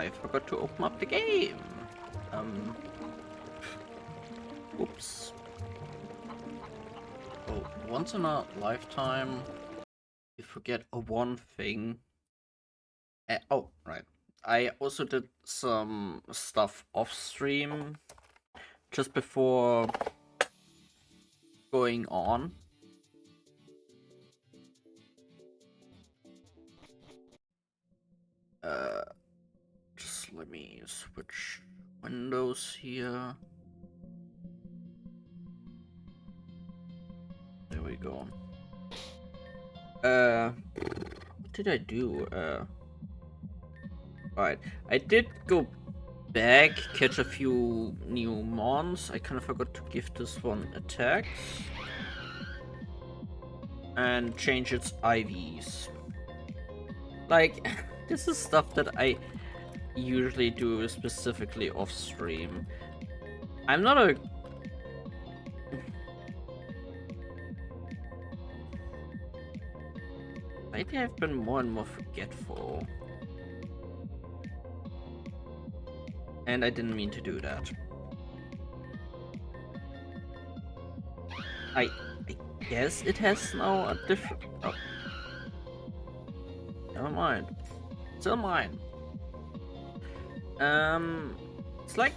I forgot to open up the game. Oops. Oh, once in a lifetime, you forget one thing. Oh, right. I also did some stuff off stream just before going on. Just let me switch windows here. There we go. What did I do? Right. I did go back, catch a few new mons. I kind of forgot to give this one attacks. And change its IVs. Like, this is stuff that I usually do specifically off stream. I'm not a... Lately I've been more and more forgetful. And I didn't mean to do that. I guess it has now a different... Oh. Never mind. Still mine. It's like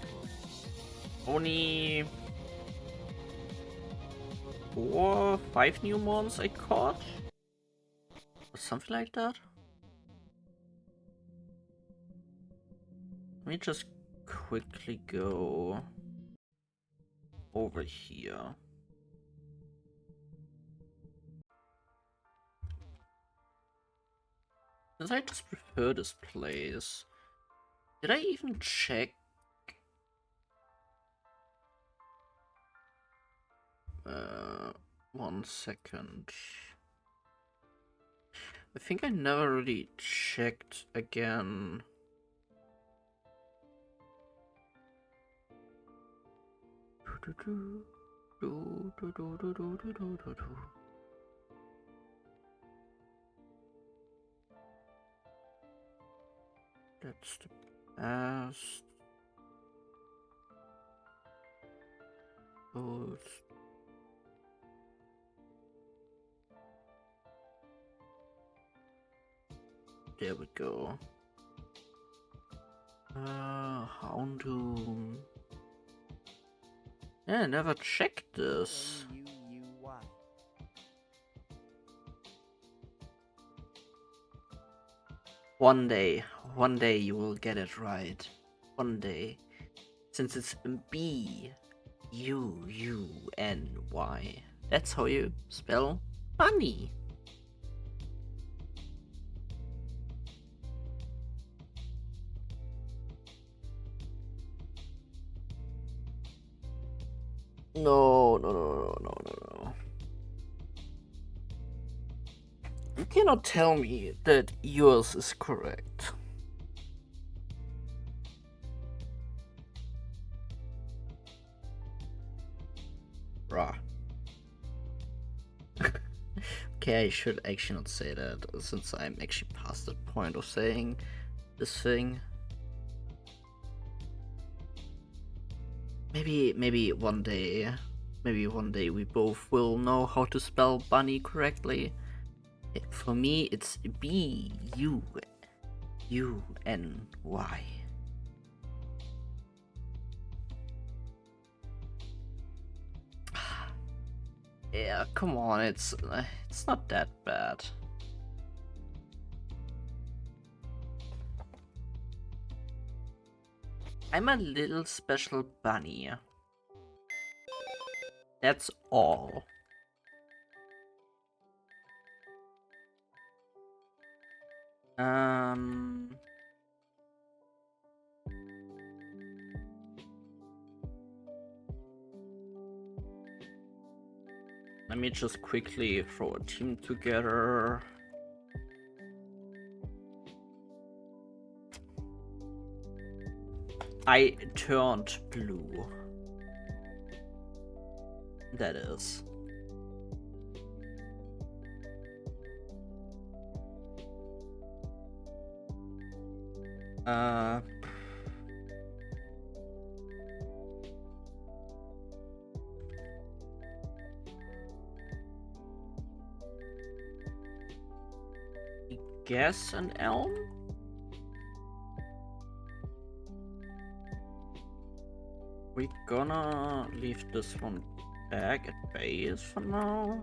only 4, 5 new mons I caught, or something like that. Let me just quickly go over here. Since I just prefer this place, did I even check? 1 second. I think I never really checked again. That's the past. Those. There we go. Houndoom. Yeah, I never checked this. One day you will get it right. One day. Since it's B-U-U-N-Y. That's how you spell bunny. No. You cannot tell me that yours is correct. Bruh. Okay, I should actually not say that, since I'm actually past the point of saying this thing. Maybe one day we both will know how to spell bunny correctly. For me, it's B-U-U-N-Y. Yeah, come on, it's not that bad. I'm a little special bunny. That's all. Let me just quickly throw a team together. I turned blue. That is. guess an elm? We're gonna leave this one back at base for now.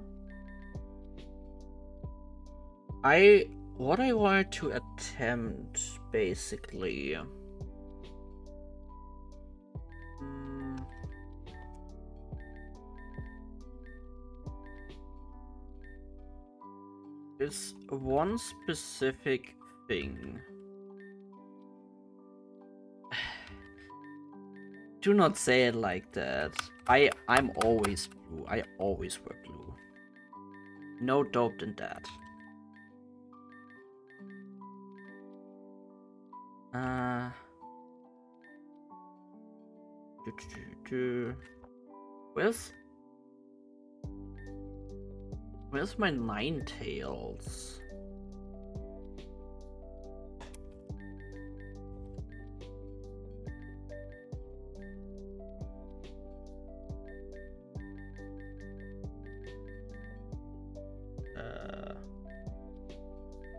What I wanted to attempt, basically, is one specific thing. Do not say it like that. I'm always blue. I always wear blue. No doubt in that. Where's my Ninetales?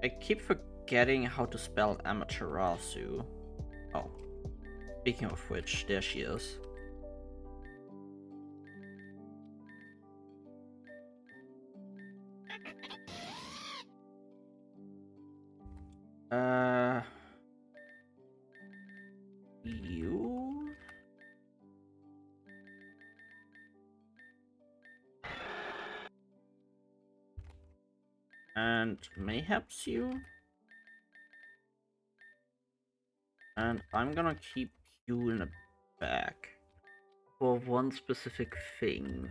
I keep forgetting how to spell Amaterasu. Oh, speaking of which, there she is. You? And mayhaps you? And I'm gonna keep you in the back for one specific thing.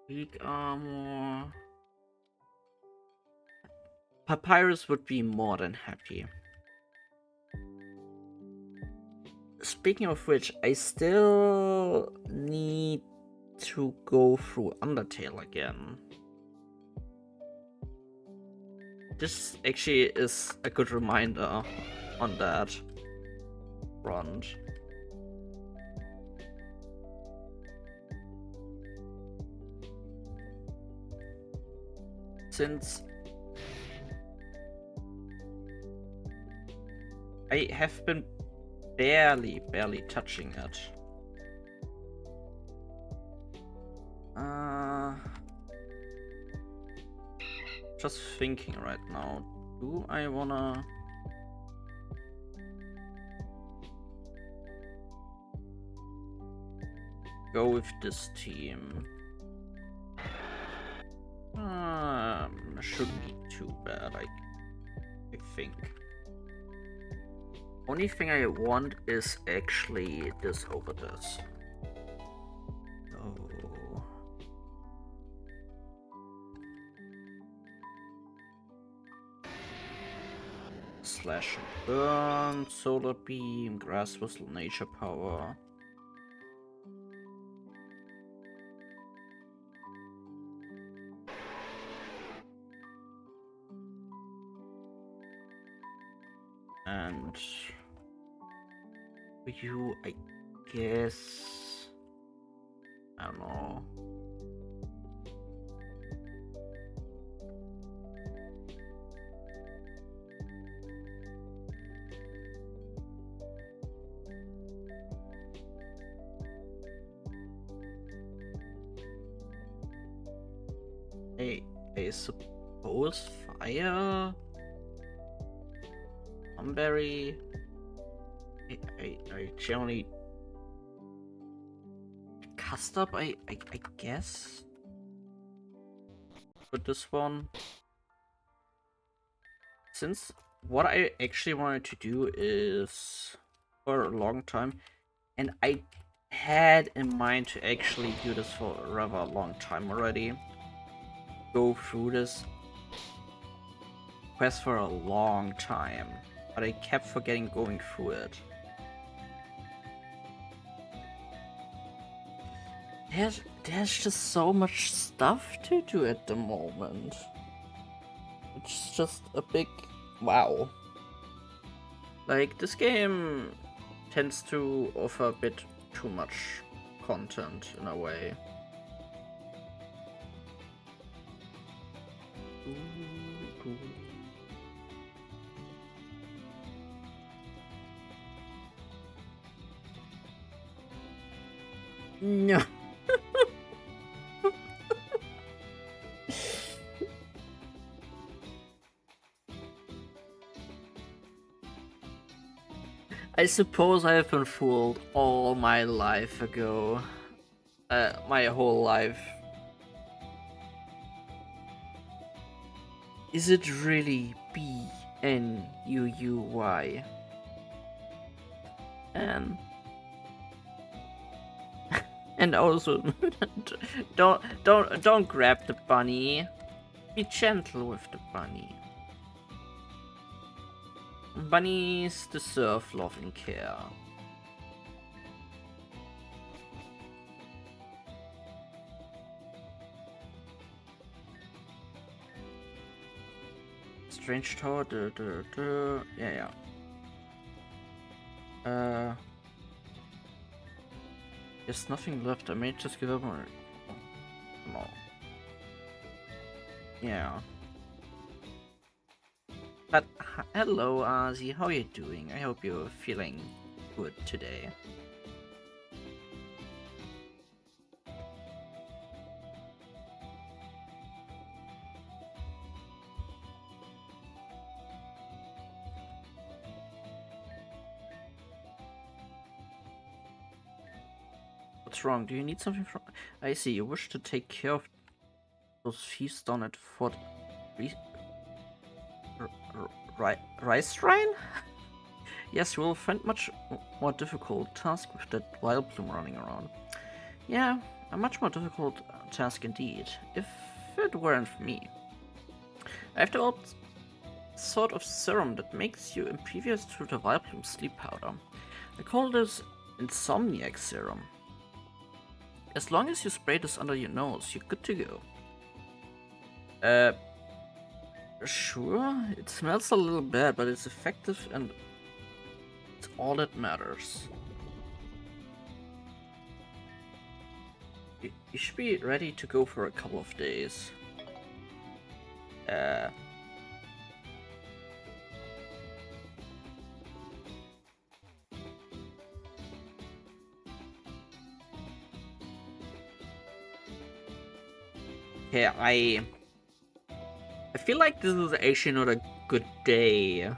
Weak armor. Papyrus would be more than happy. Speaking of which, I still need to go through Undertale again. This actually is a good reminder on that front. Since I have been barely touching it. Just thinking right now, do I wanna go with this team? Shouldn't be too bad, I think. Only thing I want is actually this over this. Oh. Slash and burn, solar beam, grass whistle, nature power. And for you, I guess, I don't know. I suppose fire. Berry. I generally cast up. I guess with this one, since what I actually wanted to do is for a long time, and I had in mind to actually do this for a rather long time already. Go through this quest for a long time, but I kept forgetting going through it. There's just so much stuff to do at the moment. It's just a big wow. Like, this game tends to offer a bit too much content in a way. No. I suppose I have been fooled all my life ago. My whole life. Is it really BNUUY? And and also don't grab the bunny. Be gentle with the bunny. Bunnies deserve love and care. Strange tower. Yeah. There's nothing left. I may just give up on it. No. Yeah. But hello, Ozzy. How are you doing? I hope you're feeling good today. What's wrong? Do you need something from? I see. You wish to take care of those thieves down at Fort Rice Shrine? Yes, you will find much more difficult task with that wild plume running around. Yeah, a much more difficult task indeed, if it weren't for me. I have developed a sort of serum that makes you impervious to the wild plume sleep powder. I call this Insomniac Serum. As long as you spray this under your nose, you're good to go. Sure, it smells a little bad, but it's effective and it's all that matters. You should be ready to go for a couple of days. Yeah, I feel like this is actually not a good day.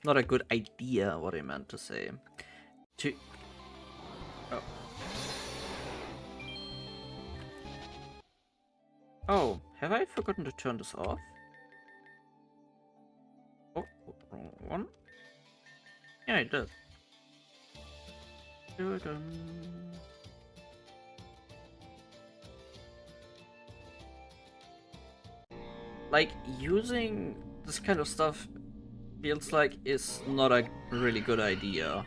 Not a good idea. What I meant to say. Oh, have I forgotten to turn this off? Oh, wrong one. Yeah, I did. Like, using this kind of stuff feels like it's not a really good idea.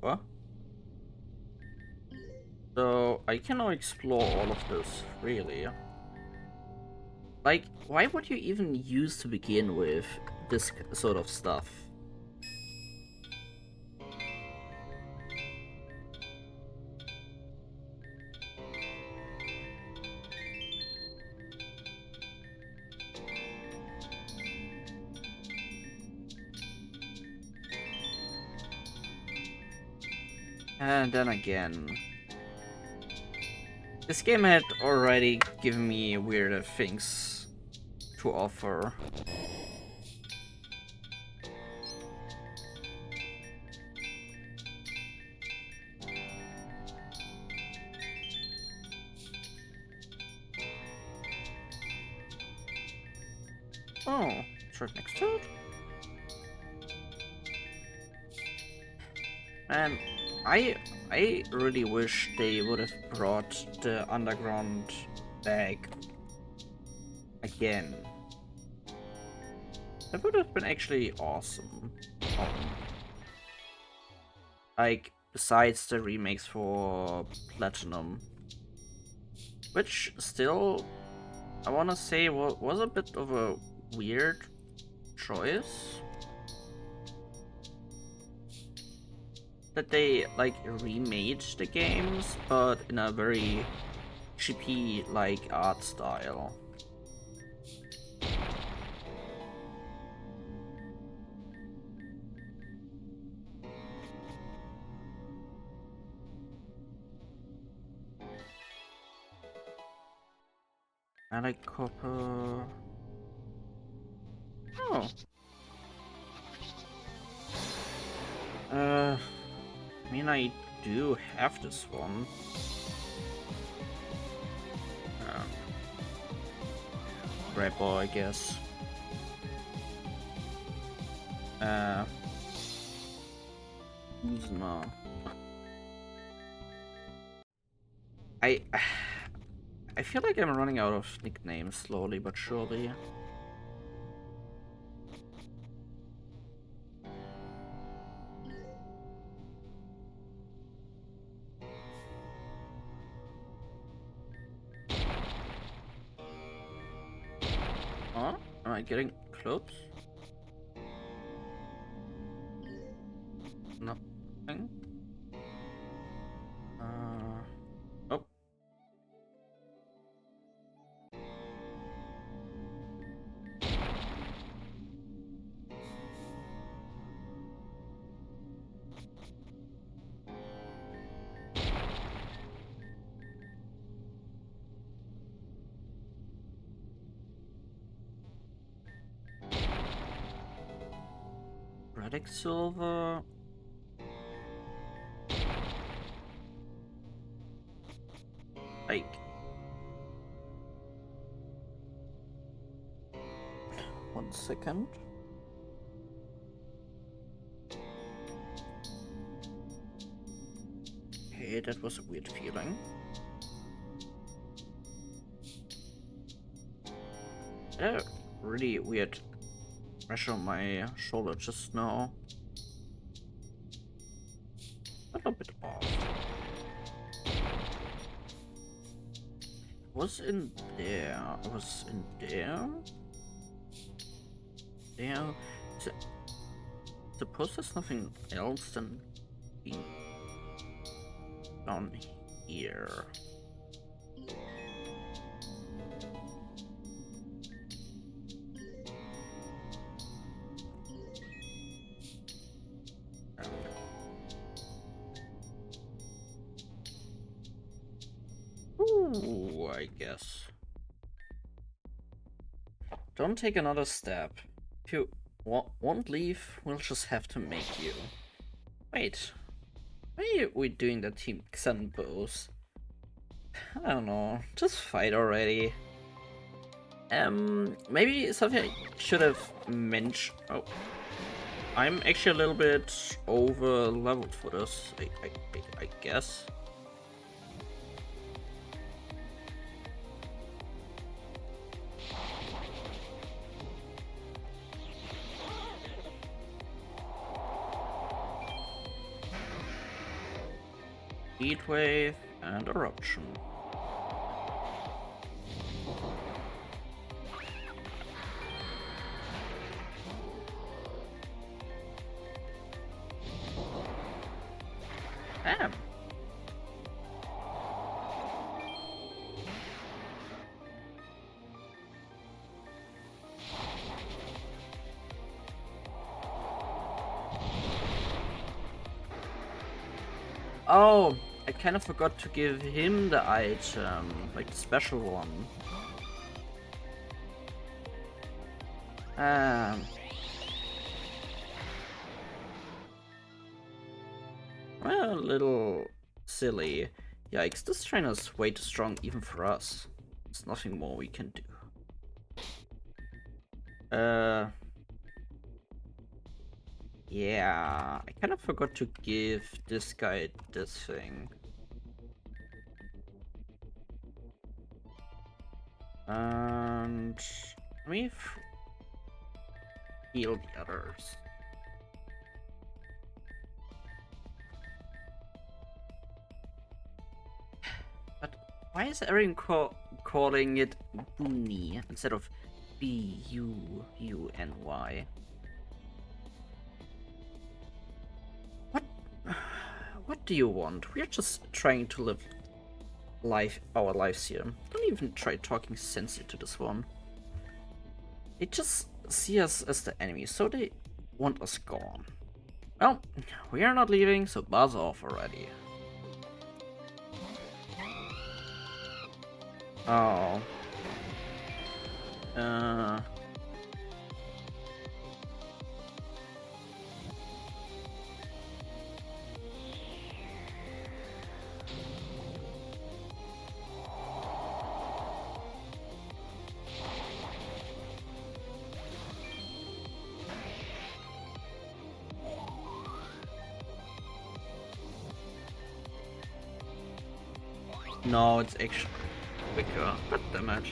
What? So, I can now explore all of this, really. Like, why would you even use to begin with this sort of stuff? And then again, this game had already given me weirder things to offer. Oh, it's right next to it? Man, I really wish they would have brought the underground bag again. That would have been actually awesome. Like, besides the remakes for Platinum. Which still, I wanna say, was a bit of a weird choice. That they, like, remade the games, but in a very chippy, like, art style. I like copper. Oh. I mean, I do have this one. Grab, I guess. Uzma. I feel like I'm running out of nicknames slowly but surely. Oh, am I getting close? Nothing. Oh. Radic silver. Like. 1 second. Okay, that was a weird feeling. Really weird pressure on my shoulder just now. A little bit off. Was in there. I was in there. There. Suppose there's nothing else than being down here. Ooh, I guess. Don't take another step. If you won't leave, we'll just have to make you. Wait. Why are we doing the Team Xen pose? I don't know. Just fight already. Maybe something I should have mentioned. Oh. I'm actually a little bit over leveled for this, I guess. Heat wave and eruption. Damn. Oh, I kind of forgot to give him the item, like the special one. Well, a little silly. Yikes, this trainer's way too strong even for us. There's nothing more we can do. Yeah, I kind of forgot to give this guy this thing. And let me heal the others. But why is everyone calling it Boonie instead of B-U-U-N-Y? What do you want? We're just trying to live our lives here. Don't even try talking sense to this one. They just see us as the enemy, so they want us gone. Well, we are not leaving, so buzz off already. Oh. Uh, no, it's actually quicker. God damn it.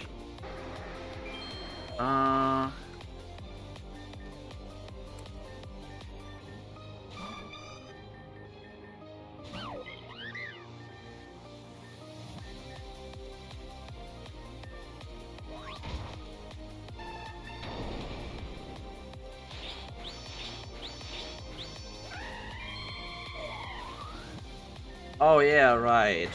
Oh yeah, right.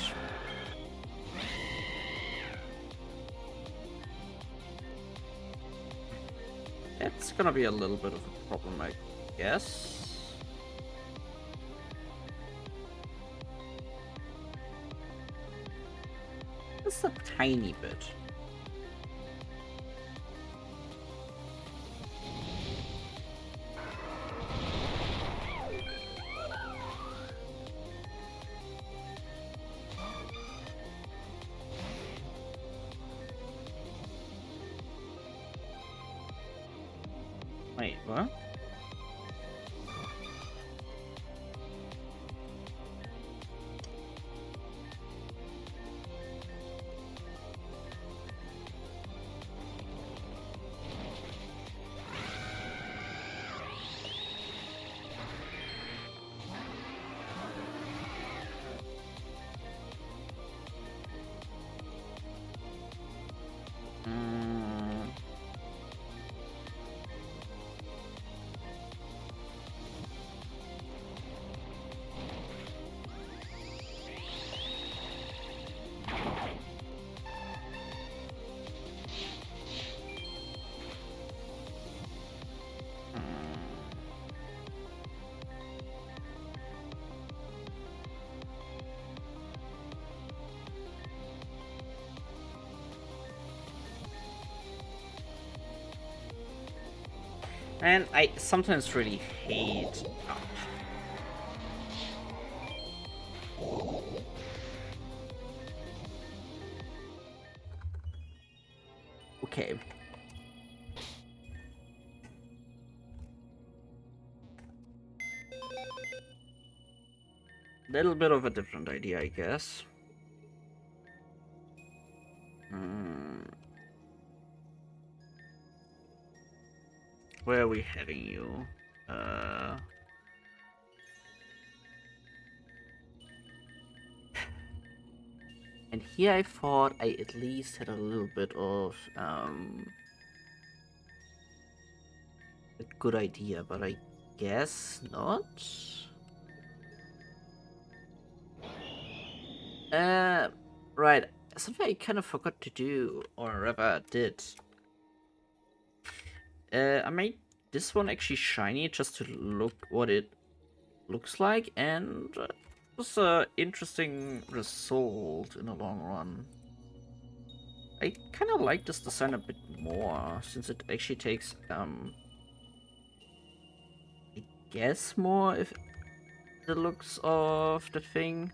It's gonna be a little bit of a problem, I guess. Just a tiny bit. Wait, what? Mm, and I sometimes really hate. Okay. Little bit of a different idea, I guess. Hmm. Where are we having you? And here I thought I at least had a little bit of a good idea, but I guess not. Uh, right. Something I kind of forgot to do, or rather did. I made this one actually shiny just to look what it looks like, and it was an interesting result in the long run. I kind of like this design a bit more, since it actually takes, I guess more if the looks of the thing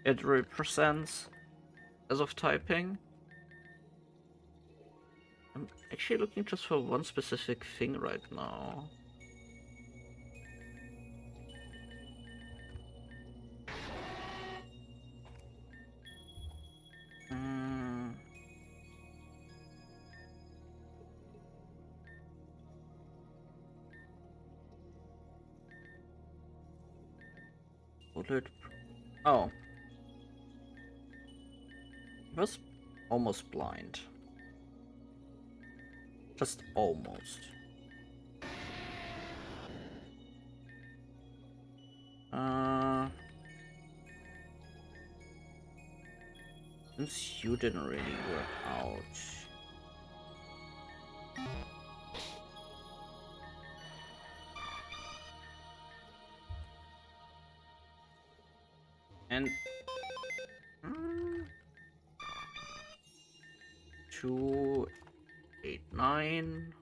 it represents as of typing. I'm actually looking just for one specific thing right now. Mm, bullet. Oh, it was almost blind. Just almost. Uh, since you didn't really work out. And mm, two 8, 9.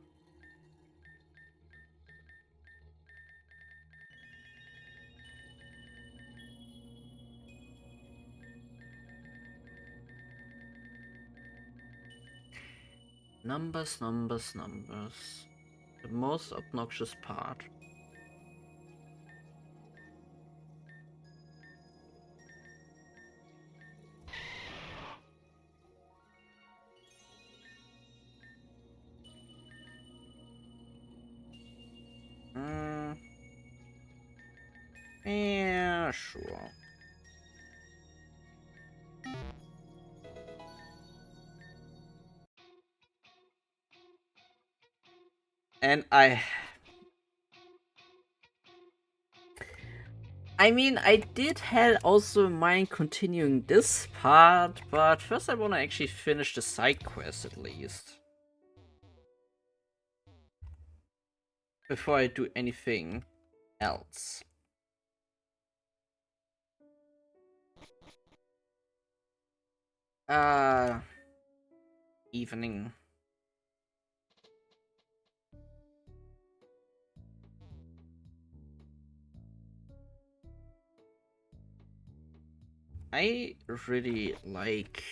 Numbers, numbers, numbers. The most obnoxious part. Yeah, sure. And I mean, I did had also in mind continuing this part, but first I want to actually finish the side quest at least. Before I do anything else. Evening. I really like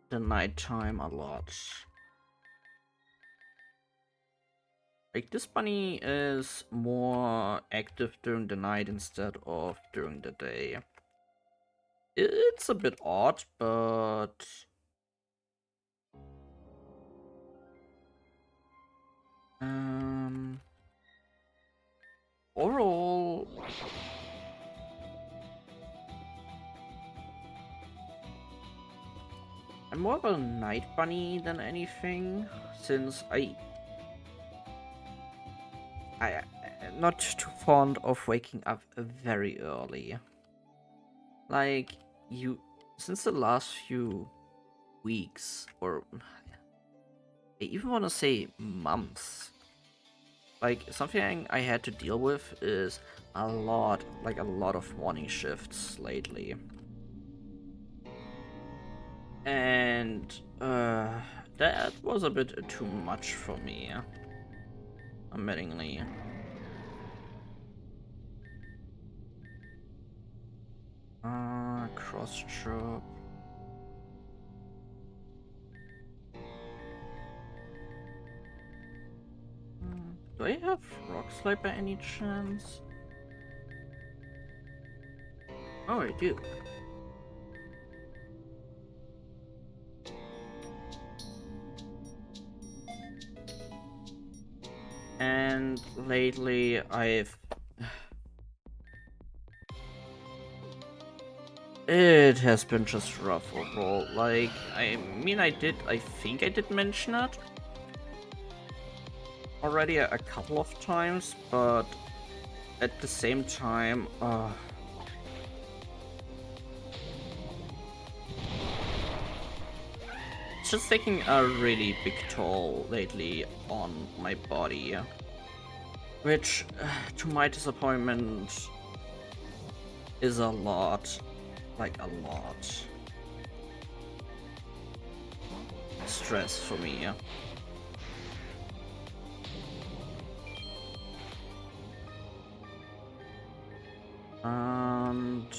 the nighttime a lot. Like, this bunny is more active during the night instead of during the day. It's a bit odd, but overall, I'm more of a night bunny than anything, since I'm not too fond of waking up very early. Like, since the last few weeks, or I even want to say months, like, something I had to deal with is a lot of morning shifts lately. And that was a bit too much for me, admittingly. Cross drop. Do I have rock slide by any chance? Oh, I do. And lately it has been just rough overall. Like, I mean, I think I did mention it already a couple of times, but at the same time, it's just taking a really big toll lately on my body. Which, to my disappointment, is a lot. Like, a lot. Stress for me. And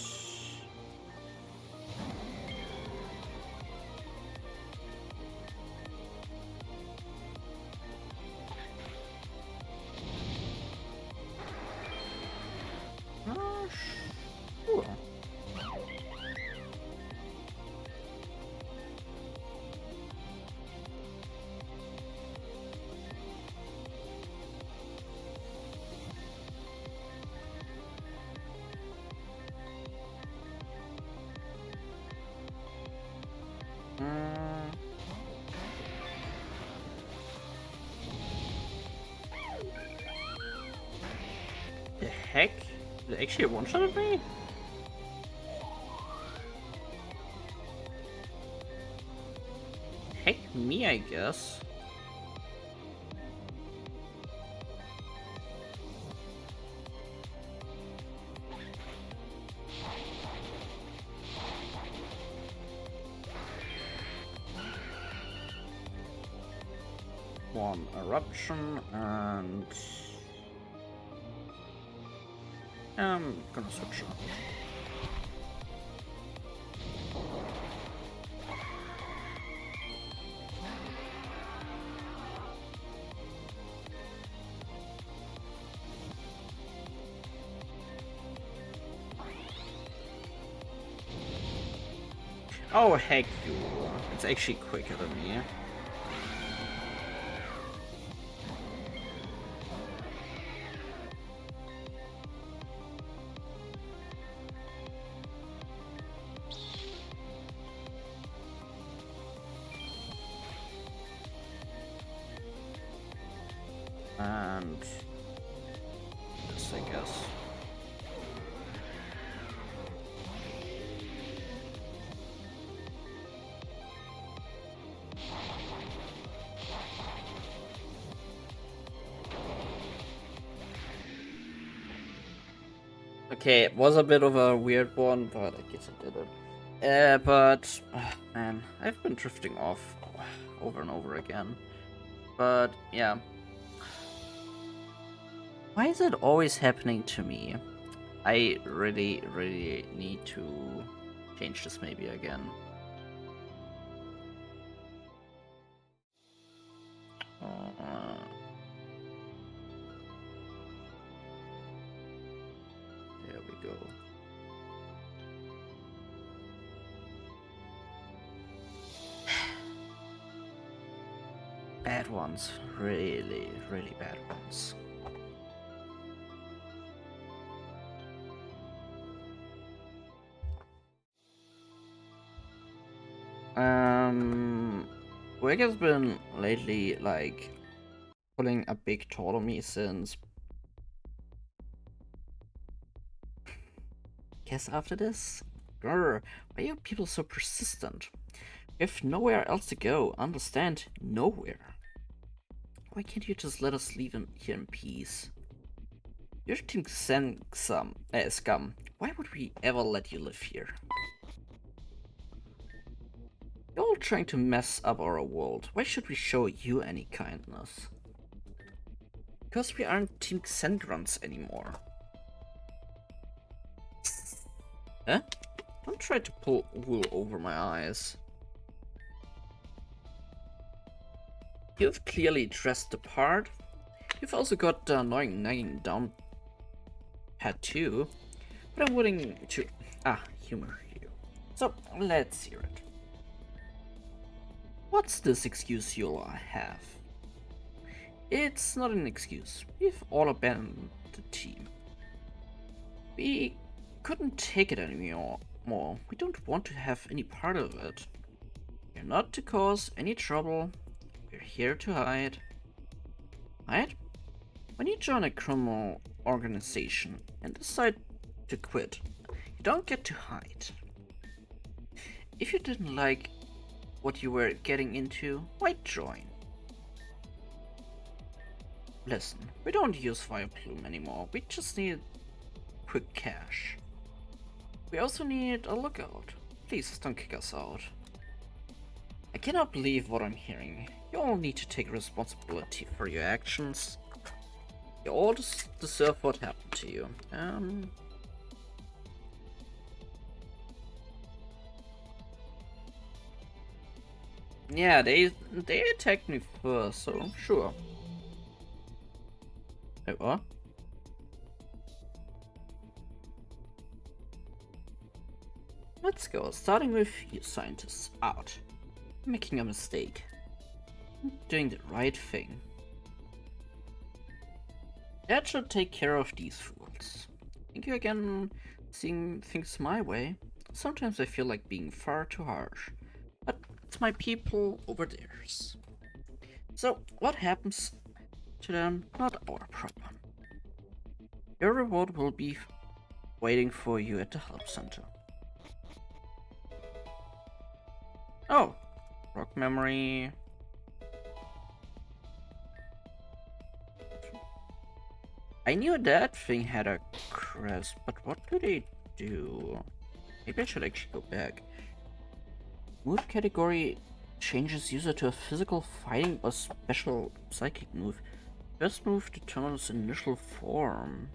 sure. The heck? Did it actually one-shot me? Heck me, I guess. one eruption, and I'm gonna switch up. Oh heck you! It's actually quicker than me. And this, I guess. Okay, it was a bit of a weird one, but I guess I did it. Man, I've been drifting off over and over again. But yeah. Why is it always happening to me? I really, really need to change this maybe again. There we go. Bad ones. Really, really bad ones. Wig has been lately, like, pulling a big toll on me since... Guess after this? Grr, why are people so persistent? If nowhere else to go, understand? Nowhere. Why can't you just let us leave here in peace? Your team sent some scum. Why would we ever let you live here? You're all trying to mess up our world. Why should we show you any kindness? Because we aren't Team Xengrunts anymore. Huh? Don't try to pull wool over my eyes. You've clearly dressed the part. You've also got the annoying nagging down pat too. But I'm willing to humor you. So let's hear it. What's this excuse you'll have? It's not an excuse. We've all abandoned the team. We couldn't take it anymore. We don't want to have any part of it. We're not to cause any trouble. We're here to hide. Hide? When you join a criminal organization and decide to quit, you don't get to hide. If you didn't like what you were getting into, why join? Listen, we don't use Fire Plume anymore. We just need quick cash. We also need a lookout. Please don't kick us out. I cannot believe what I'm hearing. You all need to take responsibility for your actions. You all deserve what happened to you. Yeah, they attacked me first, so sure. Wait, what? Let's go, starting with you scientists. Out. Making a mistake. Doing the right thing. That should take care of these fools. Thank you again, seeing things my way. Sometimes I feel like being far too harsh. But it's my people over theirs. So, what happens to them? Not our problem. Your reward will be waiting for you at the help center. Oh, rock memory. I knew that thing had a crest, but what do they do? Maybe I should actually go back. Move category Changes user to a physical, fighting, or special psychic move. First move determines initial form.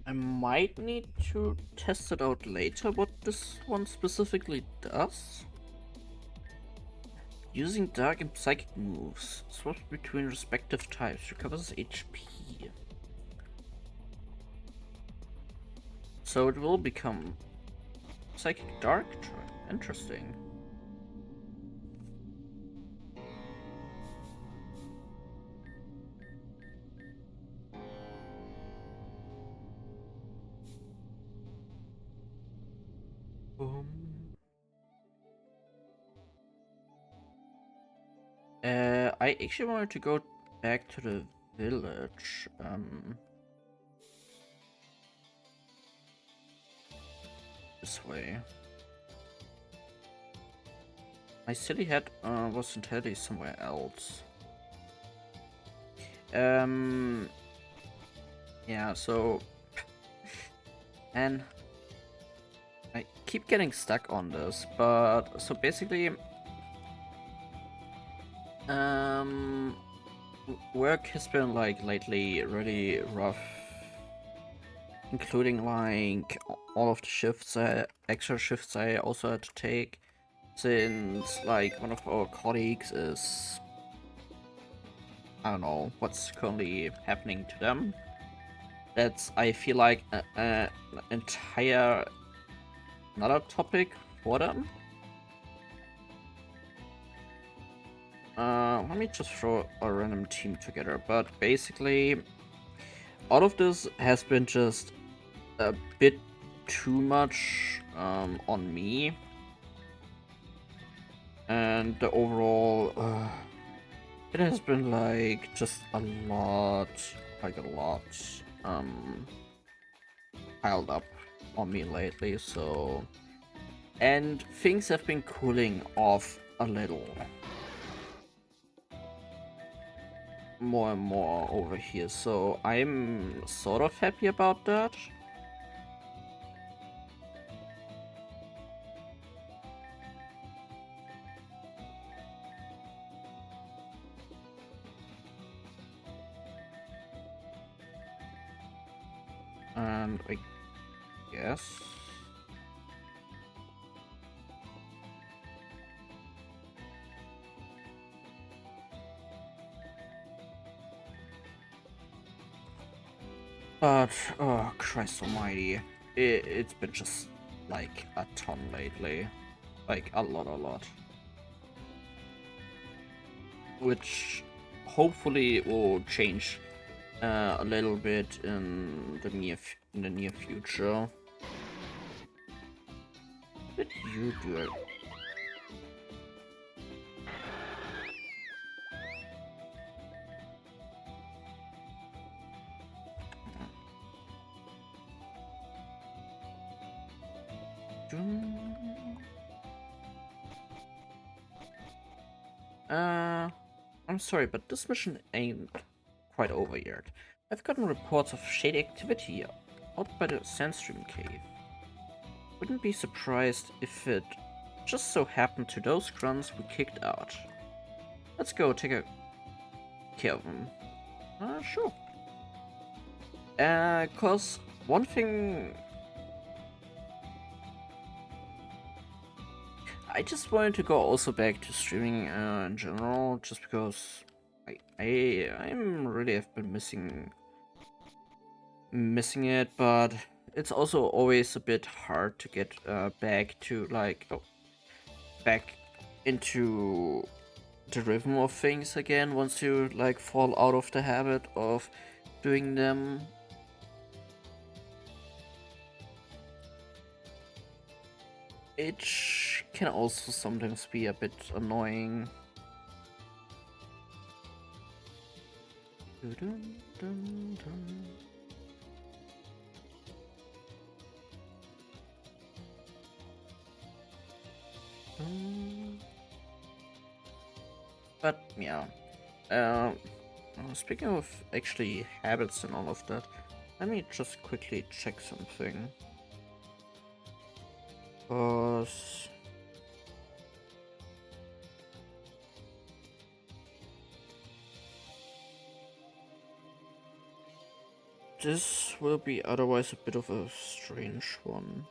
I might need to test it out later what this one specifically does. Using dark and psychic moves, swaps between respective types, recovers HP. So it will become psychic dark. Interesting. I actually wanted to go back to the village. This way. My city head was entirely somewhere else. Yeah, so... And I keep getting stuck on this, but... So basically... Work has been, like, lately really rough. Including, like, all of the shifts, extra shifts I also had to take. Since, like, one of our colleagues is... I don't know what's currently happening to them. That's, I feel like, an entire another topic for them. Let me just throw a random team together. But basically, all of this has been just a bit too much on me. And the overall, it has been like just a lot, piled up on me lately, so... And things have been cooling off a little. More and more over here, so I'm sort of happy about that. And I guess... But, oh Christ almighty, it's been just like a ton lately. Like a lot. Which hopefully will change a little bit in the near future. What did you do? I'm sorry, but this mission ain't quite over yet. I've gotten reports of shady activity out by the Sandstream Cave. Wouldn't be surprised if it just so happened to those grunts we kicked out. Let's go take care of them. Sure. Cause one thing... I just wanted to go also back to streaming in general, just because I'm really have been missing it, but it's also always a bit hard to get back to back into the rhythm of things again once you like fall out of the habit of doing them. It can also sometimes be a bit annoying. But yeah, uh, speaking of actually habits and all of that, let me just quickly check something. Because this will be otherwise a bit of a strange one.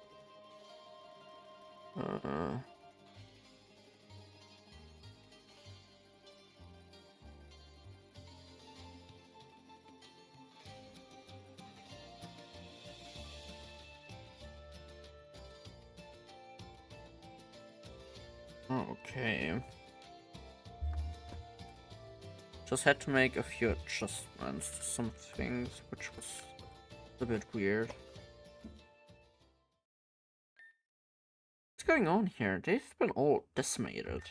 Okay. Just had to make a few adjustments to some things, which was a bit weird. What's going on here? They've been all decimated.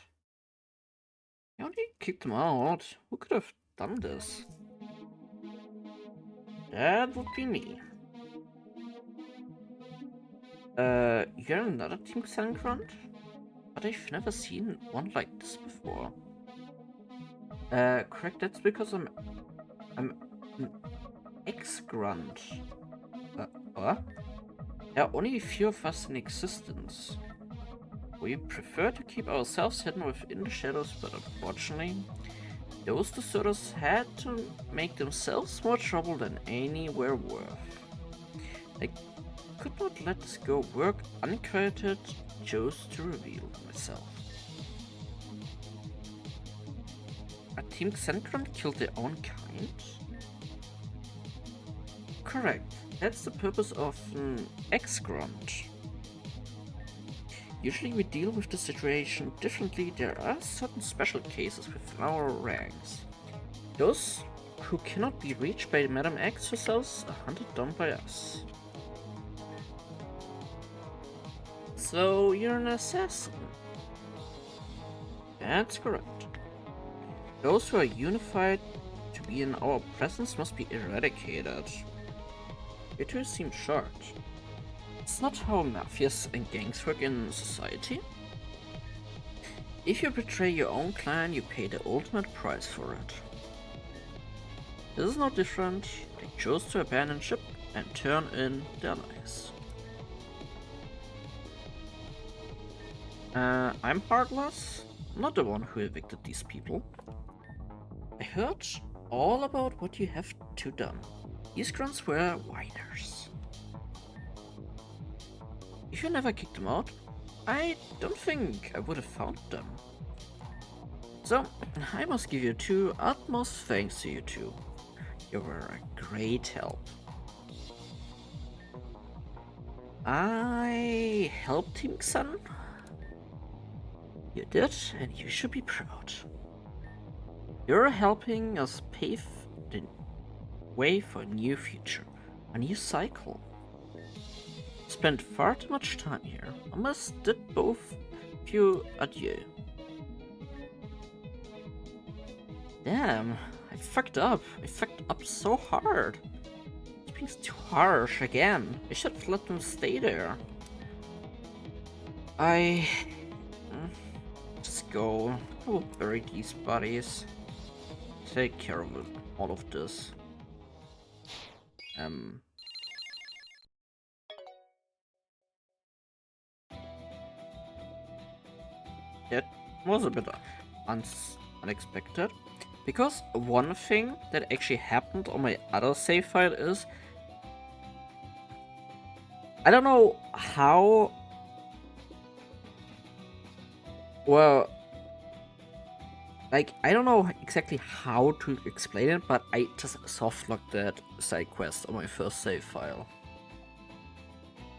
How do you kick them out? Who could have done this? That would be me. You're another Team Xencront? But I've never seen one like this before. Correct, that's because I'm an ex-grunt. What? There are only a few of us in existence. We prefer to keep ourselves hidden within the shadows, but unfortunately, those deserters had to make themselves more trouble than anywhere worth. I could not let this go work uncredited, chose to reveal myself. A Team Xencront killed their own kind? Correct. That's the purpose of an ex-grunt. Usually we deal with the situation differently. There are certain special cases within our ranks. Those who cannot be reached by Madame X herself are hunted down by us. So you're an assassin? That's correct. Those who are unified to be in our presence must be eradicated. You two seem short. It's not how mafias and gangs work in society. If you betray your own clan, you pay the ultimate price for it. This is no different. They chose to abandon ship and turn in their lives. I'm Heartless, not the one who evicted these people. I heard all about what you have to done. These grunts were whiners. If you never kicked them out, I don't think I would have found them. So, I must give you two utmost thanks to you two. You were a great help. I helped Team Xun? You did, and you should be proud. You're helping us pave the way for a new future, a new cycle. Spent far too much time here. I must bid both of you adieu. Damn, I fucked up. I fucked up so hard. This being's too harsh again. I should have let them stay there. Just go. I will bury these bodies. Take care of all of this. That was a bit unexpected. Because one thing that actually happened on my other save file is I don't know how. Well, like, I don't know exactly how to explain it, but I just softlocked that side quest on my first save file.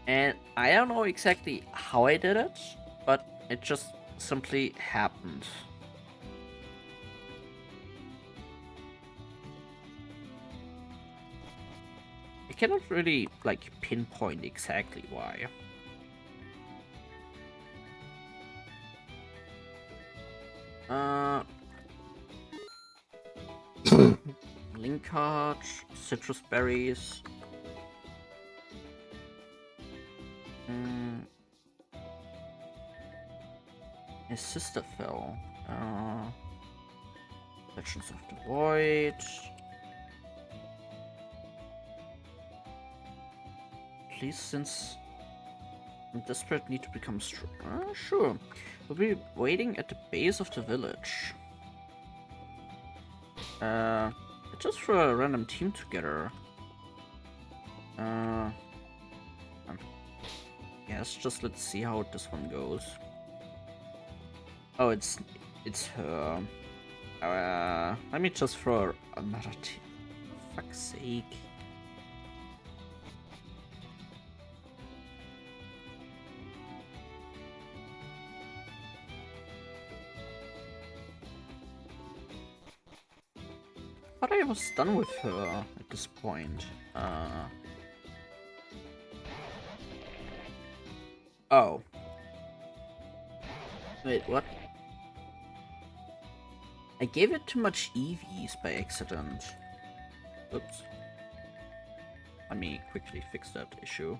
And I don't know exactly how I did it, but it just simply happened. I cannot really, like, pinpoint exactly why. Link card, citrus berries. His sister fell. Legends of the Void. Please, since I'm desperate, need to become strong. Sure. We'll be waiting at the base of the village. Just throw a random team together. Yes, just let's see how this one goes. Oh, it's her. Let me just throw another team. For fuck's sake. I thought I was done with her at this point. Oh. Wait, what? I gave it too much EVs by accident. Oops. Let me quickly fix that issue.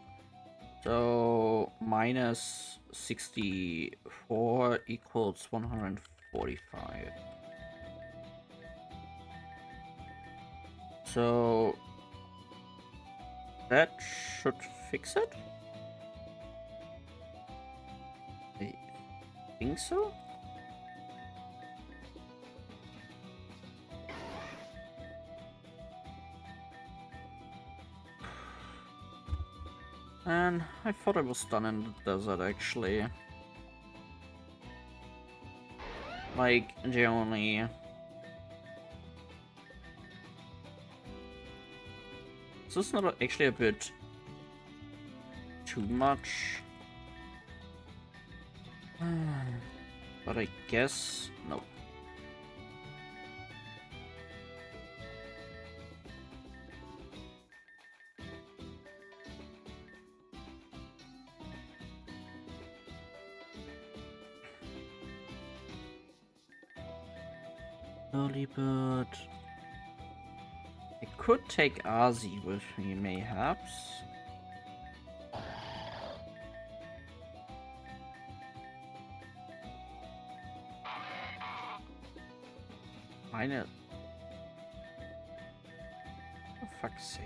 So, minus 64 equals 145. So, that should fix it? I think so? And I thought I was done in the desert actually. Like, the only... Is this not actually a bit too much? But I guess... no. Early bird. I could take Azi with me, mayhaps. Minus. For fuck's sake.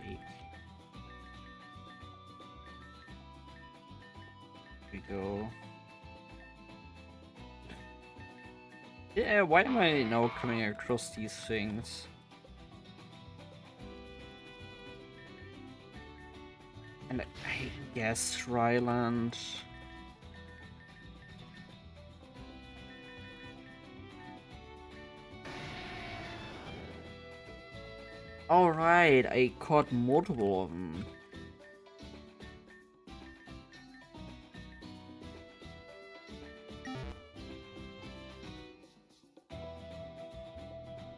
Here we go. Yeah, why am I now coming across these things? And I guess Ryland. Alright, I caught multiple of them.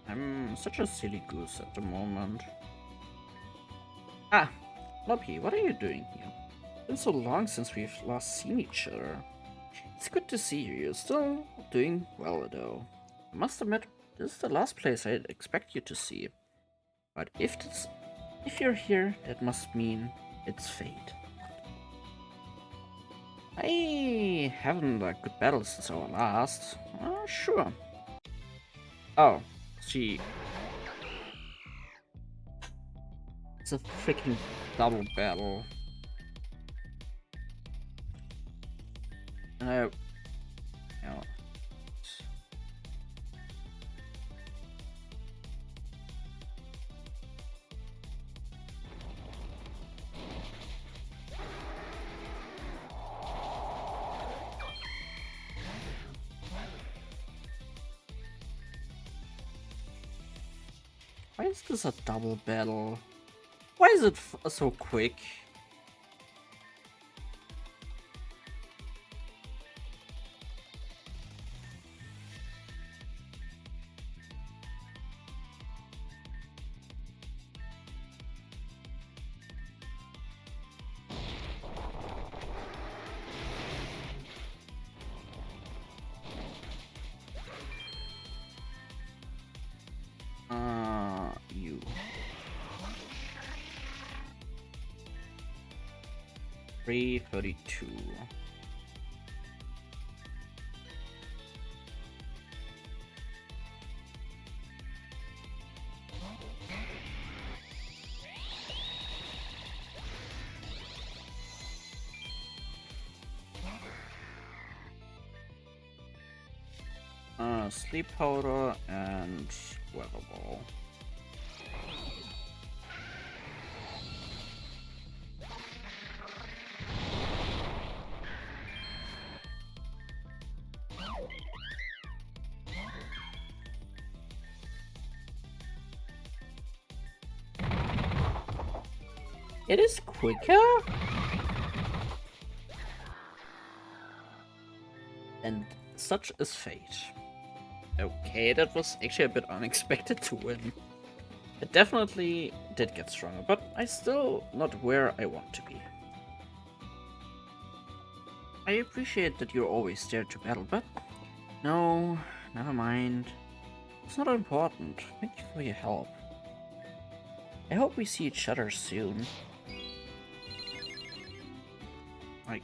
I'm such a silly goose at the moment. Ah, Loppy, what are you doing here? It's been so long since we've last seen each other. It's good to see you. You're still doing well, though. I must admit, this is the last place I'd expect you to see. But if you're here, that must mean it's fate. I haven't a good battle since our last. Sure. Oh, gee. It's a freaking double battle. And I... No. Why is this a double battle? Why is it so quick? You. $332. Sleep powder and weather ball. It is quicker? And such is fate. Okay, that was actually a bit unexpected to win. It definitely did get stronger, but I still not where I want to be. I appreciate that you're always there to battle, but no, never mind. It's not important. Thank you for your help. I hope we see each other soon. I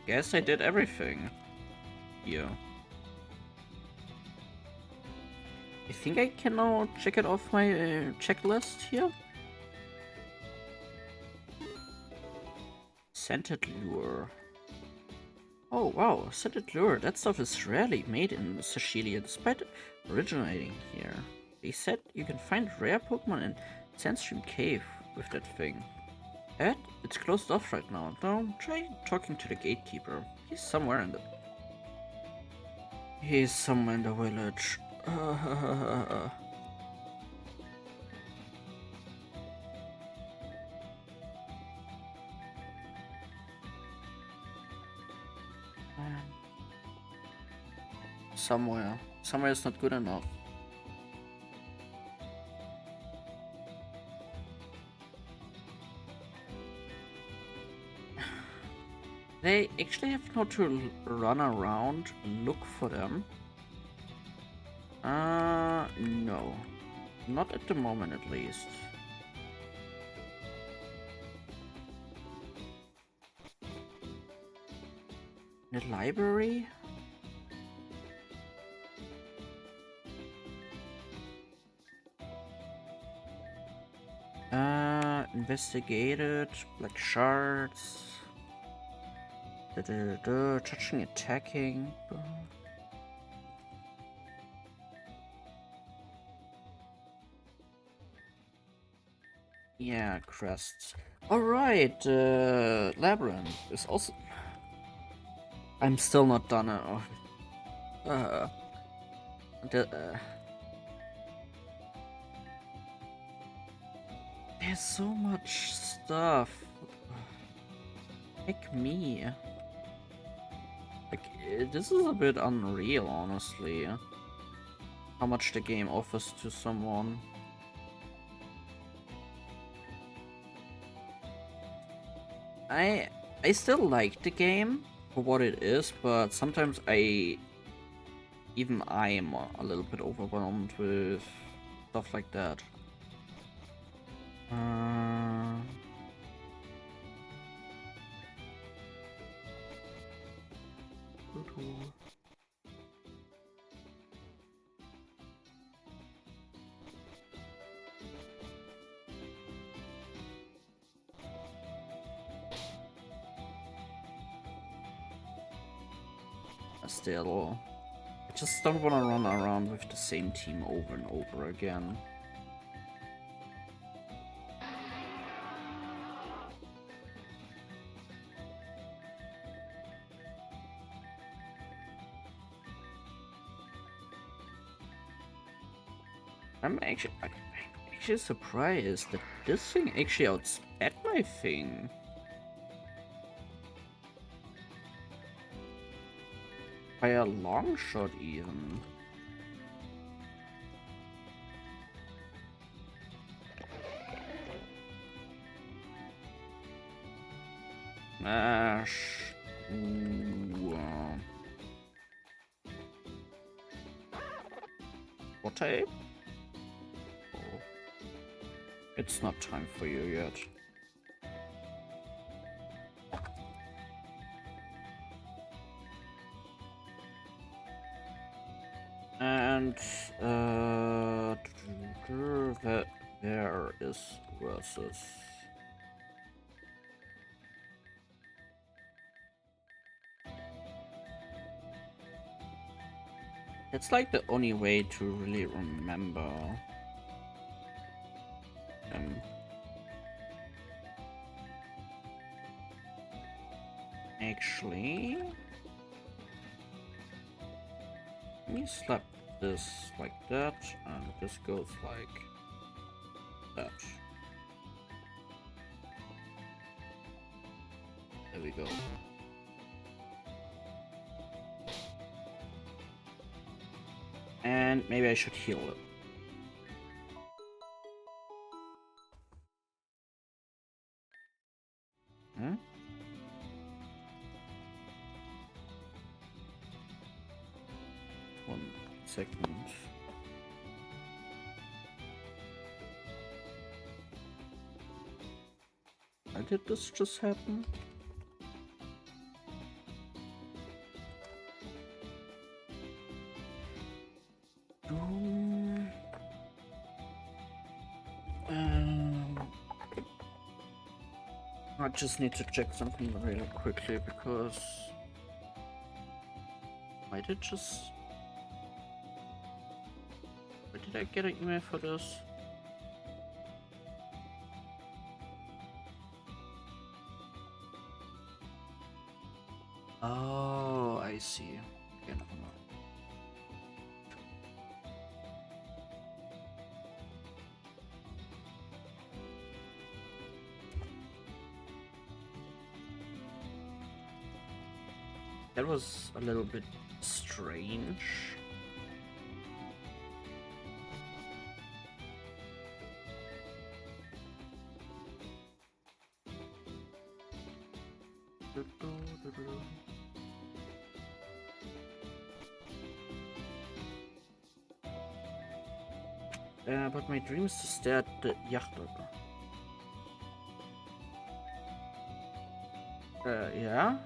guess I did everything. Yeah. I think I can now check it off my checklist here. Scented lure. Oh wow, scented lure. That stuff is rarely made in Sicilia despite originating here. They said you can find rare Pokemon in Sandstream Cave with that thing. Ed, it's closed off right now. Don't try talking to the gatekeeper. He's somewhere in the... He's somewhere in the village. Somewhere. Somewhere is not good enough. They actually have not to run around and look for them. No. Not at the moment, at least. The library? Investigated. Black shards. Touching, attacking. Yeah, crests. Alright, Labyrinth is also... I'm still not done. There's so much stuff. Pick me. Like, this is a bit unreal, honestly. How much the game offers to someone. I still like the game for what it is, but sometimes even I am a little bit overwhelmed with stuff like that. Still, I just don't want to run around with the same team over and over again. I'm actually surprised that this thing actually outsped my thing. By a long shot, even. Smash. Ooh. What type? Oh. It's not time for you yet. And there is versus. It's like the only way to really remember them. Actually, let me slap this like that, and this goes like that. There we go. And maybe I should heal it. Hmm? 1 second. Why did this just happen? I just need to check something really quickly because why did I get an email for this? Oh, I see. Okay, never mind. That was a little bit strange. But my dream is to stare at the yacht. Yeah?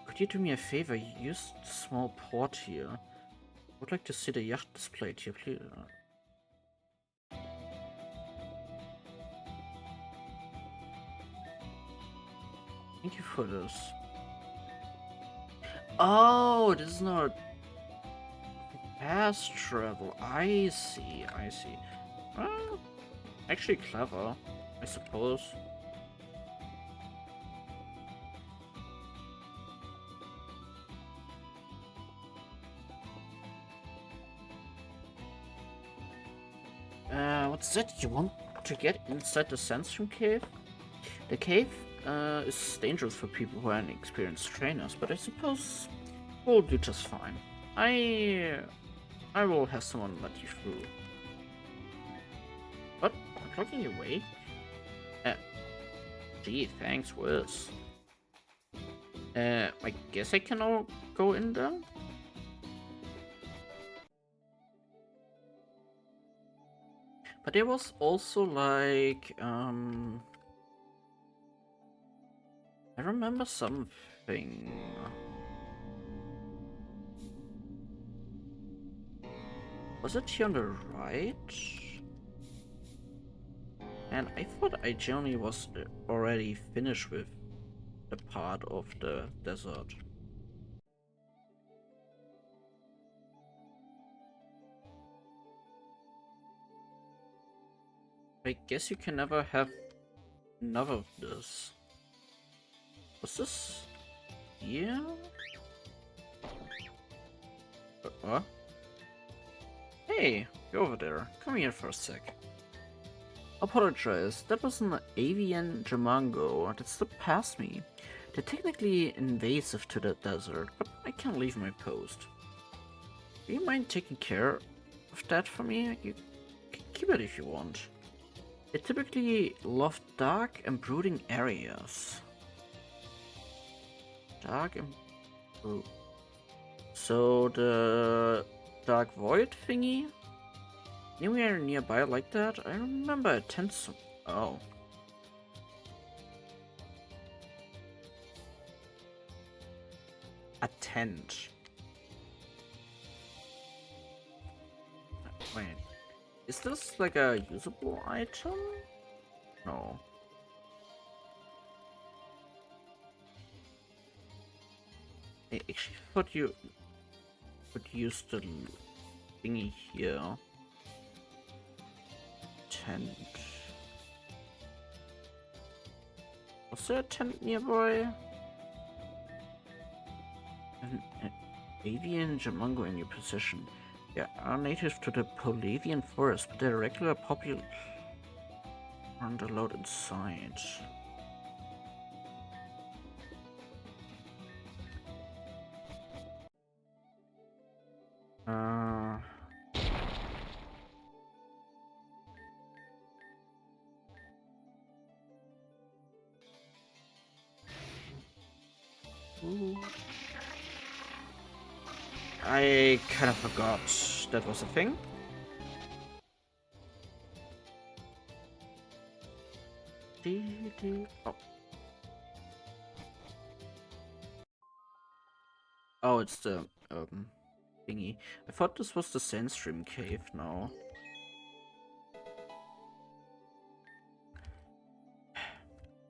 Could you do me a favor? Use the small port here. I would like to see the yacht displayed here, please. Thank you for this. Oh, this is not fast travel. I see, I see. Well, actually clever, I suppose. What's that? You want to get inside the Sandstone Cave? The cave is dangerous for people who are inexperienced trainers, but I suppose we'll do just fine. I will have someone let you through. What? I'm blocking your way? Gee, thanks, Wiz. I guess I can all go in there? But there was also like, I remember something. Was it here on the right? And I thought I generally was already finished with the part of the desert. I guess you can never have enough of this. Was this here? What? Hey, you're over there. Come here for a sec. Apologize, that was an avian Jamango that slipped past me. They're technically invasive to the desert, but I can't leave my post. Do you mind taking care of that for me? You can keep it if you want. They typically love dark and brooding areas. Dark and brood. So the dark void thingy? Anywhere nearby like that? I remember a tent. Oh. A tent. Wait. Is this like a usable item? No. I actually thought you Could use the thingy here. Tent. Was there a tent nearby? An avian jamungo in your possession. They are native to the Polavian forest, but they're regular popular aren't allowed inside. Ooh. I kind of forgot that was a thing. Oh. Oh, it's the thingy. I thought this was the Sandstream cave now.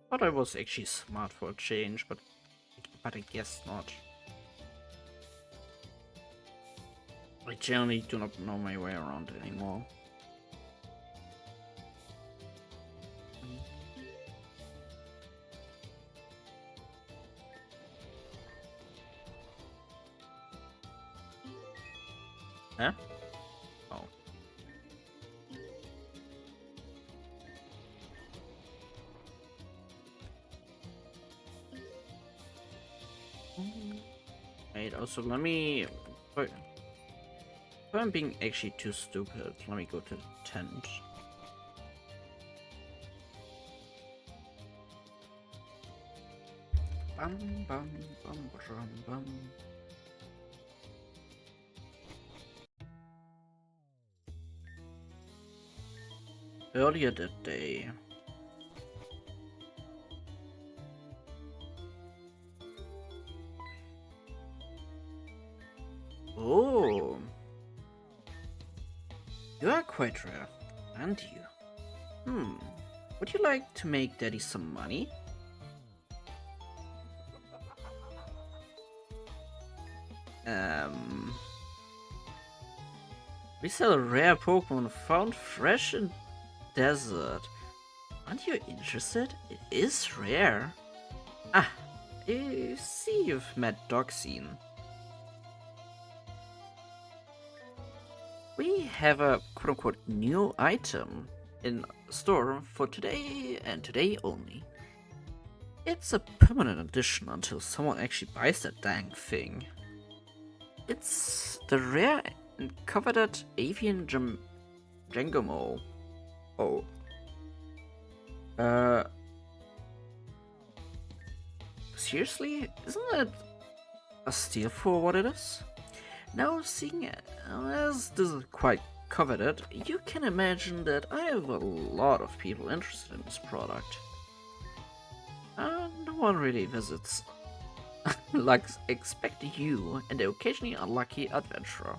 Thought I was actually smart for a change, but I guess not. I generally do not know my way around anymore. Huh? Oh. Wait, also let me... Wait. If I'm being actually too stupid, let me go to the tent. Bum, bum, bum, bum, bum. Earlier that day. Oh. You are quite rare, aren't you? Would you like to make Daddy some money? We sell a rare Pokemon found fresh in desert. Aren't you interested? It is rare. Ah, I see you've met Doxine. We have a quote-unquote new item in store for today and today only. It's a permanent addition until someone actually buys that dang thing. It's the rare and coveted avian Jangomo. Oh. Seriously? Isn't that a steal for what it is? Now, seeing as this is quite coveted, you can imagine that I have a lot of people interested in this product. No one really visits. Like, expect you and the occasionally unlucky adventurer.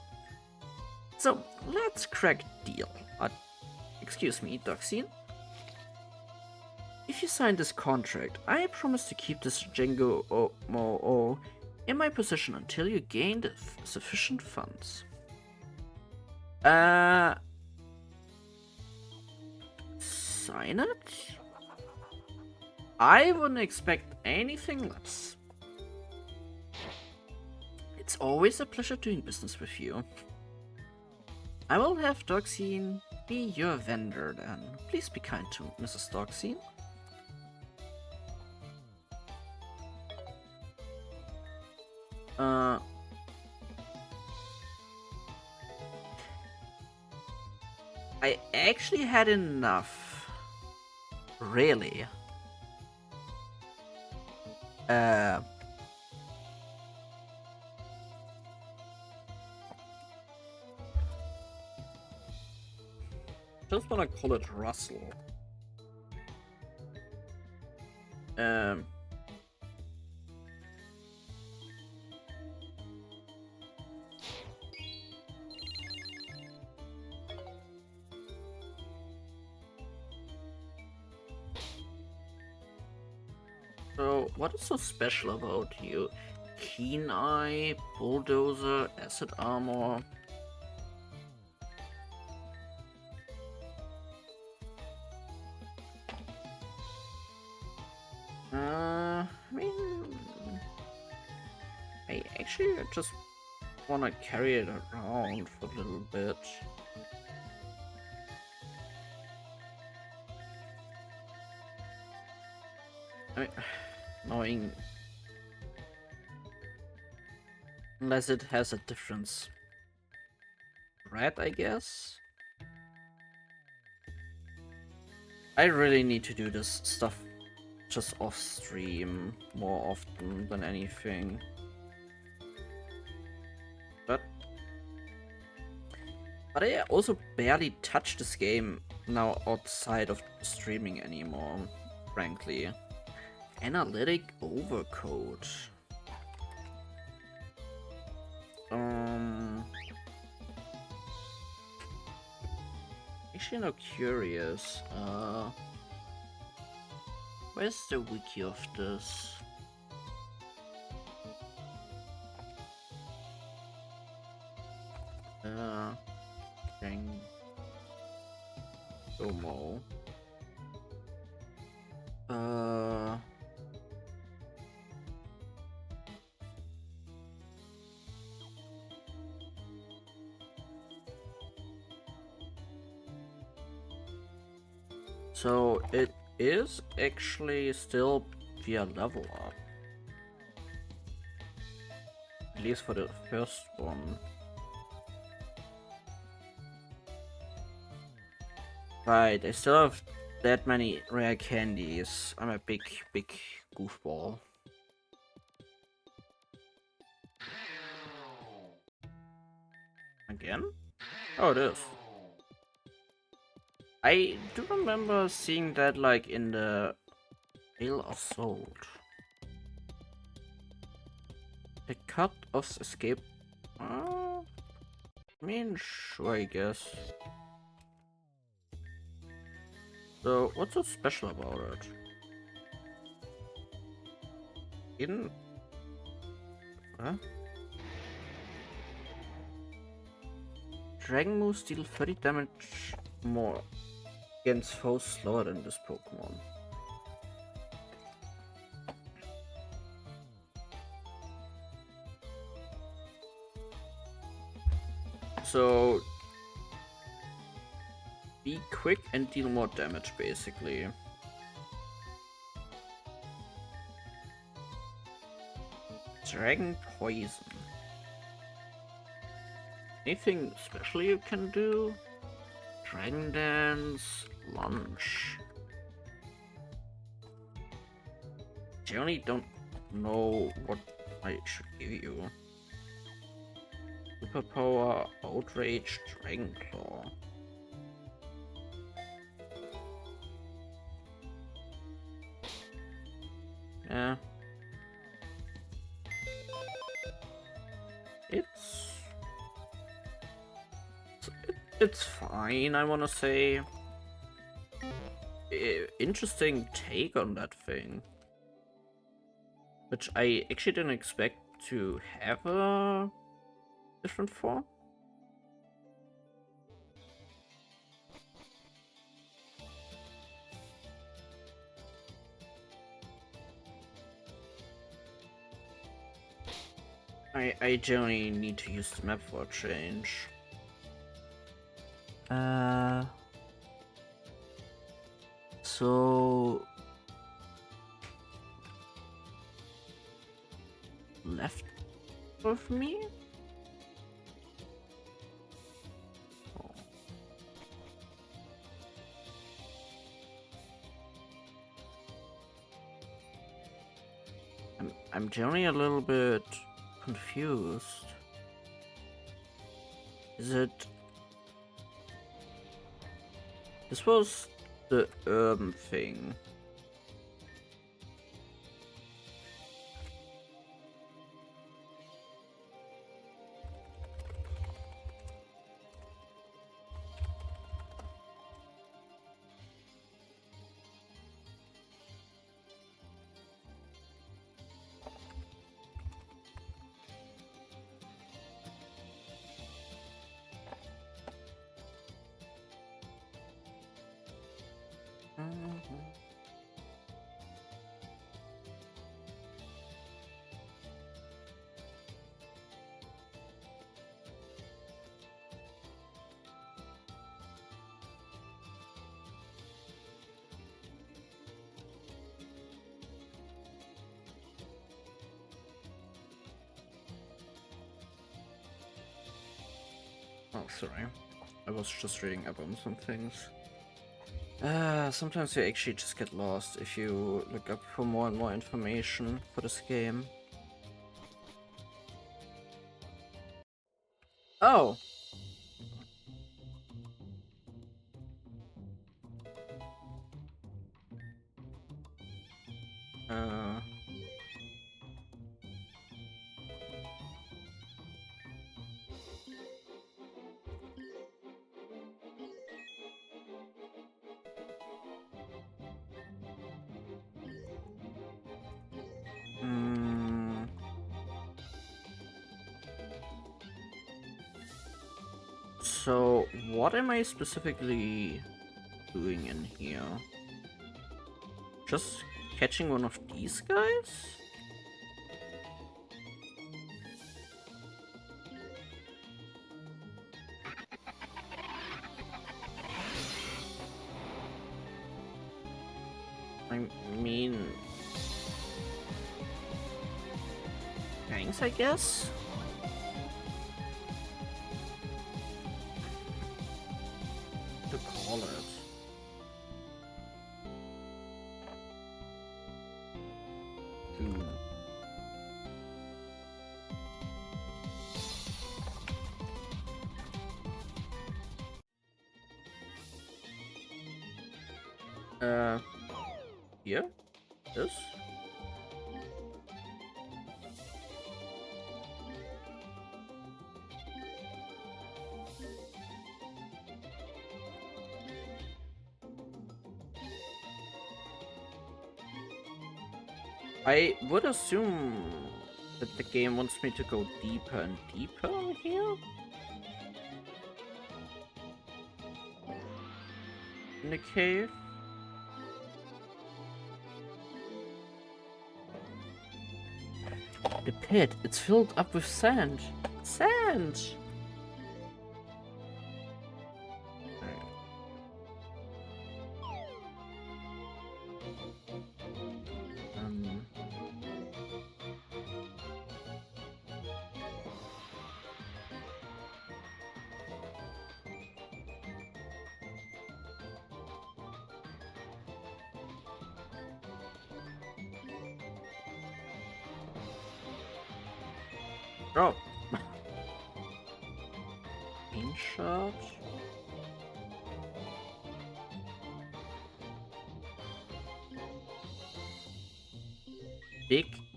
So, let's crack a deal. Excuse me, Doxine? If you sign this contract, I promise to keep this Django Mo in my possession until you gain the sufficient funds. Sign it? I wouldn't expect anything less. It's always a pleasure doing business with you. I will have Doxine be your vendor then. Please be kind to Mrs. Doxine. I actually had enough. Really? Just wanna call it Russell. So, what is so special about you? Keen Eye, Bulldozer, Acid Armor. I mean, I actually just want to carry it around for a little bit. I mean, knowing unless it has a difference. Red, I guess. I really need to do this stuff just off stream more often than anything. But I also barely touch this game now outside of streaming anymore, frankly. Analytic Overcoat. Actually not curious. Where's the wiki of this? Dang. Domo. So it is actually still via level up. At least for the first one. Right, I still have that many rare candies. I'm a big goofball. Again? Oh, it is. I do remember seeing that like in the Veil of Salt. The cut of escape. I mean, sure, I guess. So, what's so special about it? In. Huh? Dragon moves deal 30 damage more against foes slower than this Pokemon. So be quick and deal more damage, basically. Dragon Poison. Anything special you can do? Dragon Dance, Lunge. I generally don't know what I should give you. Superpower, Outrage, Dragon Claw. Yeah. It's fine, I wanna say. Interesting take on that thing. Which I actually didn't expect to have a different form. I generally need to use the map for a change. So left of me? Oh. I'm generally a little bit confused. Is it... This was the urban thing. Oh, sorry. I was just reading up on some things. Sometimes you actually just get lost if you look up for more and more information for this game. Oh! Uh... Mm, so, what am I specifically doing in here? Just catching one of these guys? I mean... Thanks, I guess? To call it. To... Here? This? I would assume that the game wants me to go deeper and deeper in here? In the cave? The pit, it's filled up with sand. Sand! Um... Oh! Paint shot?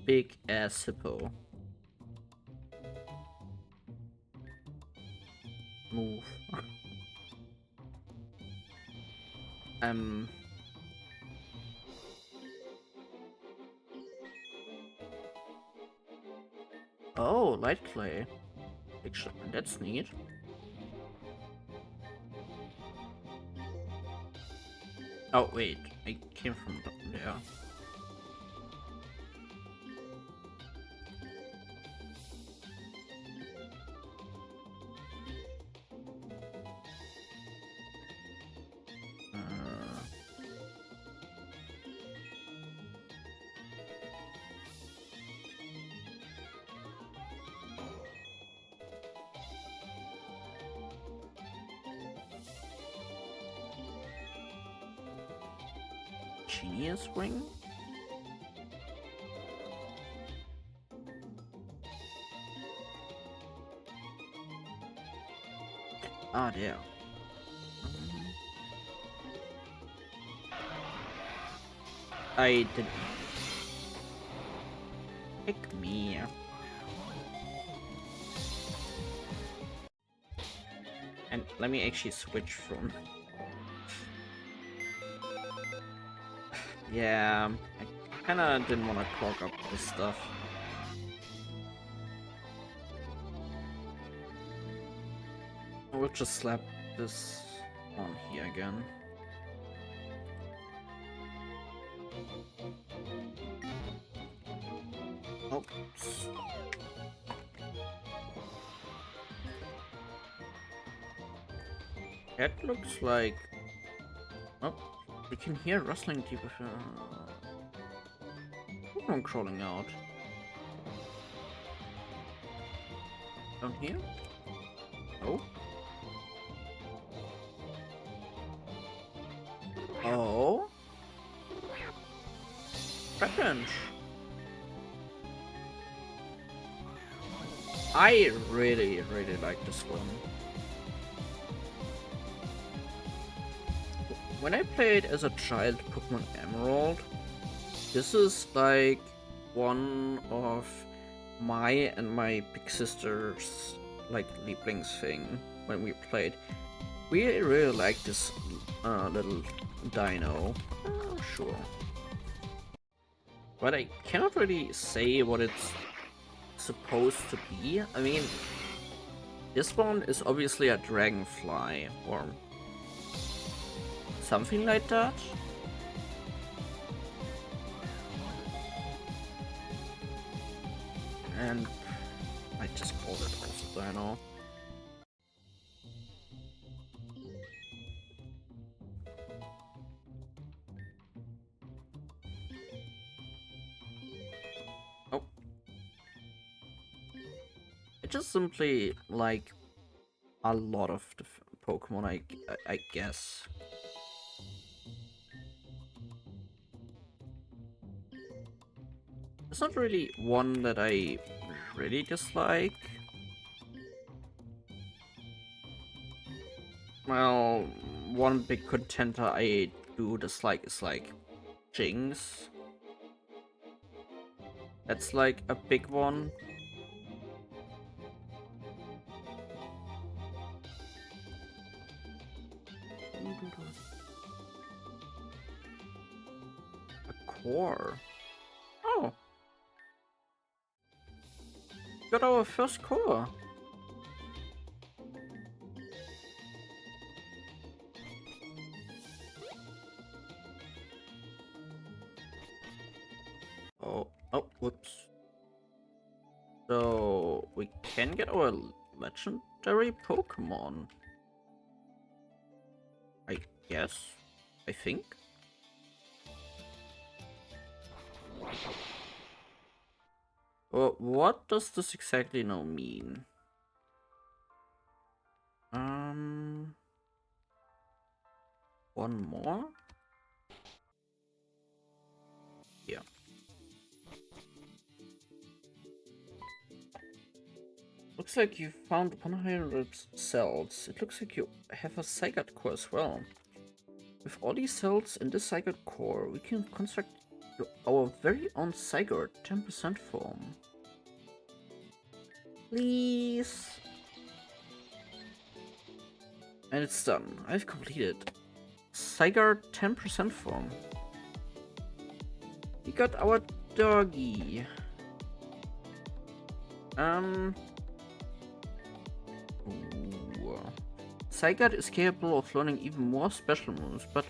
Big ass hippo. Move. Oh, light clay. That's neat. Oh, wait. I came from there. Genius ring? Ah, there. I didn't. Pick me. And let me actually switch from. Yeah, I kinda didn't want to clog up this stuff. We'll just slap this on here again. Oops. That looks like... Oh, we can hear rustling deep with Pokemon crawling out. Down here? Oh. Cringe. I really like this one. When I played as a child Pokemon Emerald, this is like one of my and my big sister's like Lieblingsthing when we played. We really like this little dino. Sure. But I cannot really say what it's supposed to be. I mean, this one is obviously a dragonfly or something like that. And I just called it also dino. Oh. I just simply like a lot of the Pokemon, I guess. It's not really one that I really dislike. Well, one big contender I do dislike is like Jinx. That's like a big one. A core. Oh. Got our first core. Oh, whoops. So we can get our legendary Pokemon. I guess. I think. Well, what does this exactly now mean? One more? Yeah. Looks like you found 100 cells. It looks like you have a Zygarde core as well. With all these cells in this Zygarde core, we can construct our very own Zygarde 10% form. Please. And it's done. I've completed. Zygarde 10% form. We got our doggy. Zygarde is capable of learning even more special moves, but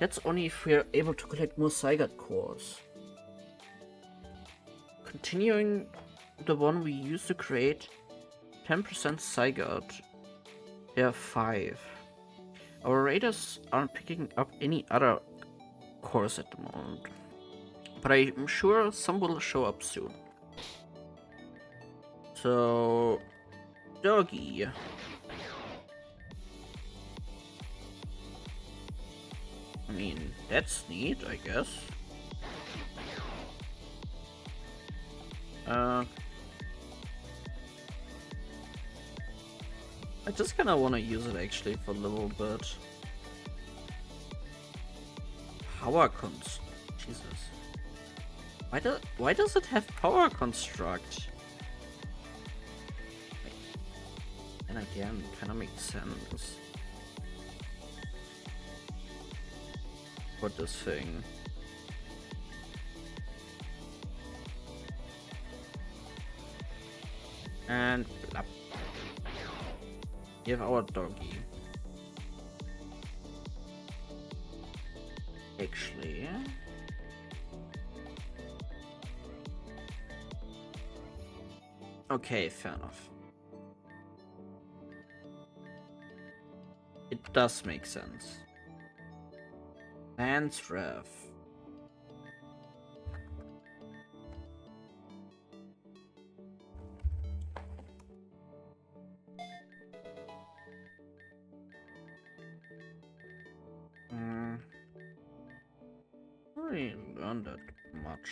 that's only if we're able to collect more Zygarde cores. Continuing the one we used to create 10% Zygarde. There are 5. Our raiders aren't picking up any other cores at the moment, but I'm sure some will show up soon. So, doggy. I mean, that's neat, I guess. I just kinda wanna use it actually for a little bit. Power Jesus. Why does it have power construct? And again, kinda makes sense. For this thing. And blap. Give our doggy. Actually. Okay, fair enough. It does make sense. Lance Rev. I learned that much.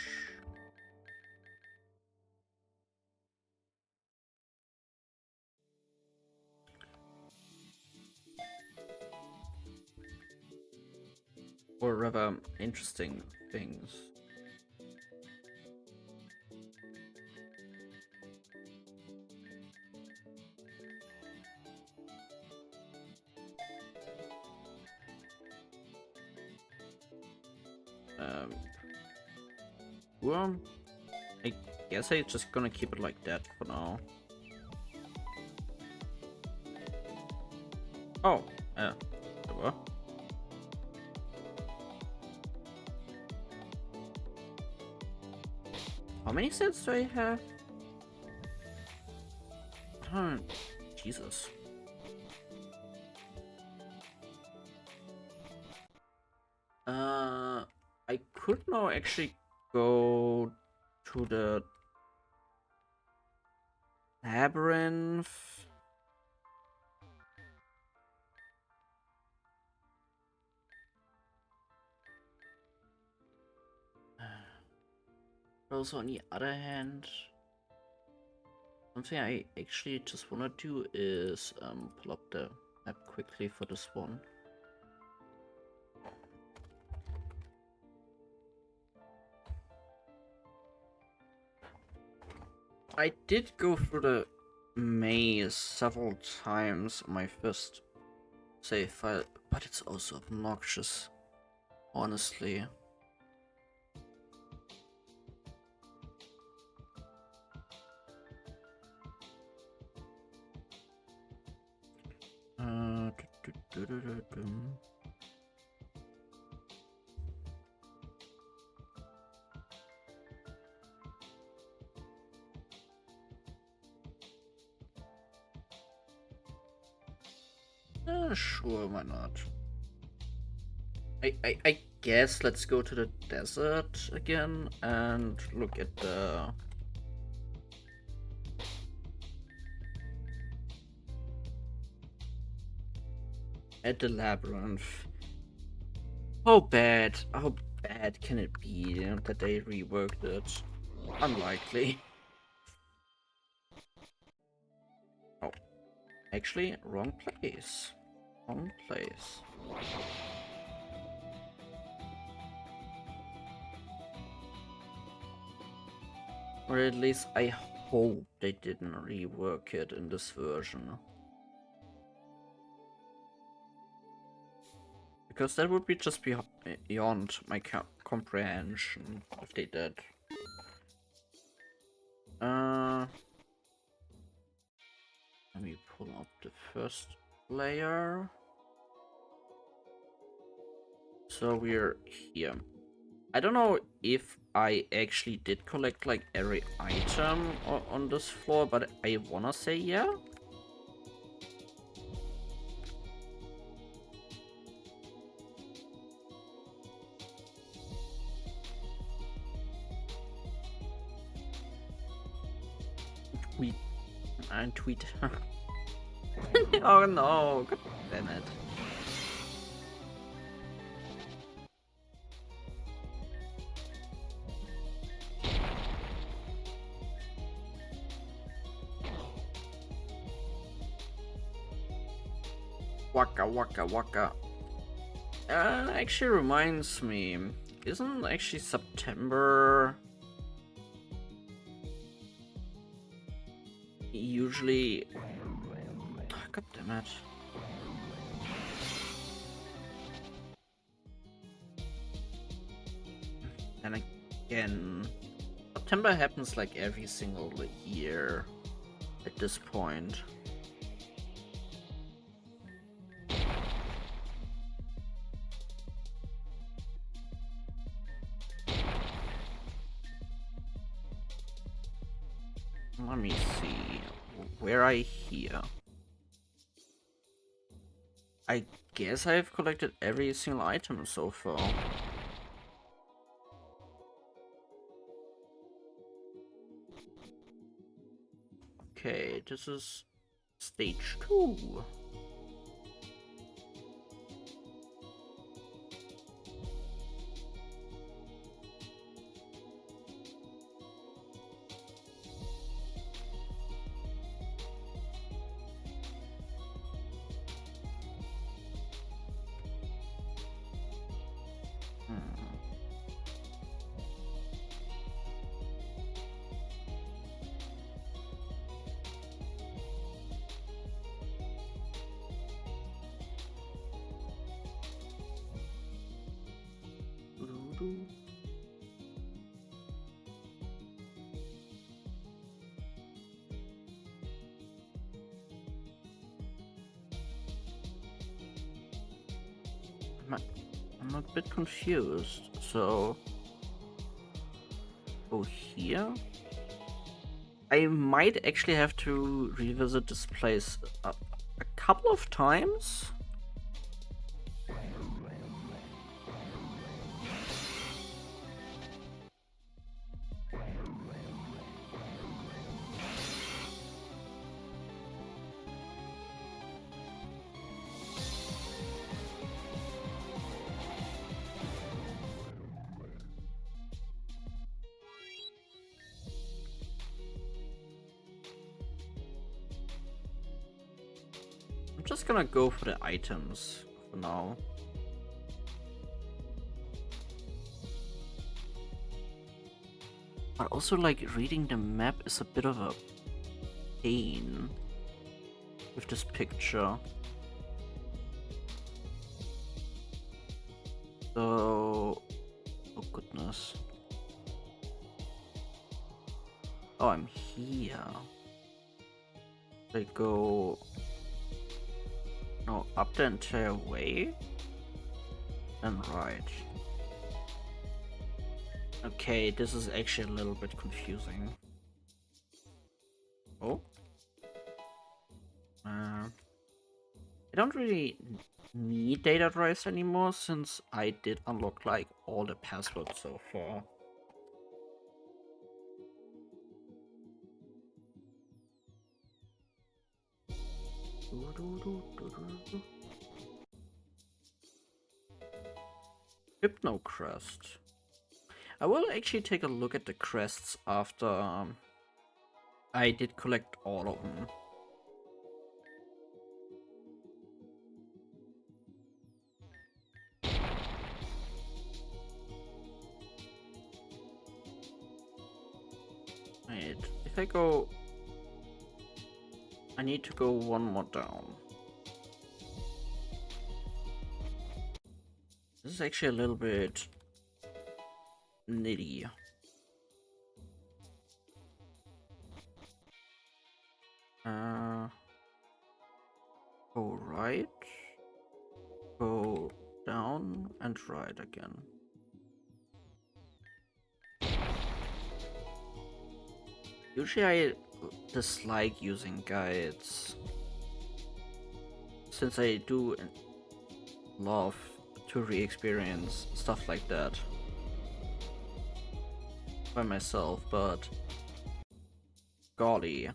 Or rather, interesting things. Well, I guess I'm just gonna keep it like that for now. Oh, yeah, there were. How many sets do I have? Jesus. I could now actually go to the labyrinth. Also, on the other hand, something I actually just wanna do is pull up the map quickly for this one. I did go through the maze several times on my first save file, but it's also obnoxious, honestly. Sure, why not? I guess let's go to the desert again and look at the labyrinth. How bad can it be that they reworked it? Unlikely. Oh, actually, wrong place. Wrong place. Or at least I hope they didn't rework it in this version. Because that would be just beyond my comprehension if they did. Let me pull up the first layer. So we're here. I don't know if I actually did collect like every item on this floor, but I wanna say yeah. Tweet and tweet. Oh no, god damn it. Waka waka waka. Actually reminds me, isn't actually September usually... God damn it. And again, September happens like every single year at this point. Let me see. Where I here? I guess I've collected every single item so far. Okay, this is stage 2. I'm a bit confused. So, go here. I might actually have to revisit this place a couple of times. I'm just gonna go for the items for now. But also, like, reading the map is a bit of a pain with this picture. So, oh goodness. Oh, I'm here. I go no up the entire way and right. Okay, this is actually a little bit confusing. Oh. I don't really need data drives anymore since I did unlock like all the passwords so far. Hypno crest. I will actually take a look at the crests after I did collect all of them. Wait, if I go... I need to go one more down. This is actually a little bit nitty. Go right, go down, and right again. Usually I dislike using guides, since I do love to re-experience stuff like that by myself, but golly,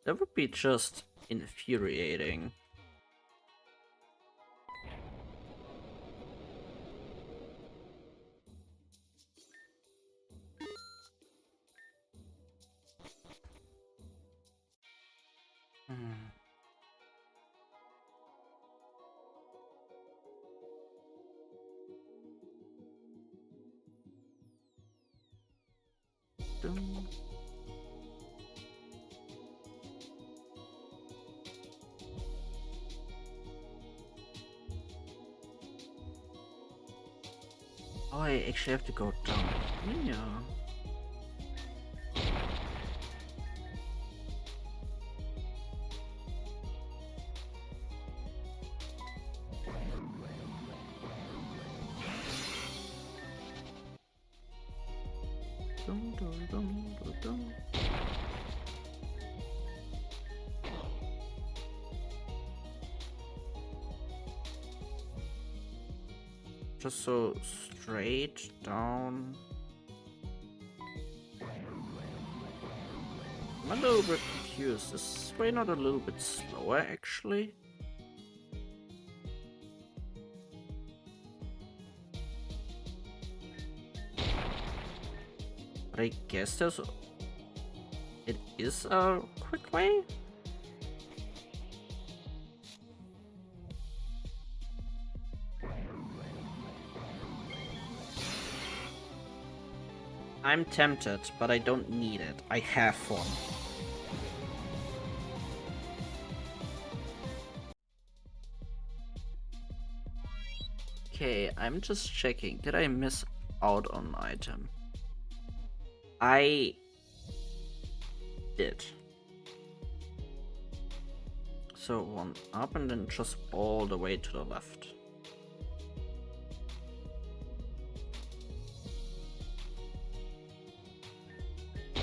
that would be just infuriating. Oh, I actually have to go down here. Just so straight down. I'm a little bit confused. Is this way not a little bit slower actually? But I guess it is a quick way? I'm tempted, but I don't need it. I have one. Okay, I'm just checking. Did I miss out on an item? I did. So one up and then just all the way to the left.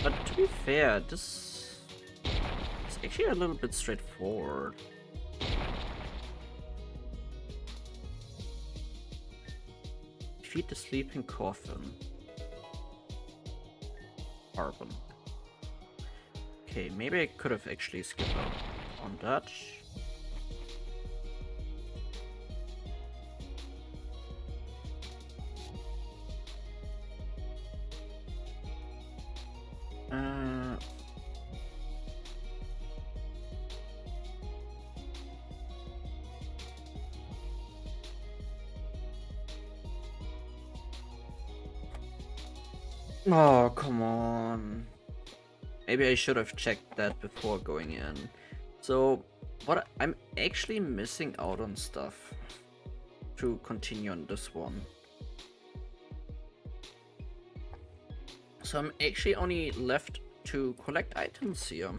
But to be fair, this is actually a little bit straightforward. Feed the sleeping coffin. Carbon. Okay, maybe I could have actually skipped out on that. Oh, come on. Maybe I should have checked that before going in. So, what I'm actually missing out on stuff to continue on this one. So I'm actually only left to collect items here.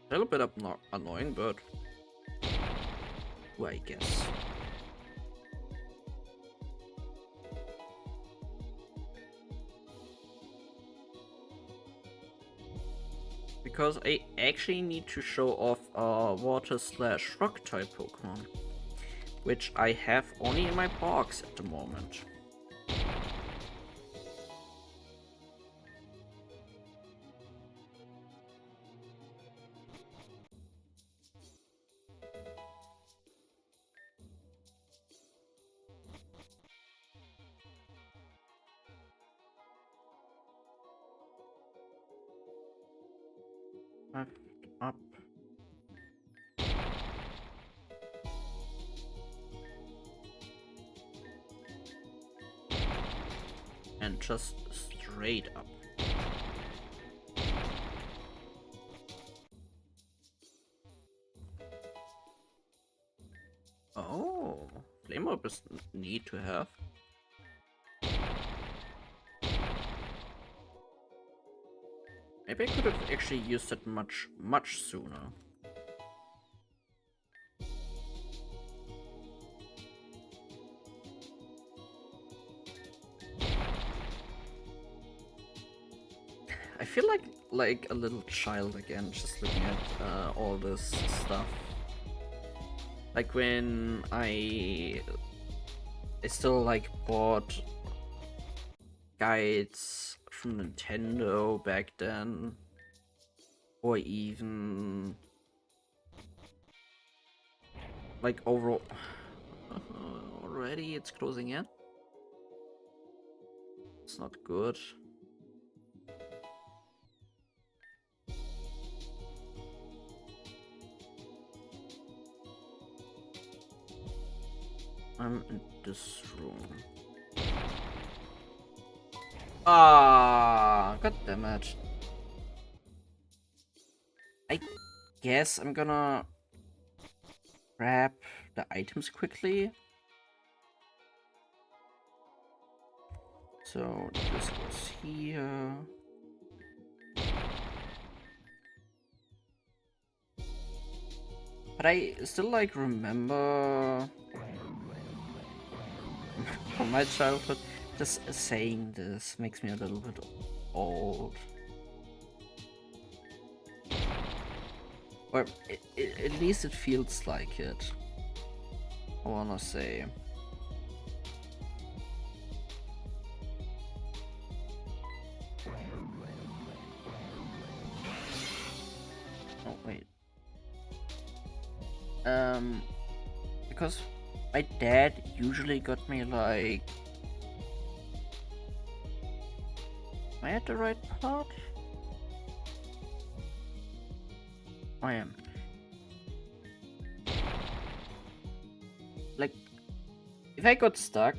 A little bit annoying, but well, I guess. Because I actually need to show off a water/rock type Pokemon, which I have only in my box at the moment. Up. And just straight up. Oh, Flame Orb is neat to have. Maybe I could have actually used it much sooner. I feel like a little child again, just looking at all this stuff. Like when I still like bought guides from Nintendo back then, or even like overall. Already it's closing in. It's not good. I'm in this room. Ah, god damn it. I guess I'm gonna grab the items quickly. So this goes here. But I still like remember from my childhood, just saying this makes me a little bit old. Or at least it feels like it, I wanna say. Oh, wait. Because my dad usually got me like... Am I at the right part? I am. Like, if I got stuck,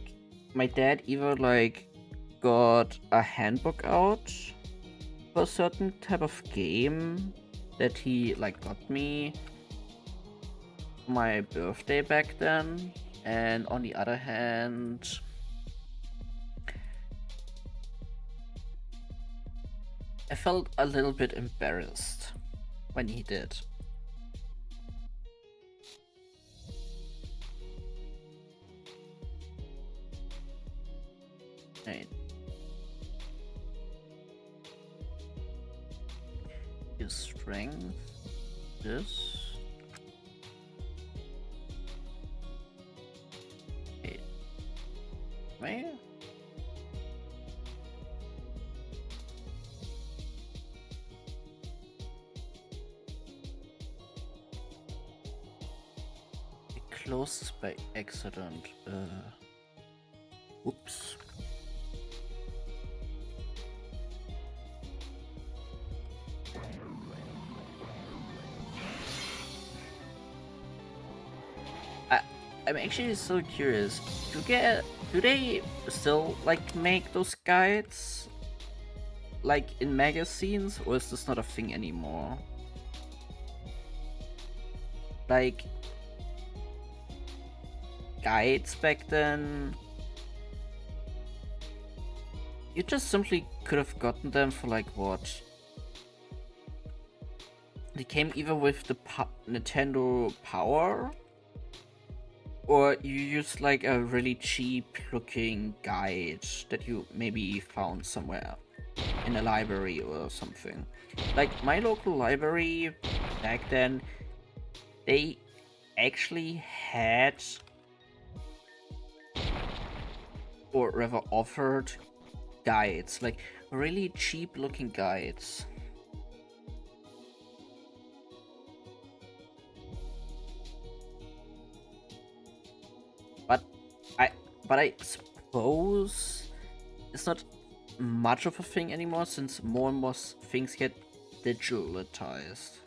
my dad either like got a handbook out for a certain type of game that he like got me, my birthday back then, and on the other hand, I felt a little bit embarrassed when he did. Right. His strength, this. Okay. Where? Closed by accident. Whoops. I'm actually so curious. Do they still like make those guides like in magazines, or is this not a thing anymore? Like guides back then, you just simply could have gotten them for like what? They came either with the Nintendo Power, or you used like a really cheap looking guide that you maybe found somewhere in a library or something. Like my local library back then, they actually had, or rather offered, guides, like really cheap looking guides. But I suppose it's not much of a thing anymore, since more and more things get digitalized.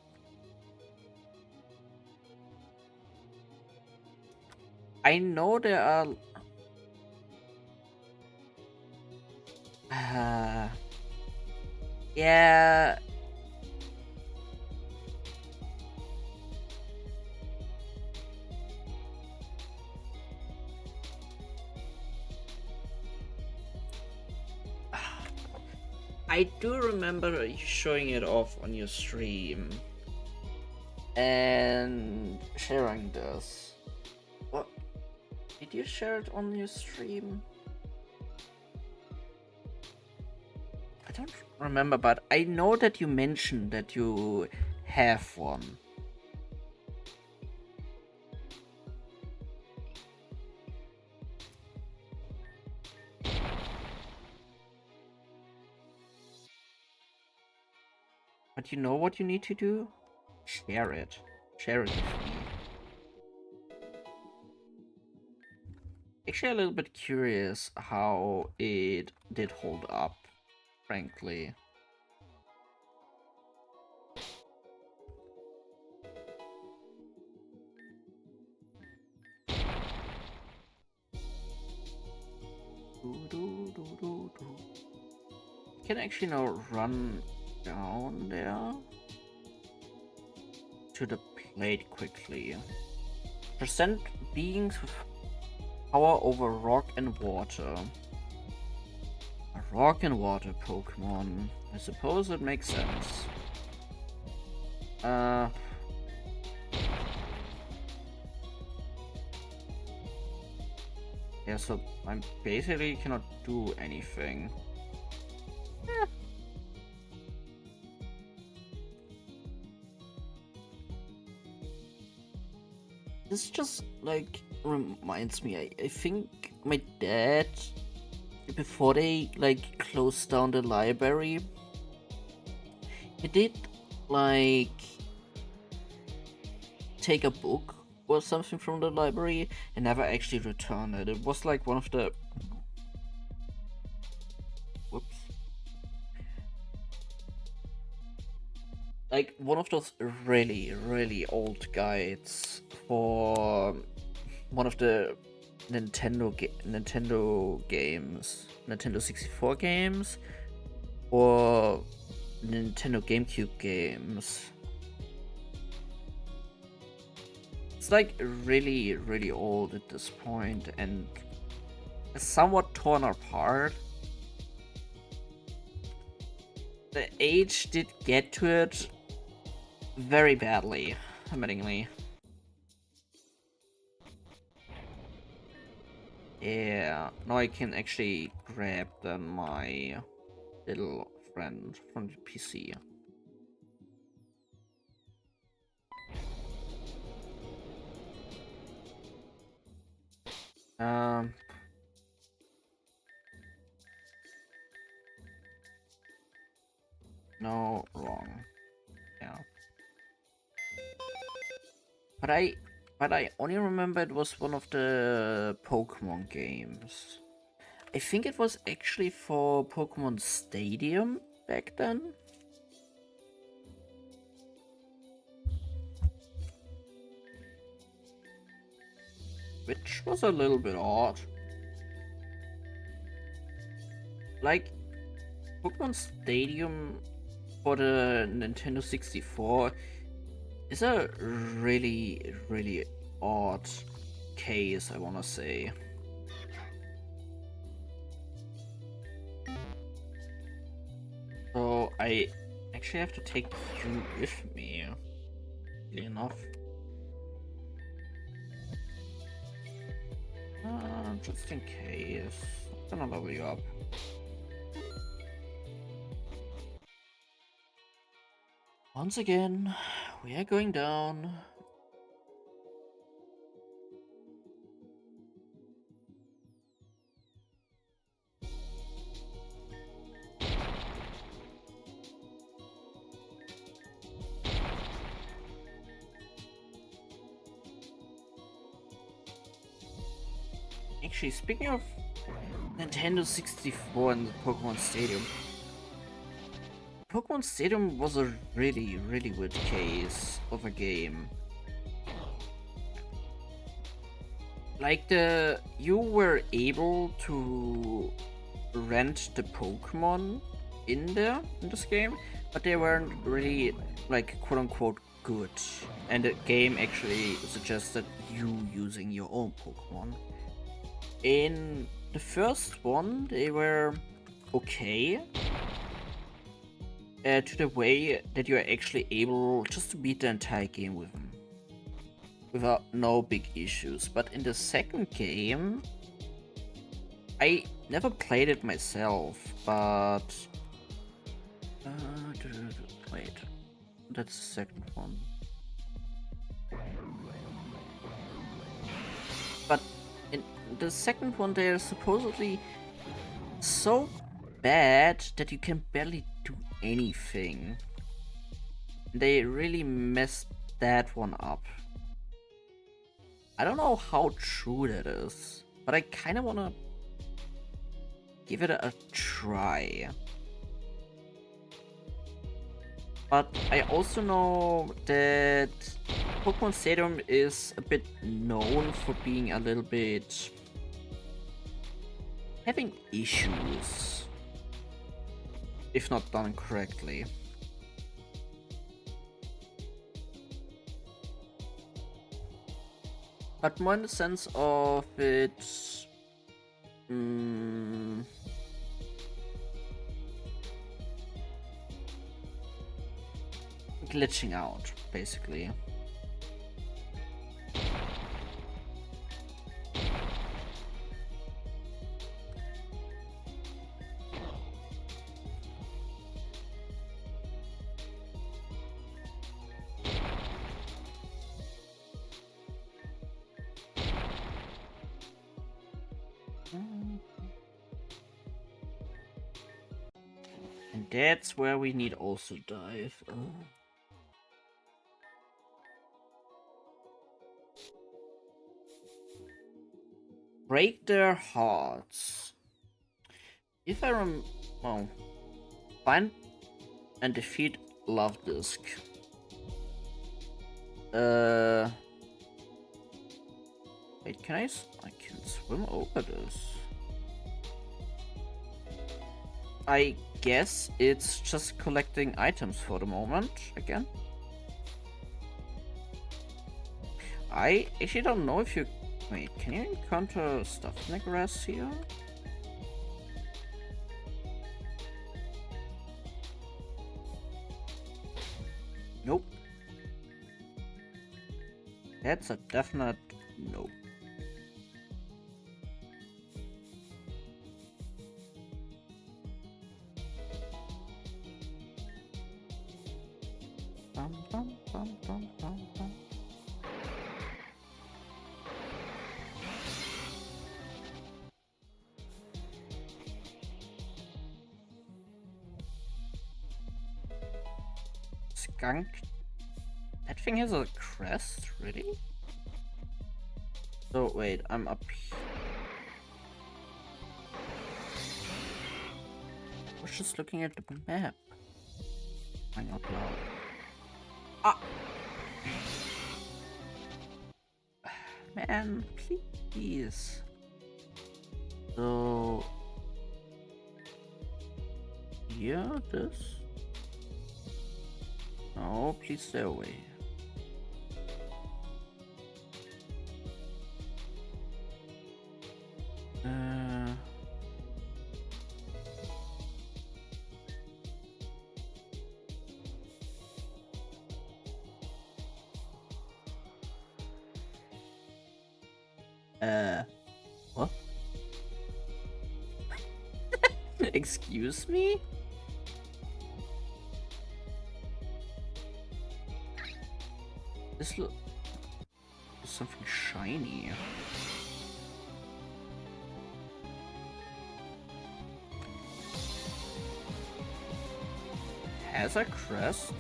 I know there are yeah. I do remember you showing it off on your stream and sharing this. What? Did you share it on your stream? I don't remember, but I know that you mentioned that you have one. But you know what you need to do? Share it. Share it with me. Actually, a little bit curious how it did hold up, frankly. Can actually now run down there to the plate quickly. Present beings with power over rock and water. A rock and water Pokemon. I suppose it makes sense. Yeah, so I basically cannot do anything. This just like reminds me, I think my dad, before they like closed down the library, he did like take a book or something from the library and never actually return it. It was like one of the like one of those really old guides for one of the Nintendo games, Nintendo 64 games, or Nintendo GameCube games. It's like really, really old at this point and somewhat torn apart. The age did get to it very badly, admittingly. Yeah, now I can actually grab then my little friend from the PC. Um, no, wrong. Yeah. But I only remember it was one of the Pokemon games. I think it was actually for Pokemon Stadium back then. Which was a little bit odd. Like, Pokemon Stadium for the Nintendo 64 is a really, really odd case, I wanna say. So I actually have to take you with me, really enough. Just in case. I'm gonna level you up. Once again, we are going down. Actually, speaking of Nintendo 64 and the Pokemon Stadium, Pokemon Stadium was a really, really weird case of a game. Like you were able to rent the Pokemon in this game, but they weren't really like quote unquote good. And the game actually suggested you using your own Pokemon. In the first one, they were okay. To the way that you are actually able just to beat the entire game with them. Without no big issues. But in the second game, I never played it myself, but... wait, that's the second one. But in the second one, they are supposedly so bad that you can barely do anything. They really messed that one up. I don't know how true that is, but I kind of want to give it a try. But I also know that Pokemon Stadium is a bit known for being a little bit having issues if not done correctly. But more in the sense of it glitching out, basically. And that's where we need also dive. Oh. Break their hearts. If I find and defeat Love Disc. Wait, can I can swim over this? I guess it's just collecting items for the moment again. I actually don't know if you... Wait, can you encounter stuff in the grass here? Nope. That's a definite nope. Bum, bum, bum, bum, bum, bum. Skunk. That thing has a crest, really? So wait, I'm up here. I was just looking at the map. I'm not loud. Ah! Man, please. So... Here, this? No, please stay away. What? Excuse me? This looks something shiny. Has a crest?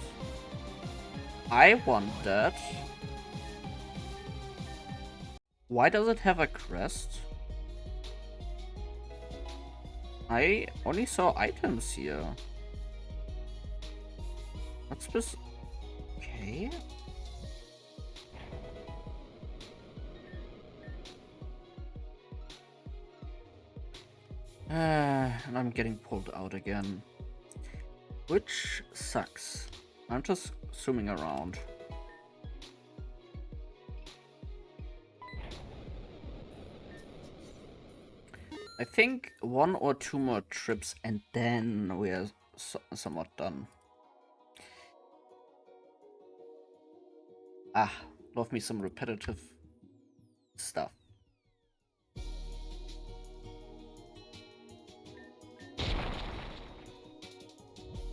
I want that. Why does it have a crest? I only saw items here. What's this? Okay. And I'm getting pulled out again. Which sucks. I'm just zooming around. I think 1 or 2 more trips and then we are somewhat done. Ah, love me some repetitive stuff.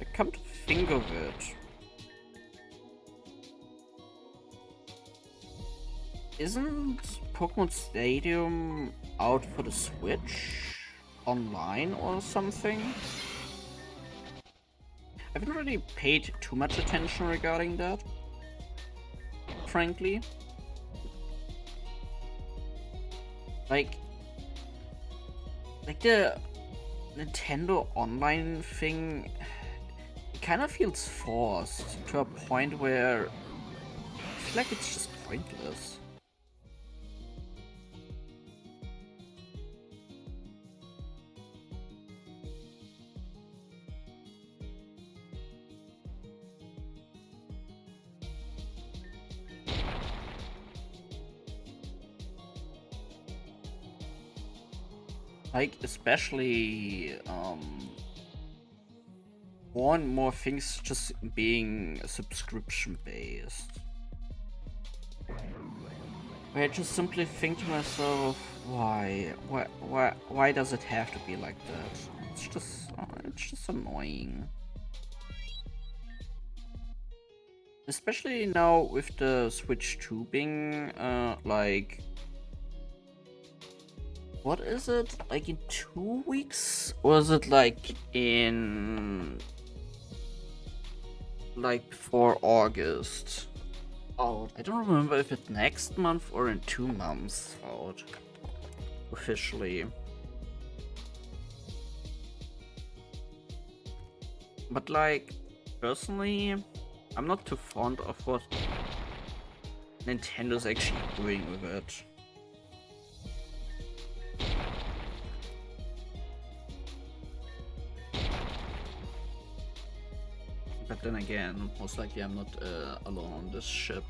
I come to think of it. Isn't Pokemon Stadium out for the Switch online or something? I haven't really paid too much attention regarding that, frankly. Like the Nintendo Online thing, it kind of feels forced to a point where I feel like it's just pointless. Like, especially, more and more things just being subscription-based. Where I just simply think to myself, why does it have to be like that? It's just annoying. Especially now with the Switch 2 being, like... What is it? Like in 2 weeks? Or is it like in... like before August out? I don't remember if it's next month or in 2 months out. Officially. But like, personally, I'm not too fond of what Nintendo's actually doing with it. But then again, most likely I'm not alone on this ship.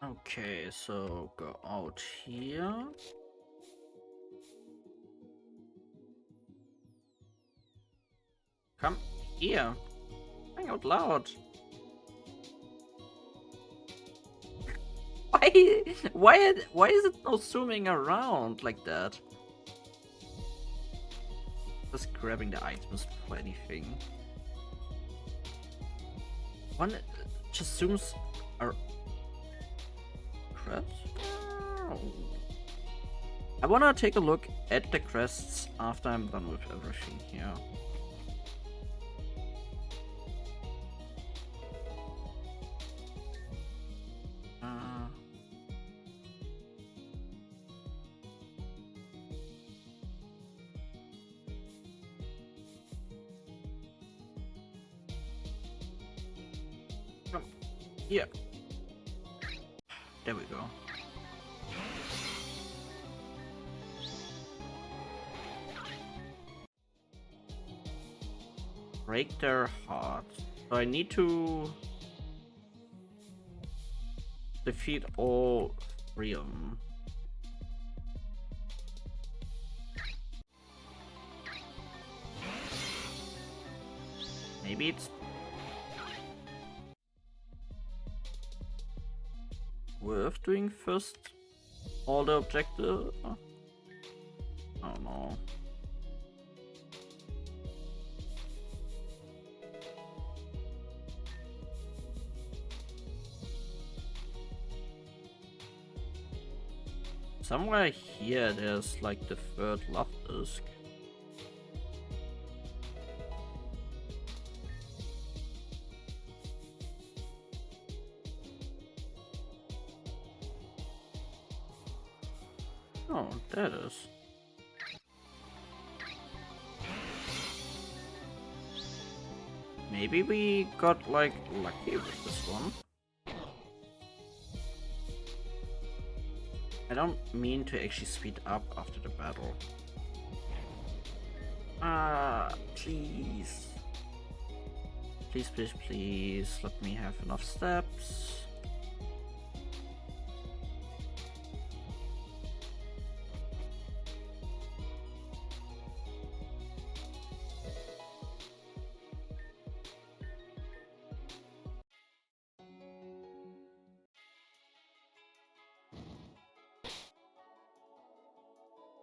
Okay, so go out here. Come here. Hang out loud. Why is it not zooming around like that? Just grabbing the items for anything. One just zooms ar- crest? Oh. I wanna take a look at the crests after I'm done with everything here. Come here. There we go. Break their hearts. So I need to defeat all three of them. Maybe it's worth doing first all the objectives. I don't know. Somewhere here there's like the third love disc. Oh, there it is. Maybe we got like lucky with this one. I don't mean to actually speed up after the battle. Please. Please, please, please, let me have enough steps.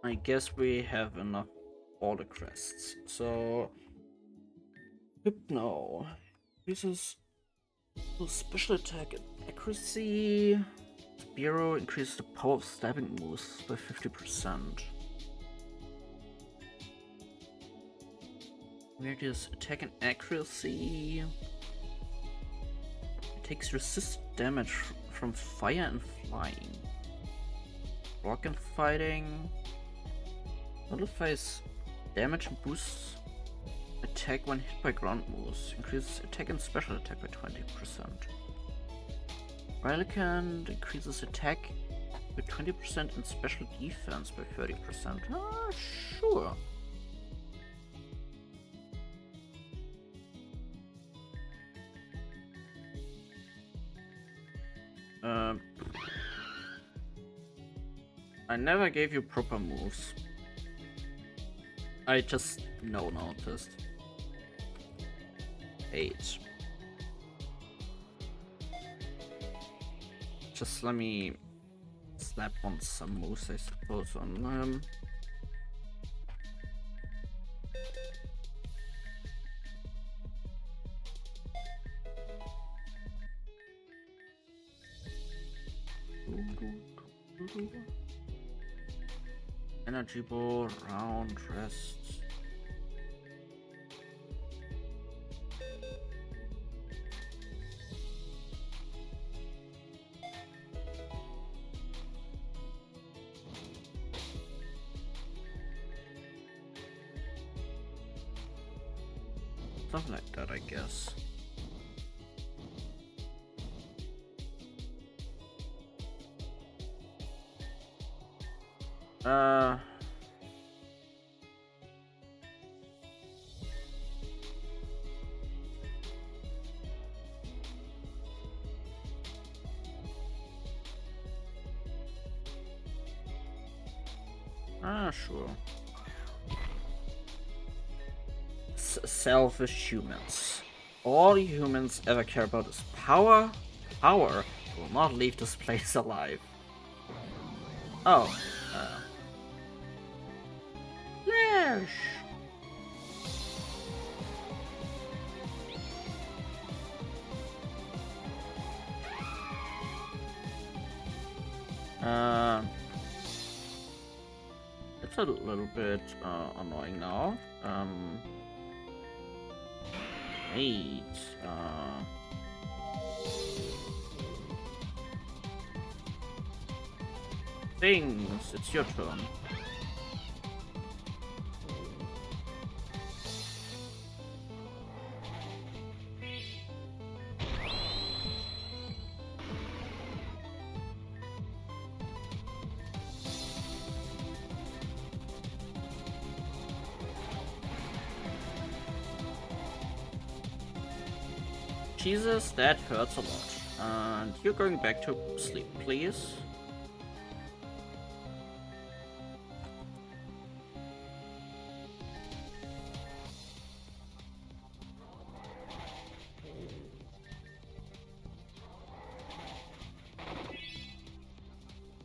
I guess we have enough all the crests. So Hypno. This is a special attack and accuracy. Spiro increases the power of stabbing moves by 50%. Where is attack and accuracy? It takes resist damage from fire and flying. Rock and fighting. Nullifies damage and boosts attack when hit by ground moves. Increases attack and special attack by 20%. Relicanth increases attack by 20% and special defense by 30%. Ah, sure. I never gave you proper moves. I just noticed. 8. Just let me slap on some moves, I suppose, on them. Energy ball, round, rest. Something like that, I guess. Ah, sure. Selfish humans. All humans ever care about is power. Power will not leave this place alive. Oh. Flash! It's a little bit annoying now. Wait. Things. It's your turn. Jesus, that hurts a lot. And you're going back to sleep, please.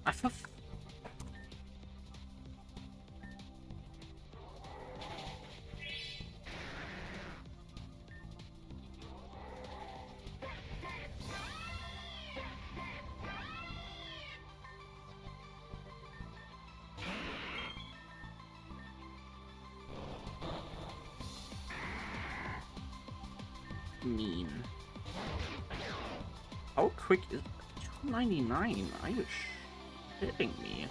I thought. Mean. How quick is 299? Are you shitting me?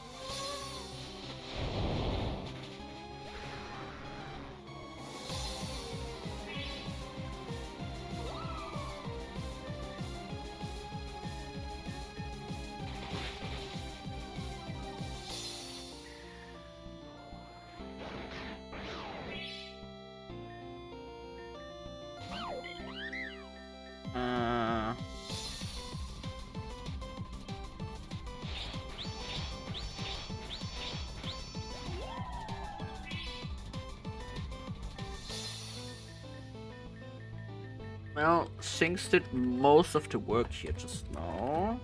Well, Sings did most of the work here just now.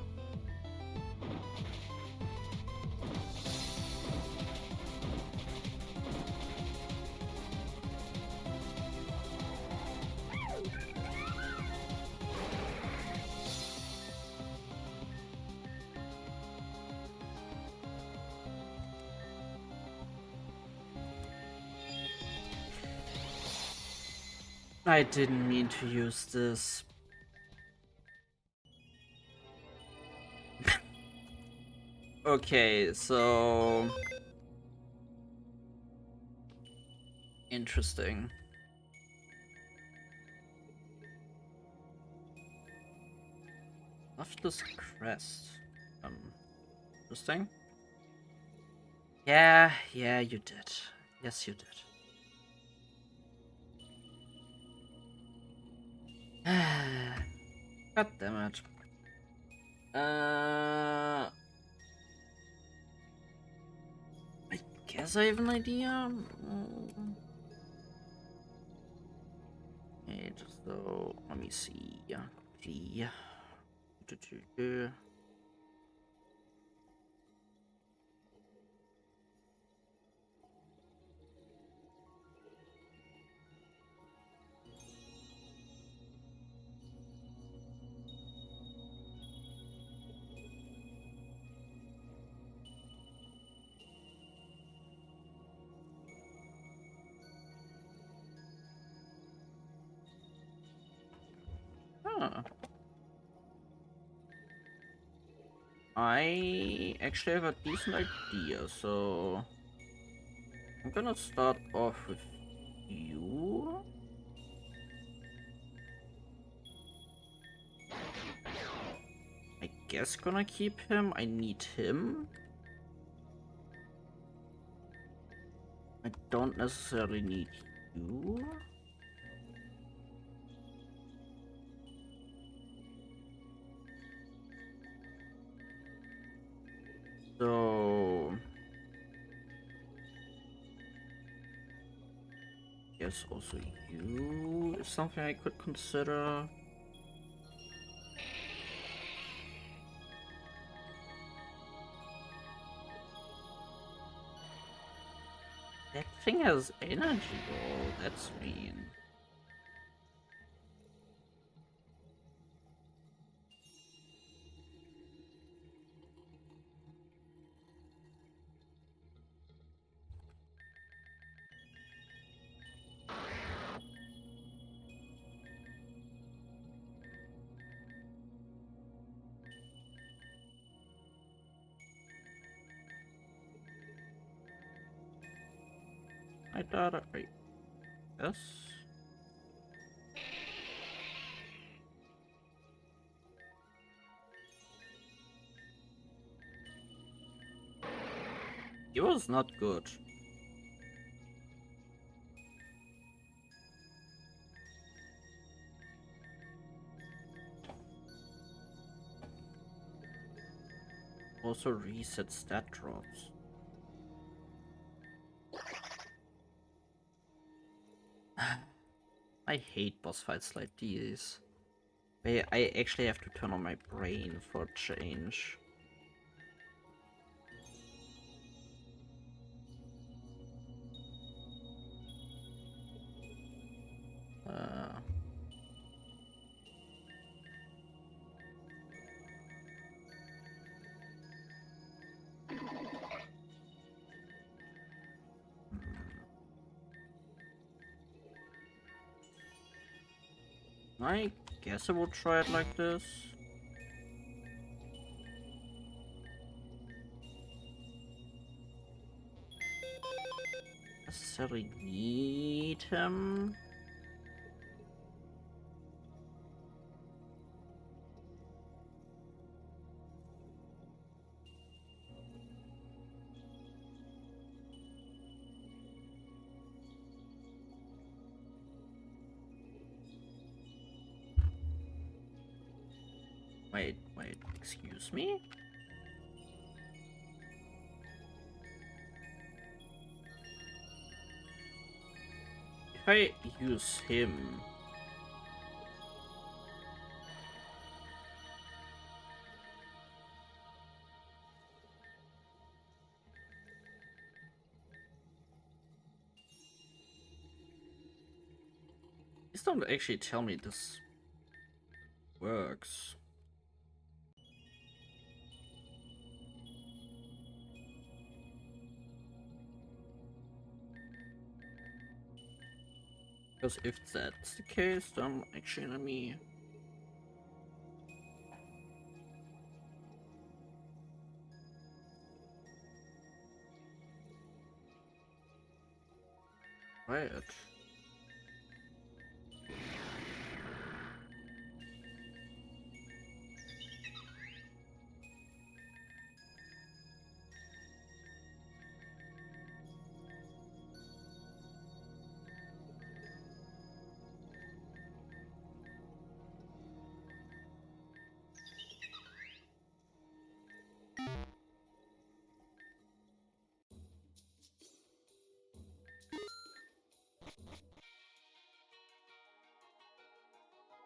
I didn't mean to use this. Okay, so... Interesting. Leftless crest. Interesting. Yeah, you did. Yes, you did. God damn it. I guess I have an idea. Okay, just so let me see. G. Huh. I actually have a decent idea, so I'm gonna start off with you. I guess gonna keep him. I need him. I don't necessarily need you. So guess also you is something I could consider. That thing has energy though, that's mean. I thought I yes. He was not good. Also reset stat drops. I hate boss fights like these. I actually have to turn on my brain for a change. I guess I will try it like this. Necessarily need him. Wait, excuse me? If I use him... Please don't actually tell me this works. Because if that's the case, then actually let me... try it.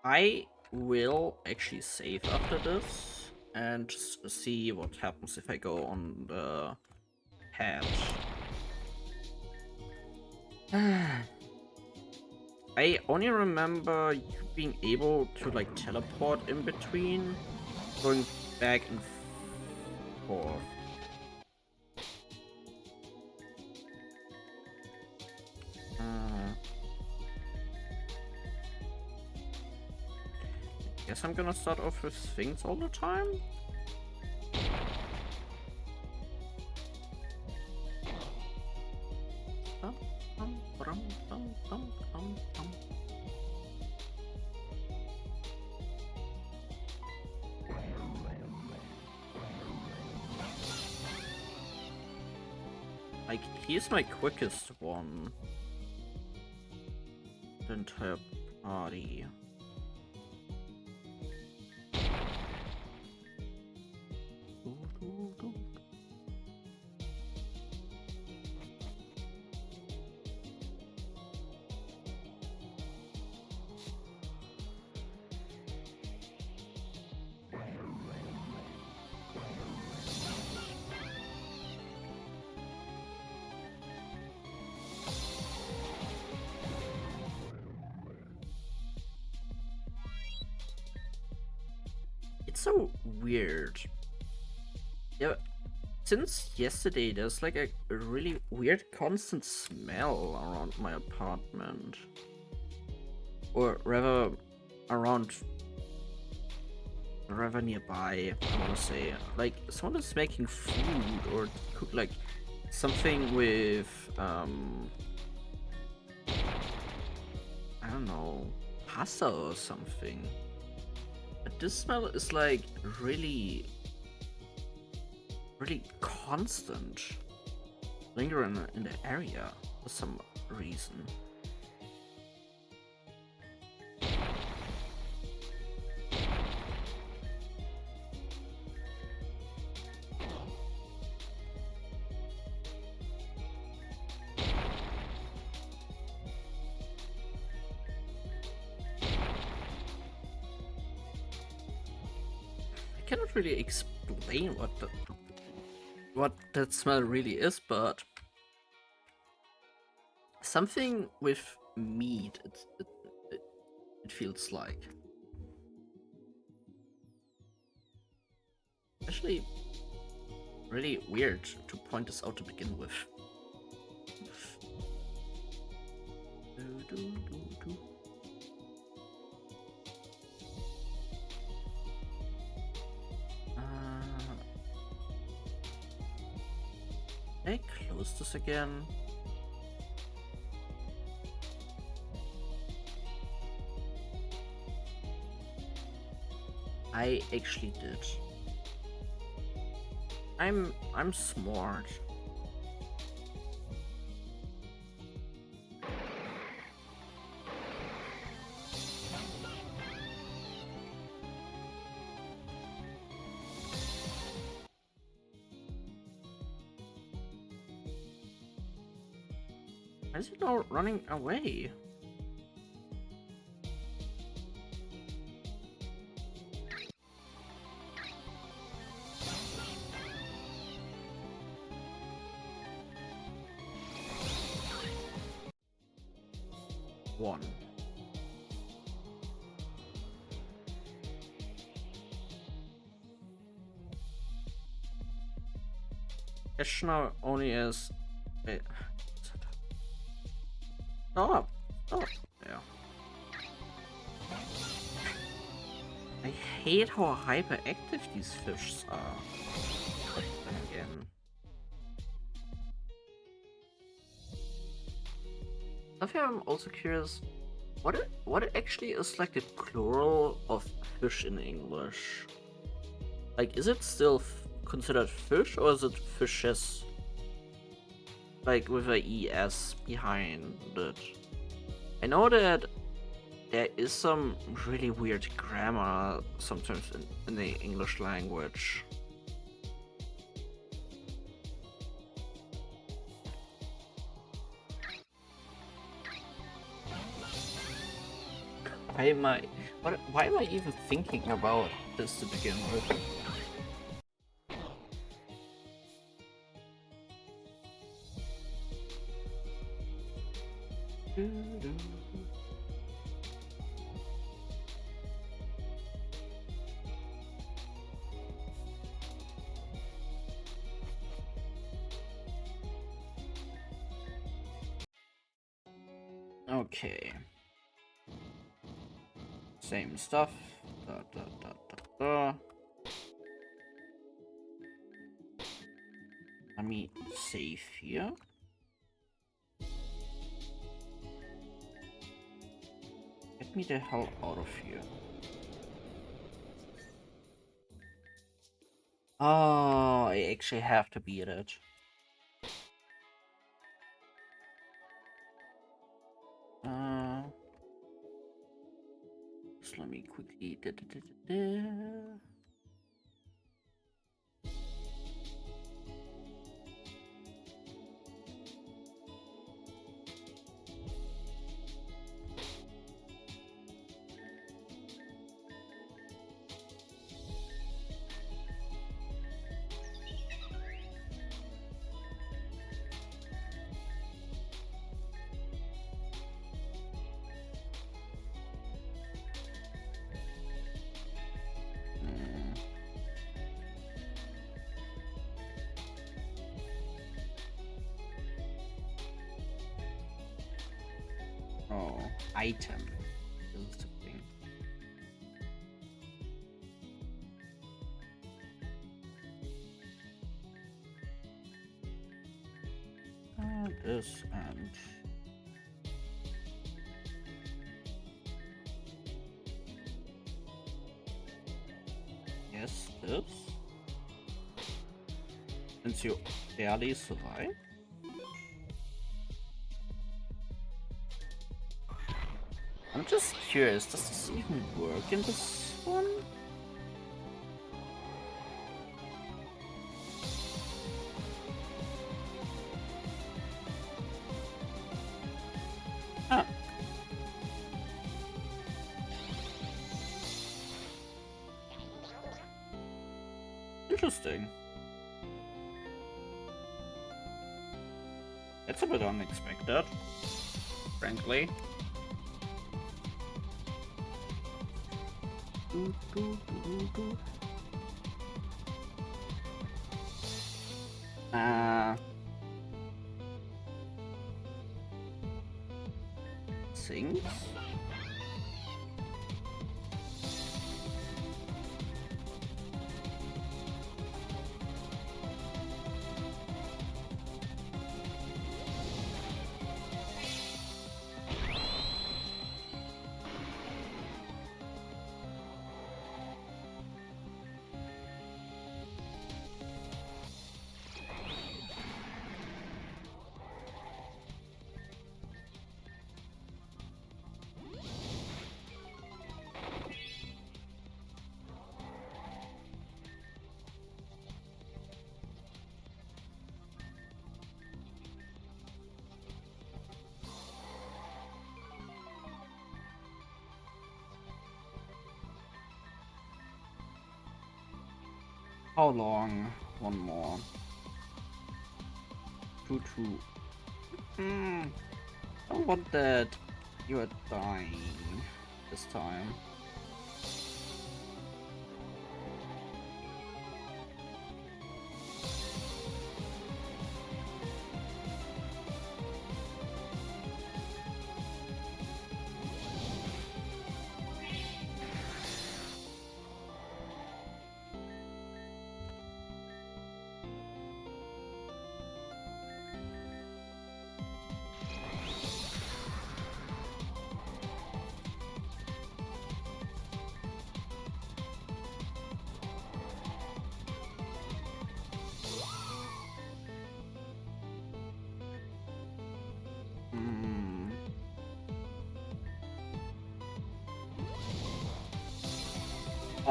I will actually save after this and just see what happens if I go on the hatch. I only remember you being able to like teleport in between, going back and forth. Guess I'm gonna start off with things all the time. Like, he's my quickest one. The entire party. It's so weird. Yeah, since yesterday, there's like a really weird constant smell around my apartment. Or rather, around rather nearby, I wanna say. Like, someone is making food or cook like something with, I don't know, pasta or something. But this smell is like really, really constant, lingering in the area for some reason. I cannot really explain what that smell really is, but something with meat. It feels like. Actually, really weird to point this out to begin with. Can I close this again? I actually did. I'm smart. Why is it now running away? One. Now only is. Wait. Oh, oh, yeah. I hate how hyperactive these fish are. But then again. Something I'm also curious. What actually is like the plural of fish in English? Like, is it still considered fish or is it fishes? Like with a ES behind it. I know that there is some really weird grammar sometimes in the English language. Why am I even thinking about this to begin with? Okay. Same stuff. Let me save here. Get me the hell out of here. Oh, I actually have to beat it. Just let me quickly. Item. This is the thing. This and yes, this. Since you barely survive. I'm just curious, does this even work in this one? Ah. Interesting. It's a bit unexpected, frankly. Things. How long? One more. 2-2. Don't want that. You are dying this time.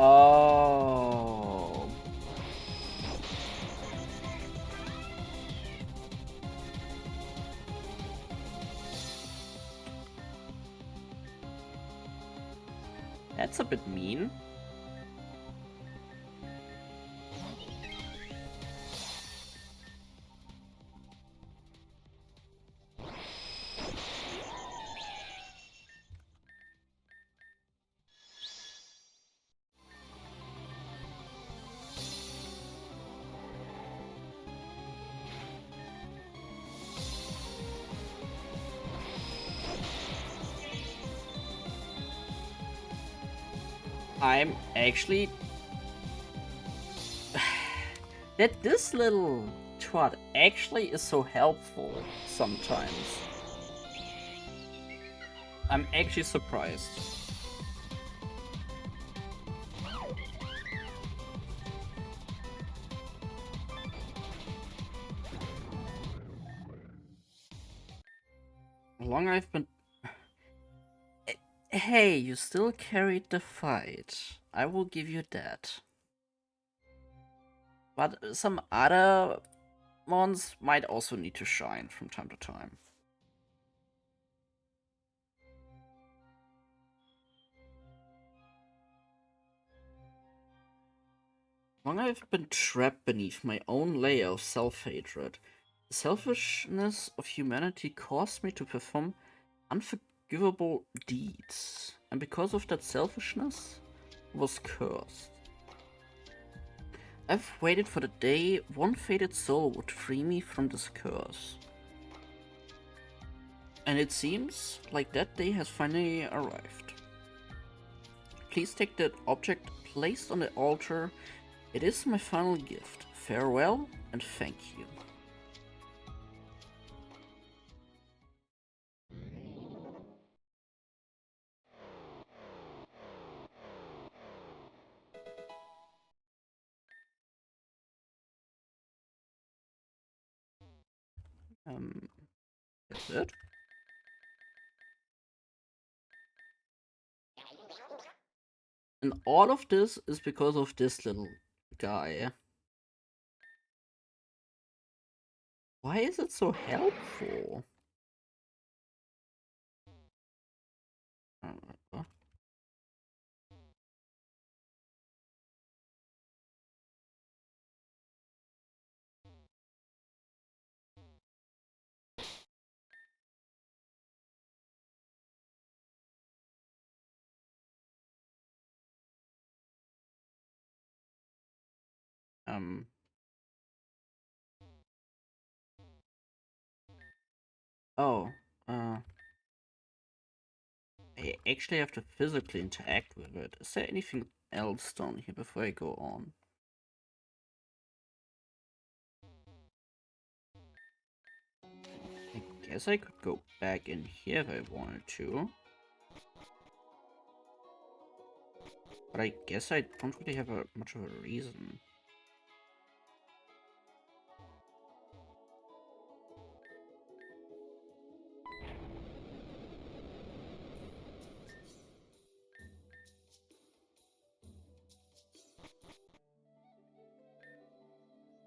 Oh. That's a bit mean. I'm actually that this little twat actually is so helpful sometimes. I'm actually surprised. How long I've been... Hey, you still carried the fight. I will give you that. But some other mons might also need to shine from time to time. Long I've been trapped beneath my own layer of self-hatred. The selfishness of humanity caused me to perform unforgivable deeds. And because of that selfishness, I was cursed. I've waited for the day one fated soul would free me from this curse. And it seems like that day has finally arrived. Please take that object placed on the altar. It is my final gift. Farewell and thank you. That's it. And all of this is because of this little guy. Why is it so helpful? Uh, um. Oh. I actually have to physically interact with it. Is there anything else down here before I go on? I guess I could go back in here if I wanted to. But I guess I don't really have much of a reason.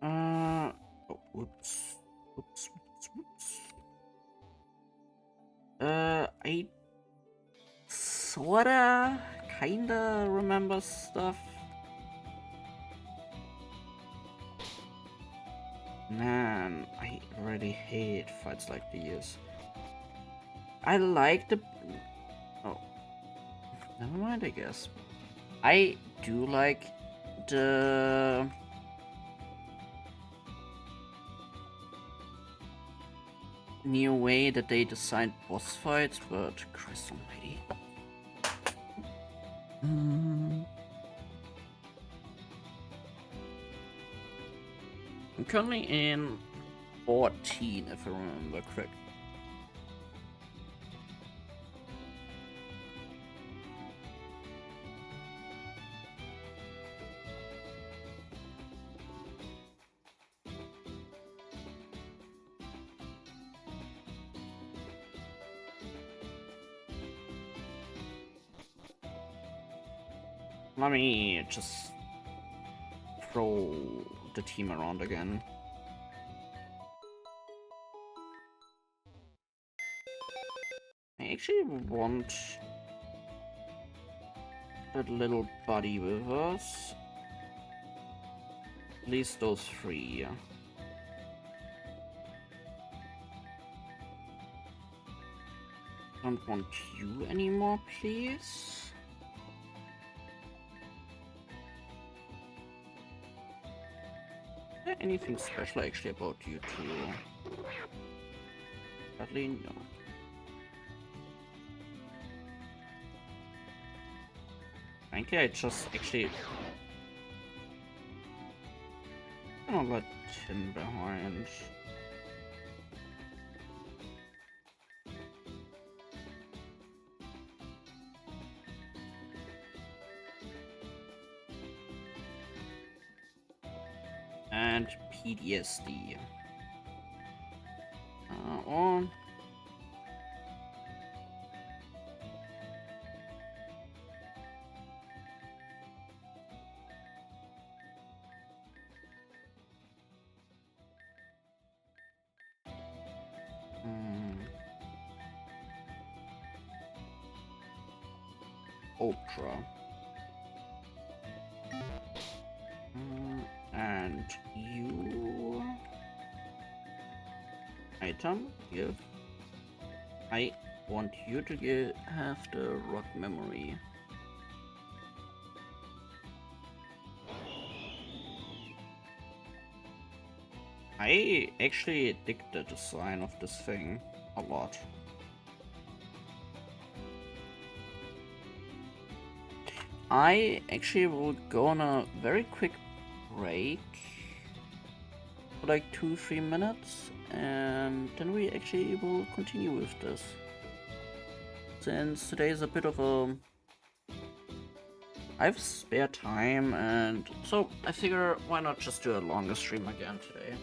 Oh, whoops. Whoops, whoops, whoops. I sorta, kinda remember stuff. Man, I really hate fights like these. I like the... Oh, never mind, I guess. I do like the... new way that they designed boss fights, but Christ almighty. I'm currently in 14, if I remember correctly. Let me just throw the team around again. I actually want that little buddy with us. At least those three. Don't want you anymore, please. Is there anything special actually about you two? Sadly, no. Frankly, I just actually gonna let him behind. And PTSD. On. Ultra. And you... Item, give. I want you to have the rock memory. I actually dig the design of this thing a lot. I actually will go on a very quick break for like 2-3 minutes, and then we actually will continue with this. Since today is a bit of a... I have spare time, and so I figure why not just do a longer stream again today.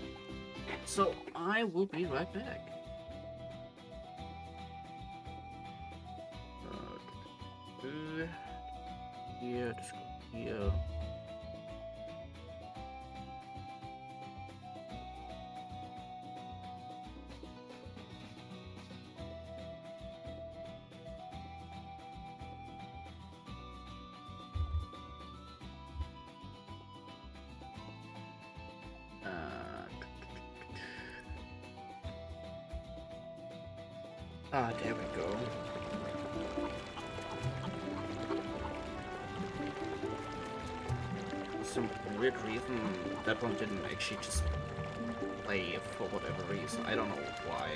So I will be right back. Here, just go here. There we go. For some weird reason, that one didn't actually just play for whatever reason. I don't know why.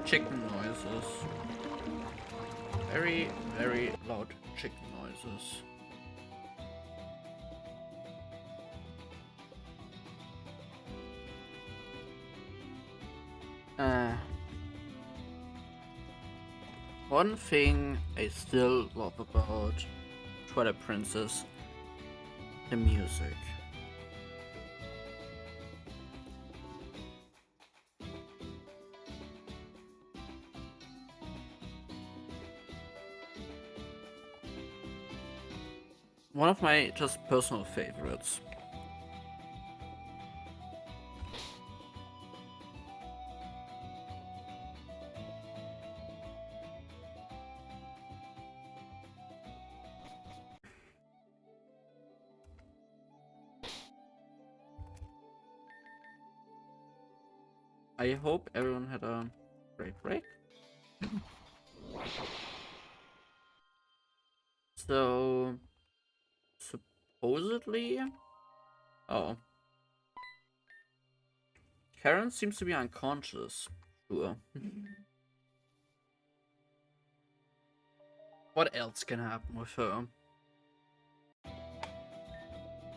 chicken noises. Very, very loud chicken noises. One thing I still love about Twilight Princess, the music. One of my just personal favorites. I hope everyone had a great break. So, supposedly... Oh. Karen seems to be unconscious. Sure. What else can happen with her?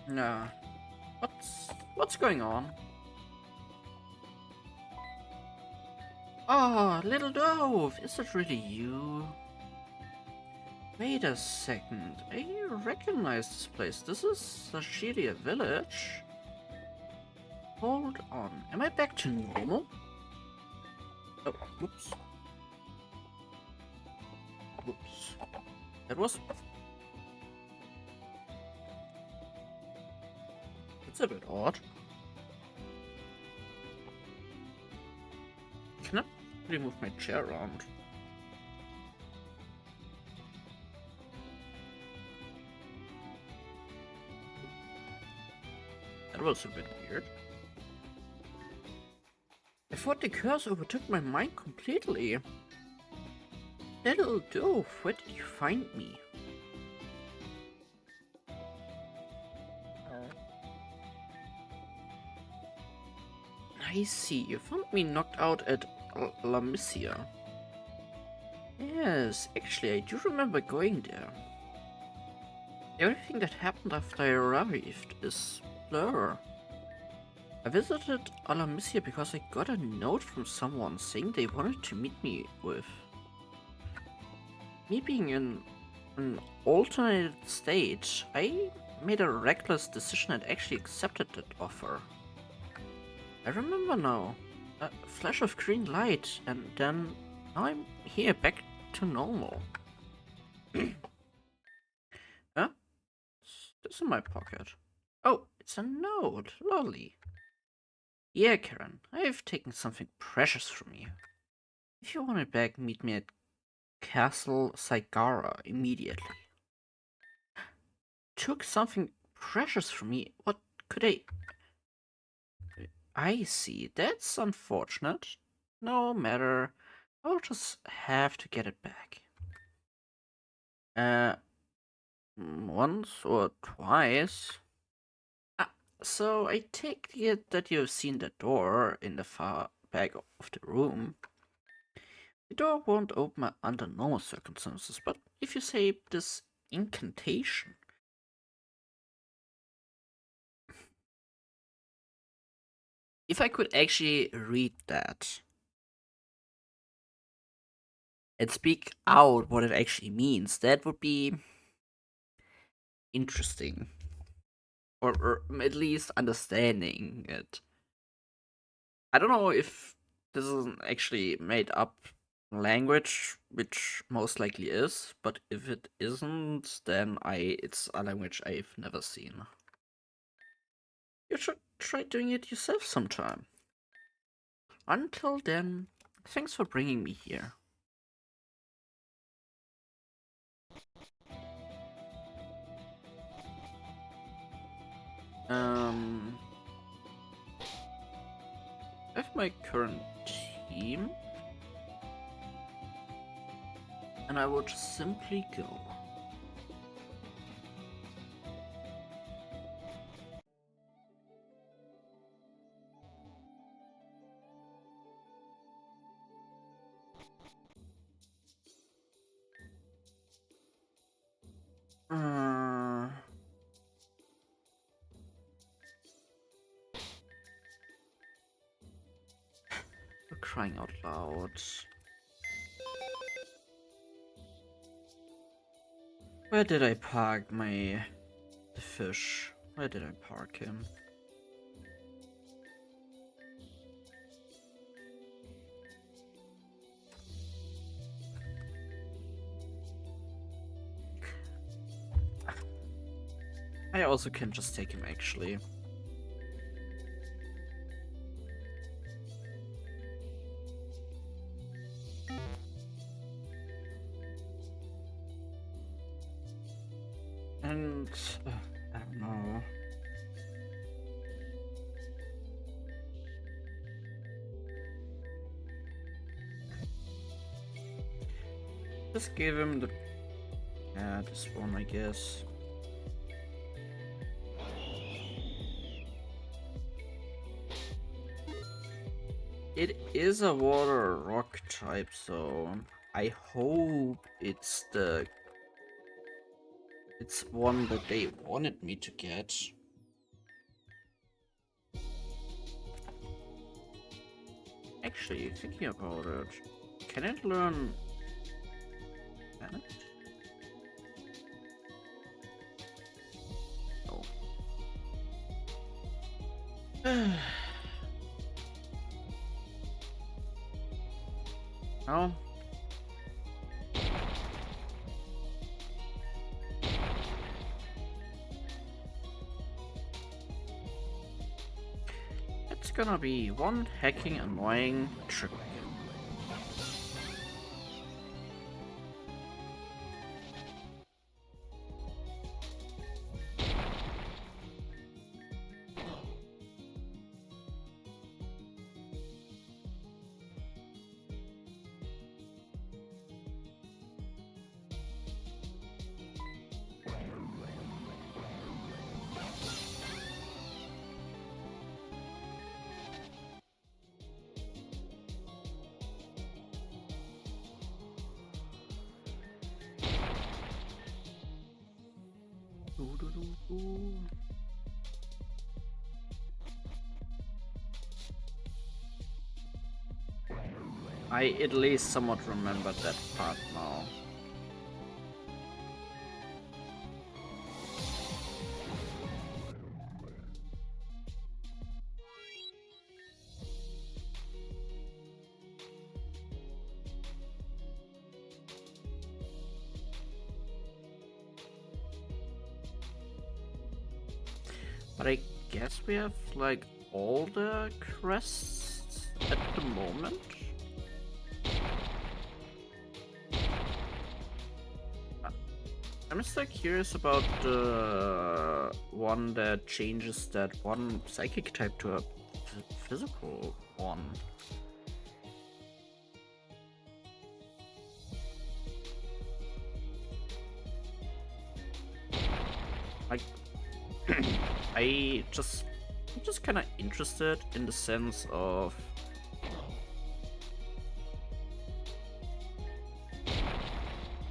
Nah. What's going on? Oh, little dove, is it really you? Wait a second, I recognize this place. This is Zashiria village. Hold on, am I back to normal? Oh, whoops. Whoops. That was... It's a bit odd. Can I really move my chair around? That was a bit weird. I thought the curse overtook my mind completely. Little dove, where did you find me? I see, you found me knocked out at Lamisia. Yes, actually I do remember going there. Everything that happened after I arrived is blur. I visited Alamisia because I got a note from someone saying they wanted to meet me with. Me being in an alternate state, I made a reckless decision and actually accepted that offer. I remember now. A flash of green light, and then now I'm here back to normal. Huh? What's this in my pocket? Oh, it's a note. Lovely. Yeah, Karen, I've taken something precious from you. If you want it back, meet me at Castle Saigara immediately. Took something precious from me? What could I see. That's unfortunate. No matter. I'll just have to get it back. Once or twice. Ah, so I take it that you've seen the door in the far back of the room. The door won't open under normal circumstances, but if you say this incantation... If I could actually read that and speak out what it actually means, that would be interesting. Or at least understanding it. I don't know if this is an actually made up language, which most likely is, but if it isn't, then it's a language I've never seen. You should try doing it yourself sometime. Until then, thanks for bringing me here. I have my current team, and I will just simply go. crying out loud. Where did I park the fish? Where did I park him? I also can just take him actually. And I don't know. Just give him the this one, I guess. It is a water rock type, so I hope it's one that they wanted me to get. Actually, thinking about it, can it learn planet? No. No. It's gonna be one hacking annoying trip again. I at least somewhat remember that part now. But I guess we have like all the crests at the moment. I'm still curious about the one that changes that one psychic type to a physical one. Like, I'm just kind of interested in the sense of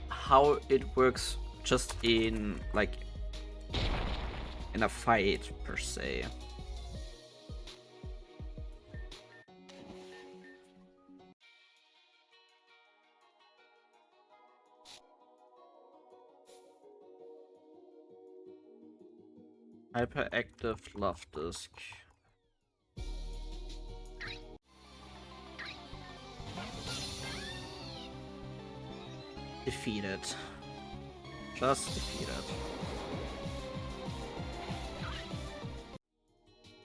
how it works just in a fight per se. Hyperactive love disc. Defeated. Just defeated.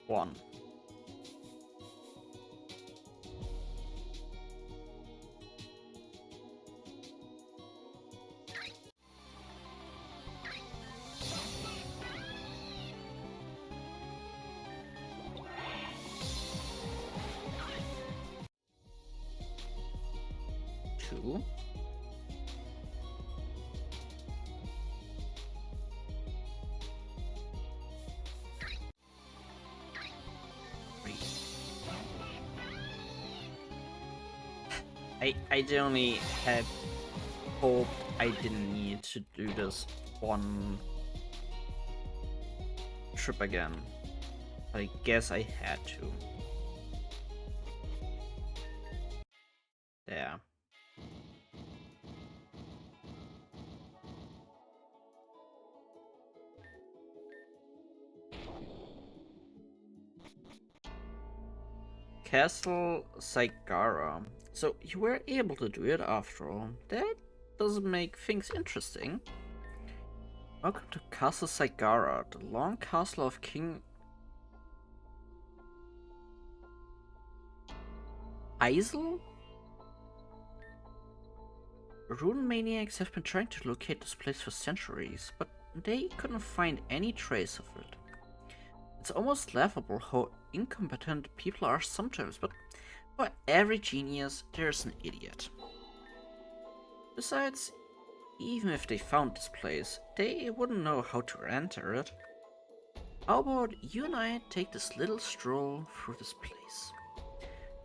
1. Two. I genuinely had hoped I didn't need to do this one trip again. But I guess I had to. Castle Saigara. So you were able to do it after all. That doesn't make things interesting. Welcome to Castle Saigara, the long castle of King Isel? Rune maniacs have been trying to locate this place for centuries, but they couldn't find any trace of it. It's almost laughable how incompetent people are sometimes, but for every genius, there's an idiot. Besides, even if they found this place, they wouldn't know how to enter it. How about you and I take this little stroll through this place?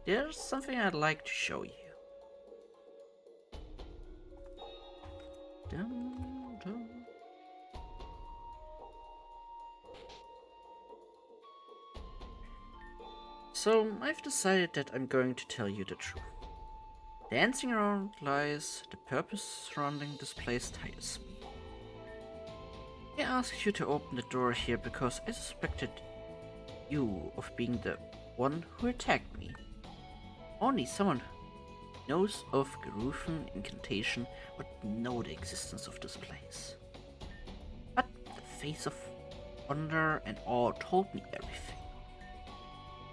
There's something I'd like to show you. Dun, dun. So, I've decided that I'm going to tell you the truth. Dancing around lies, the purpose surrounding this place tires me. I asked you to open the door here because I suspected you of being the one who attacked me. Only someone who knows of Garufan incantation would know the existence of this place. But the face of wonder and awe told me everything.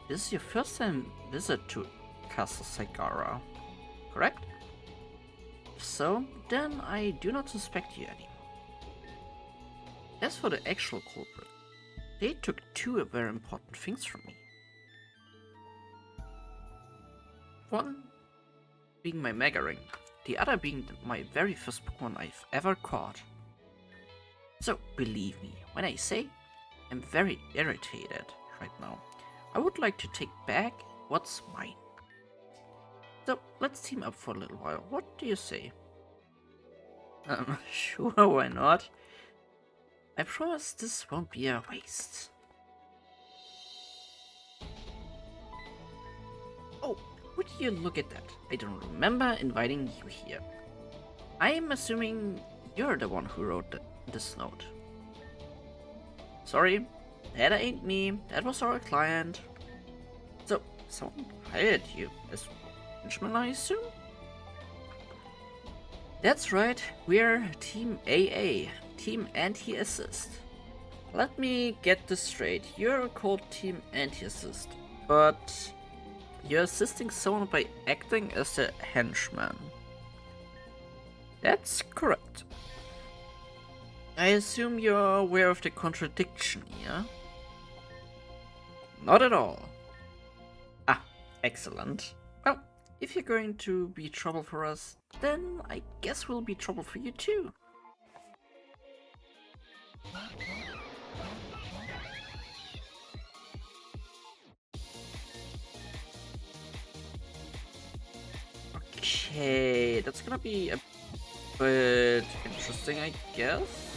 This is your first time visit to Castle Saigara, correct? If so, then I do not suspect you anymore. As for the actual culprit, they took two very important things from me. One being my Mega Ring, the other being my very first Pokemon I've ever caught. So believe me when I say I'm very irritated right now. I would like to take back what's mine. So let's team up for a little while. What do you say? Sure, why not? I promise this won't be a waste. Oh, would you look at that? I don't remember inviting you here. I'm assuming you're the one who wrote this note. Sorry, that ain't me. That was our client. So, someone hired you as henchman, I assume? That's right, we're Team AA, Team Anti-Assist. Let me get this straight. You're called Team Anti-Assist, but you're assisting someone by acting as a henchman. That's correct. I assume you're aware of the contradiction here? Not at all. Ah, excellent. Well, if you're going to be trouble for us, then I guess we'll be trouble for you too. Okay, that's gonna be a bit interesting, I guess.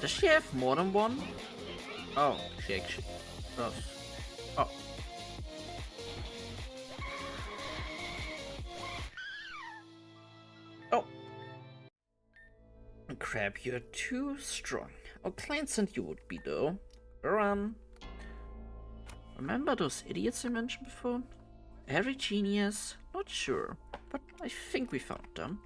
Does she have more than one? Oh, she actually does. Oh. Oh. Crap, you're too strong. How client-sent you would be, though. Remember those idiots I mentioned before? Every genius? Not sure, but I think we found them.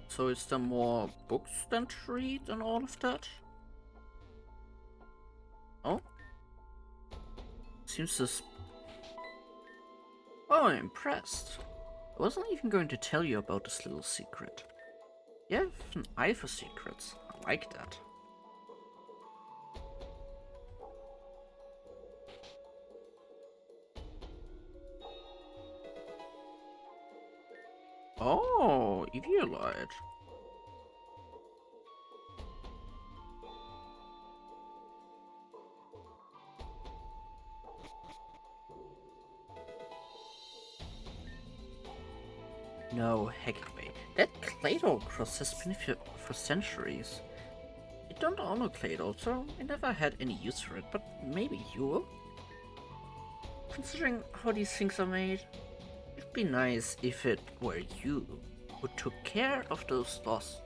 So is there more books than to read and all of that? Oh? Seems this... Oh, I'm impressed. I wasn't even going to tell you about this little secret. You have an eye for secrets. I like that. Oh, Eviolite. No, heck away. That Claydol cross has been here for centuries. It don't own a Claydol, so I never had any use for it, but maybe you will? Considering how these things are made, it'd be nice if it were you who took care of those lost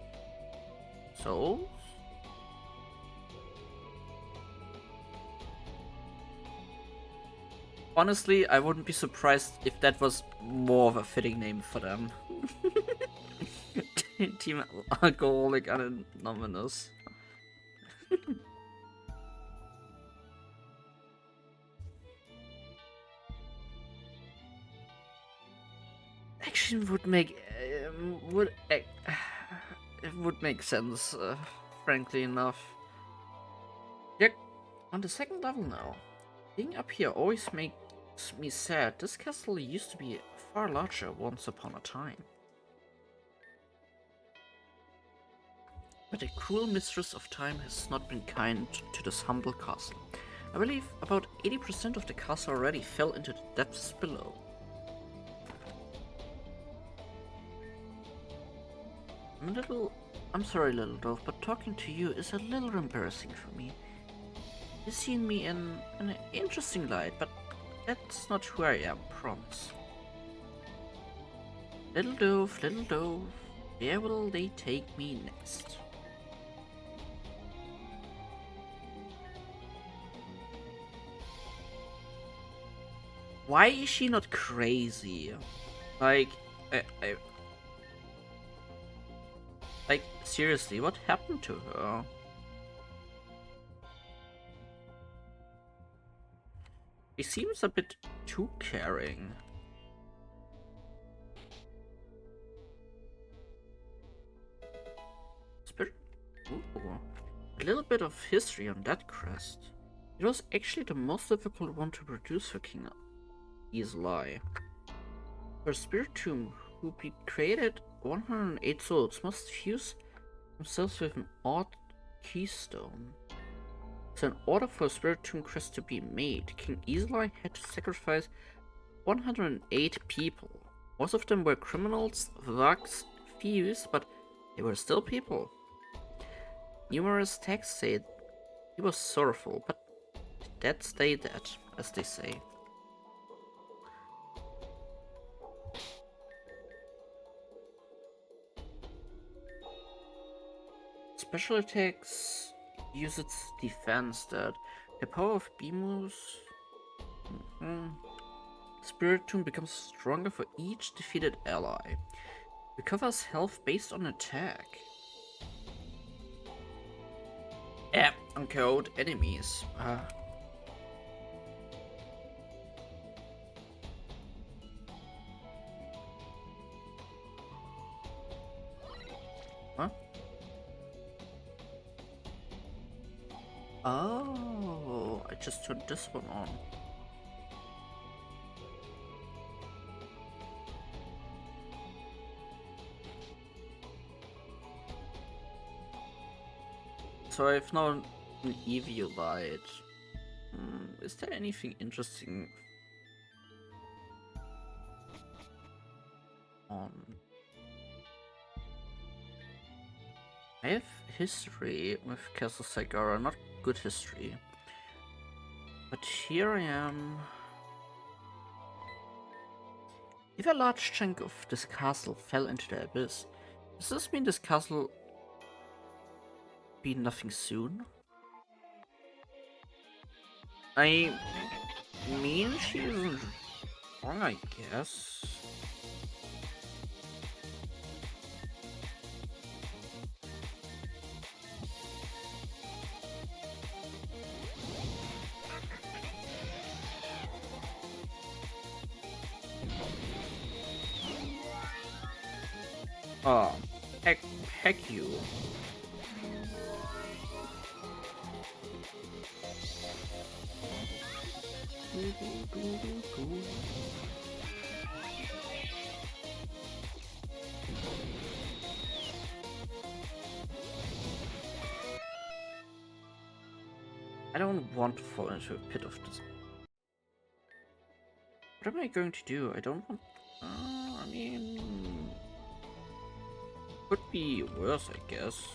souls. Honestly, I wouldn't be surprised if that was more of a fitting name for them. Team Alcoholic Anonymous. Actually, it would make sense, frankly enough. Yeah, on the second level now. Being up here always makes me sad. This castle used to be far larger once upon a time. But the cruel mistress of time has not been kind to this humble castle. I believe about 80% of the castle already fell into the depths below. I'm sorry, little dwarf, but talking to you is a little embarrassing for me. You've seen me in an interesting light, but that's not who I am, promise. Little dove, where will they take me next? Why is she not crazy? Like, like, seriously, what happened to her? She seems a bit too caring. Ooh, a little bit of history on that crest. It was actually the most difficult one to produce for King Easily. Her spirit tomb, who created 108 souls, must fuse themselves with an odd keystone. So in order for a spirit tomb crest to be made, King Easily had to sacrifice 108 people. Most of them were criminals, thugs, thieves, but they were still people. Numerous texts say he was sorrowful, but dead stay dead, as they say. Special attacks use its defense that the power of Bimus Spirit Tomb becomes stronger for each defeated ally. Recovers health based on attack. Uncode enemies. Huh? Oh, I just turned this one on. So I've now an EV light. Is there anything interesting on? I have history with Castle Sagara, not good history. But here I am. If a large chunk of this castle fell into the abyss, does this mean this castle be nothing soon? I mean, she isn't wrong, I guess. Oh, heck you. I don't want to fall into a pit of this. What am I going to do? I don't want... I mean... Could be worse, I guess.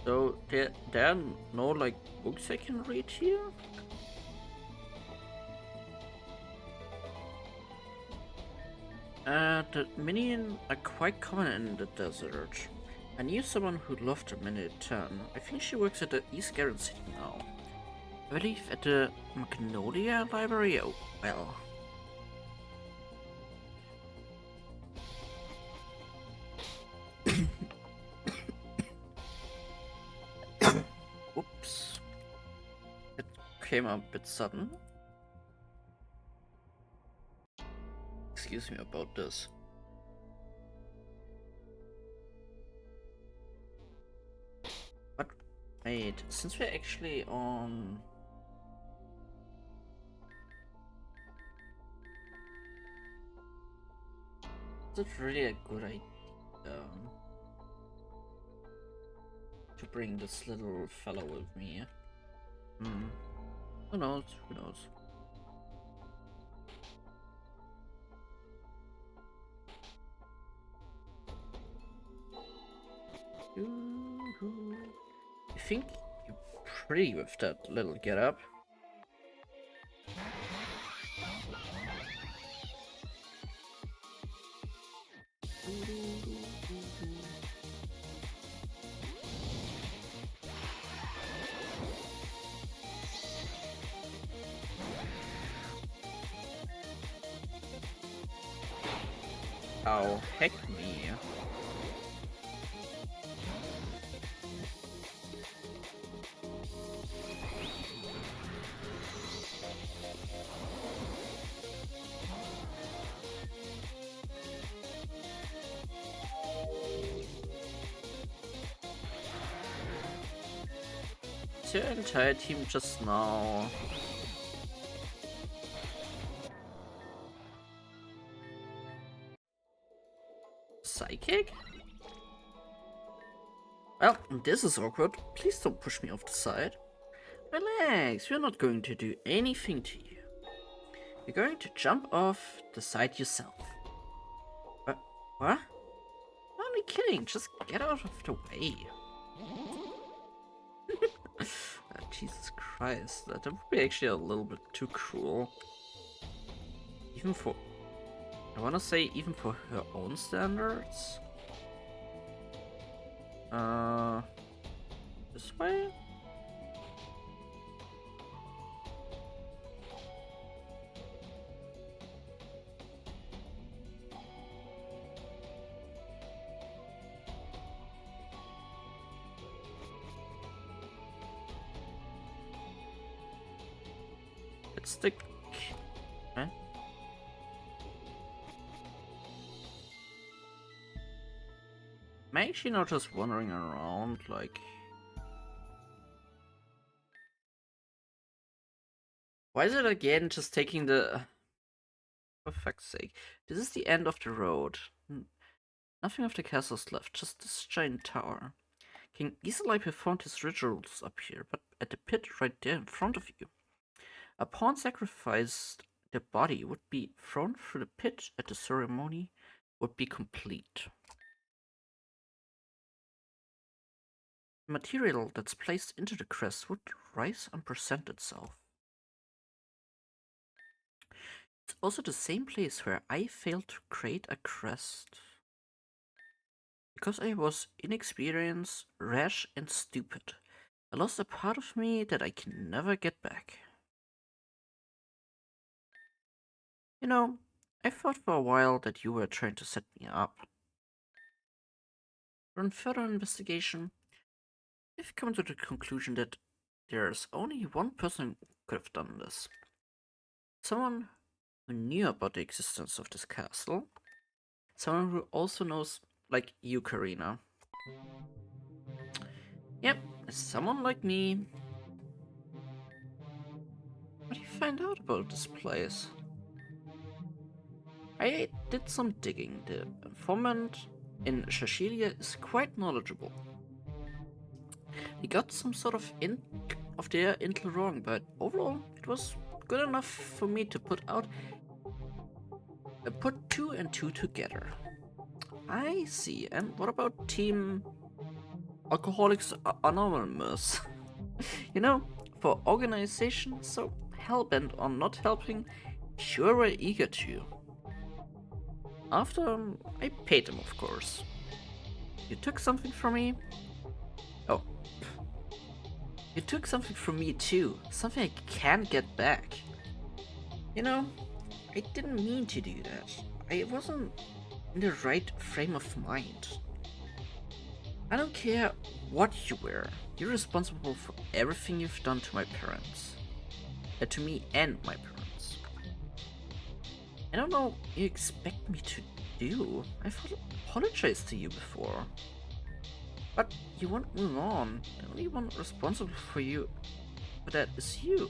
So there are no like books I can read here? The minion are quite common in the desert. I knew someone who loved a minute turn. I think she works at the East Garden City now. I believe at the Magnolia Library. Oh, well. Oops. It came a bit sudden. Excuse me about this. But wait, since we're actually on... Is it really a good idea to bring this little fellow with me? Hmm. Who knows? Who knows? I think you're pretty with that little get up. Oh, heck me. Is your entire team just now? Psychic? Well, this is awkward. Please don't push me off the side. Relax, we're not going to do anything to you. You're going to jump off the side yourself. What? I'm only kidding, just get out of the way. Jesus Christ, that would be actually a little bit too cruel. Even for... I wanna say even for her own standards? This way? It's the... Huh? Am I actually not just wandering around, like... Why is it again just taking the... For fuck's sake. This is the end of the road. Nothing of the castle's left, just this giant tower. King easily performed his rituals up here, but at the pit right there in front of you. A pawn sacrificed their body would be thrown through the pit at the ceremony would be complete. The material that's placed into the crest would rise and present itself. It's also the same place where I failed to create a crest. Because I was inexperienced, rash, and stupid, I lost a part of me that I can never get back. You know, I thought for a while that you were trying to set me up. On further investigation, I've come to the conclusion that there's only one person who could have done this. Someone who knew about the existence of this castle. Someone who also knows, like you, Karina. Yep, someone like me. What do you find out about this place? I did some digging. The informant in Shashilia is quite knowledgeable. He got some sort of their intel wrong, but overall it was good enough for me to put two and two together. I see. And what about Team Alcoholics Anonymous. You know, for organizations so hellbent on not helping, sure were eager to. After I paid them, of course. You took something from me? Oh. You took something from me too. Something I can't get back. You know, I didn't mean to do that. I wasn't in the right frame of mind. I don't care what you were. You're responsible for everything you've done to my parents. To me and my parents. I don't know what you expect me to do. I've apologized to you before. But you won't move on. The only one responsible for that is you.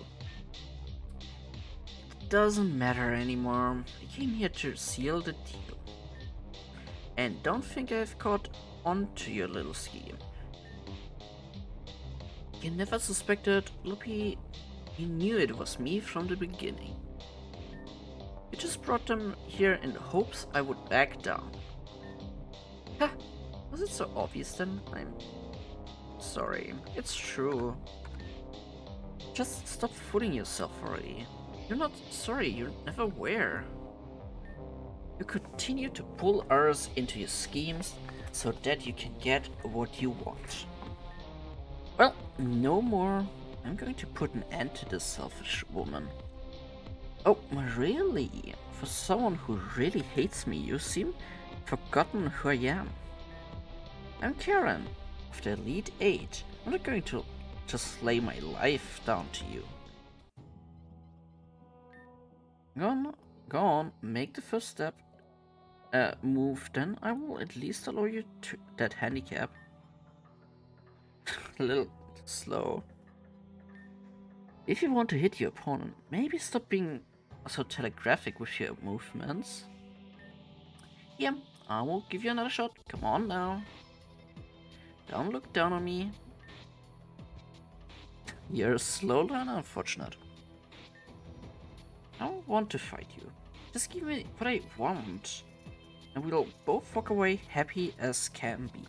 It doesn't matter anymore. I came here to seal the deal. And don't think I've caught on to your little scheme. You never suspected, Loopy. You knew it was me from the beginning. You just brought them here in the hopes I would back down. Ha! Was it so obvious then? I'm sorry. It's true. Just stop fooling yourself already. You're not sorry, you never were. You continue to pull others into your schemes so that you can get what you want. Well, no more. I'm going to put an end to this selfish woman. Oh, really? For someone who really hates me, you seem forgotten who I am. I'm Karen, of the Elite Eight. I'm not going to just lay my life down to you. Go on, make the first step. Move, then I will at least allow you to that handicap. A little slow. If you want to hit your opponent, maybe stop being so telegraphic with your movements. Yeah, I will give you another shot. Come on now. Don't look down on me. You're a slow learner, unfortunate. I don't want to fight you. Just give me what I want. And we'll both walk away happy as can be.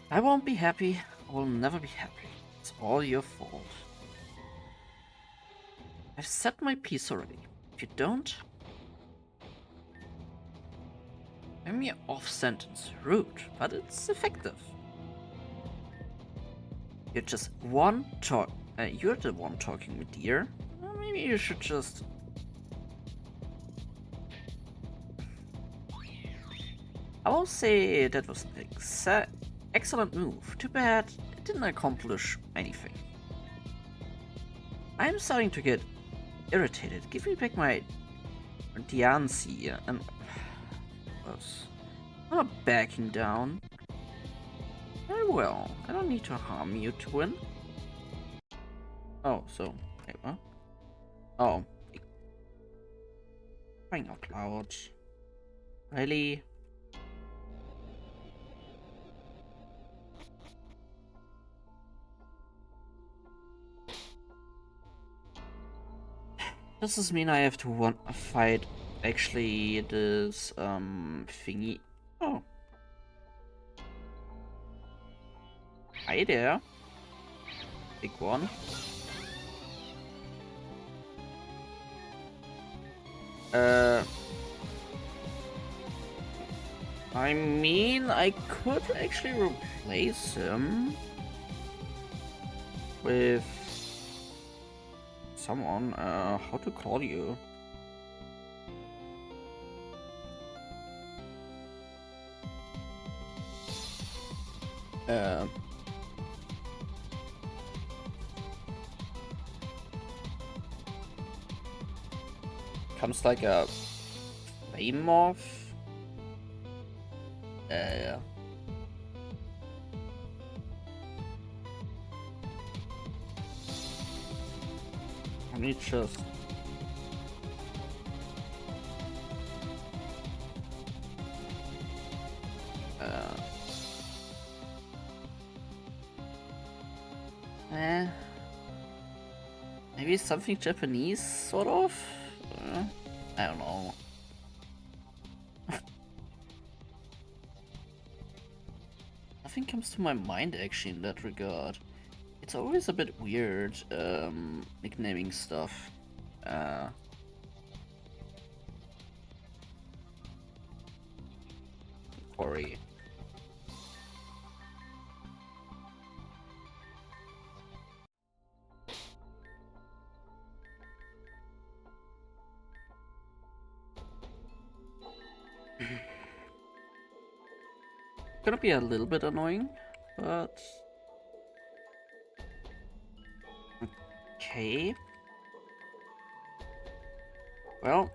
I won't be happy. I will never be happy. It's all your fault. I've said my piece already. If you don't... a mere off-sentence. Rude, but it's effective. You're just one talk... you're the one talking, my dear. Maybe you should just... I will say that was an excellent move. Too bad it didn't accomplish anything. I'm starting to get irritated. Give me back my Diancie and... I'm not backing down. Very well. I don't need to harm you to win. Oh, so... wait, what? Oh. Crying out loud. Really? Does this mean I have to fight actually this thingy? Oh. Hi there. Big one. I mean, I could actually replace him with someone. How to call you? Comes like a flame morph. Let me just... maybe something Japanese, sort of? I don't know. nothing comes to my mind actually in that regard. It's always a bit weird, nicknaming stuff. Ori. Gonna be a little bit annoying, but okay. Well,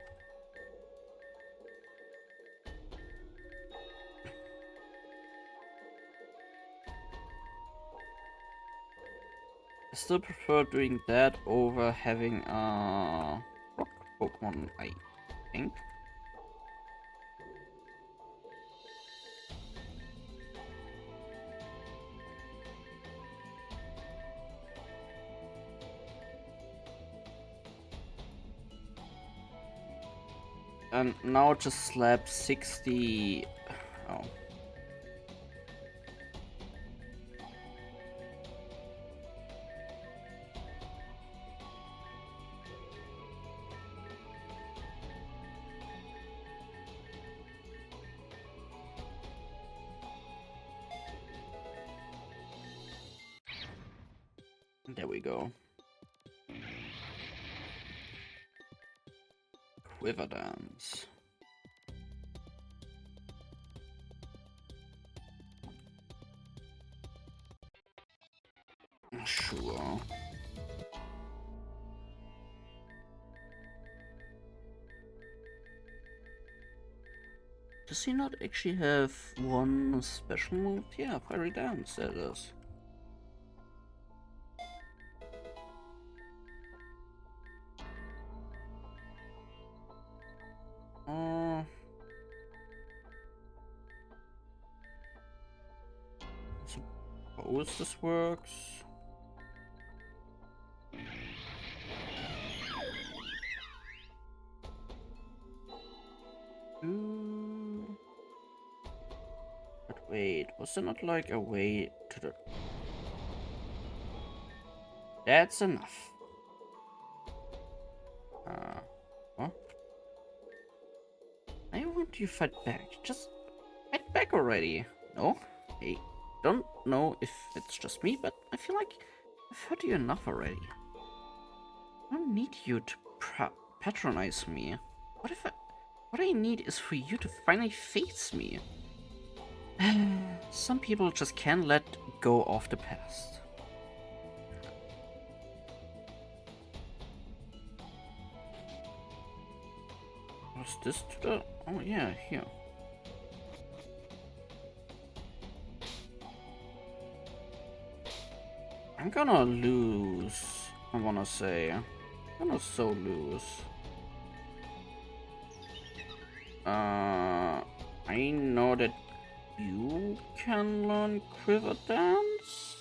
I still prefer doing that over having a rock Pokemon, I think. And now just slap 60. Oh. There we go. Quiver Dance. Sure. Does he not actually have one special move? Yeah, Fiery Dance, that is. Suppose this works. But wait, was there not like a way to the... That's enough. What? I want you to fight back. Just fight back already. No? I don't know if it's just me, but I feel like I've heard you enough already. I don't need you to patronize me. What I need is for you to finally face me. Some people just can't let go of the past. Was this to the... Oh yeah, here. I'm gonna lose, I wanna say. I'm gonna so lose. I know that you can learn Quiver Dance?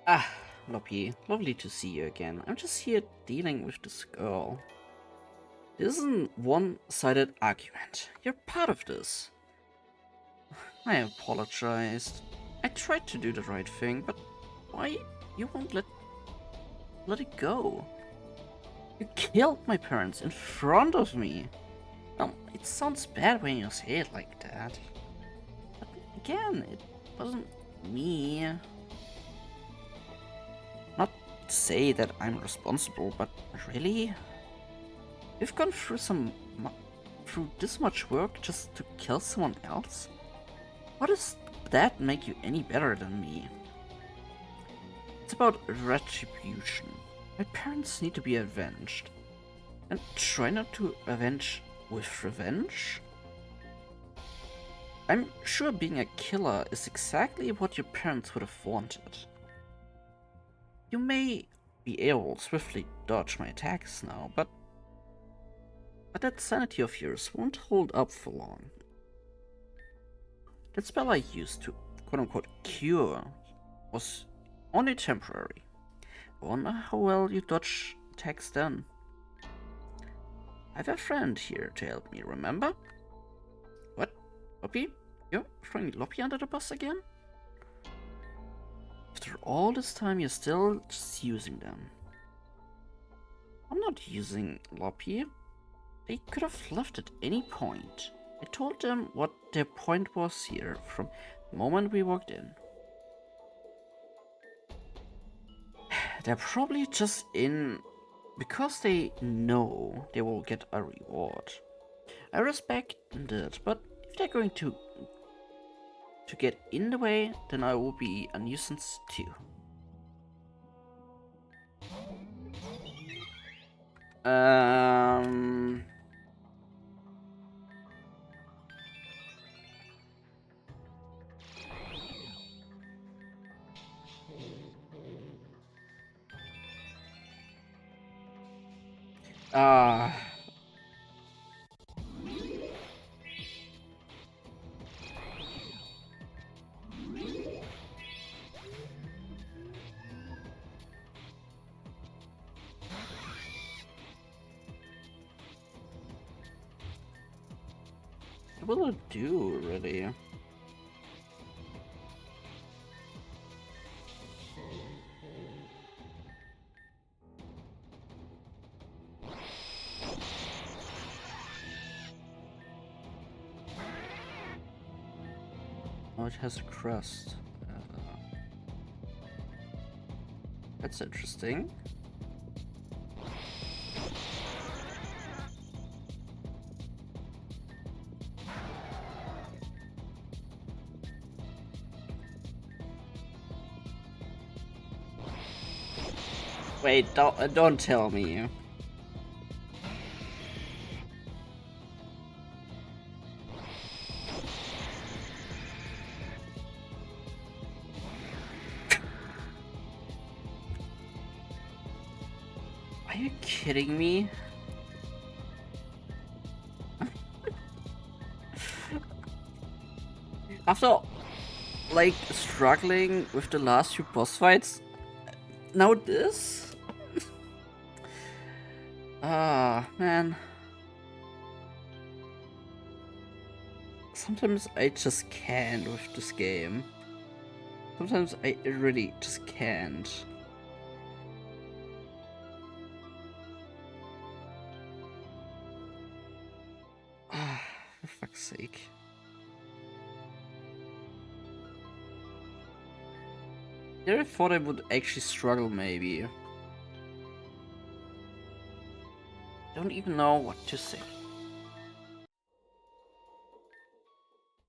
Ah, Loppy, lovely to see you again. I'm just here dealing with this girl. This isn't a one-sided argument. You're part of this. I apologized. I tried to do the right thing, but why you won't let it go? You killed my parents in front of me. It sounds bad when you say it like that. But again, it wasn't me. Not to say that I'm responsible, but really? You've gone through through this much work just to kill someone else? What does that make you any better than me? It's about retribution. My parents need to be avenged. And try not to avenge with revenge? I'm sure being a killer is exactly what your parents would have wanted. You may be able to swiftly dodge my attacks now, but But that sanity of yours won't hold up for long. That spell I used to quote-unquote cure was only temporary. I wonder how well you dodge attacks then. I have a friend here to help me, remember? What? Loppy? You're throwing Loppy under the bus again? After all this time, you're still just using them. I'm not using Loppy. They could have left at any point. I told them what their point was here from the moment we walked in. They're probably just in because they know they will get a reward. I respect that, but if they're going to get in the way, then I will be a nuisance too. Um... Ah... What will it do, really? Oh, it has a crust. That's interesting. Wait, don't tell me. Are you kidding me? After, like, struggling with the last few boss fights, now this? Ah, man. Sometimes I just can't with this game. Sometimes I really just can't. Ah, for fuck's sake. Yeah, I thought I would actually struggle, maybe. Don't even know what to say.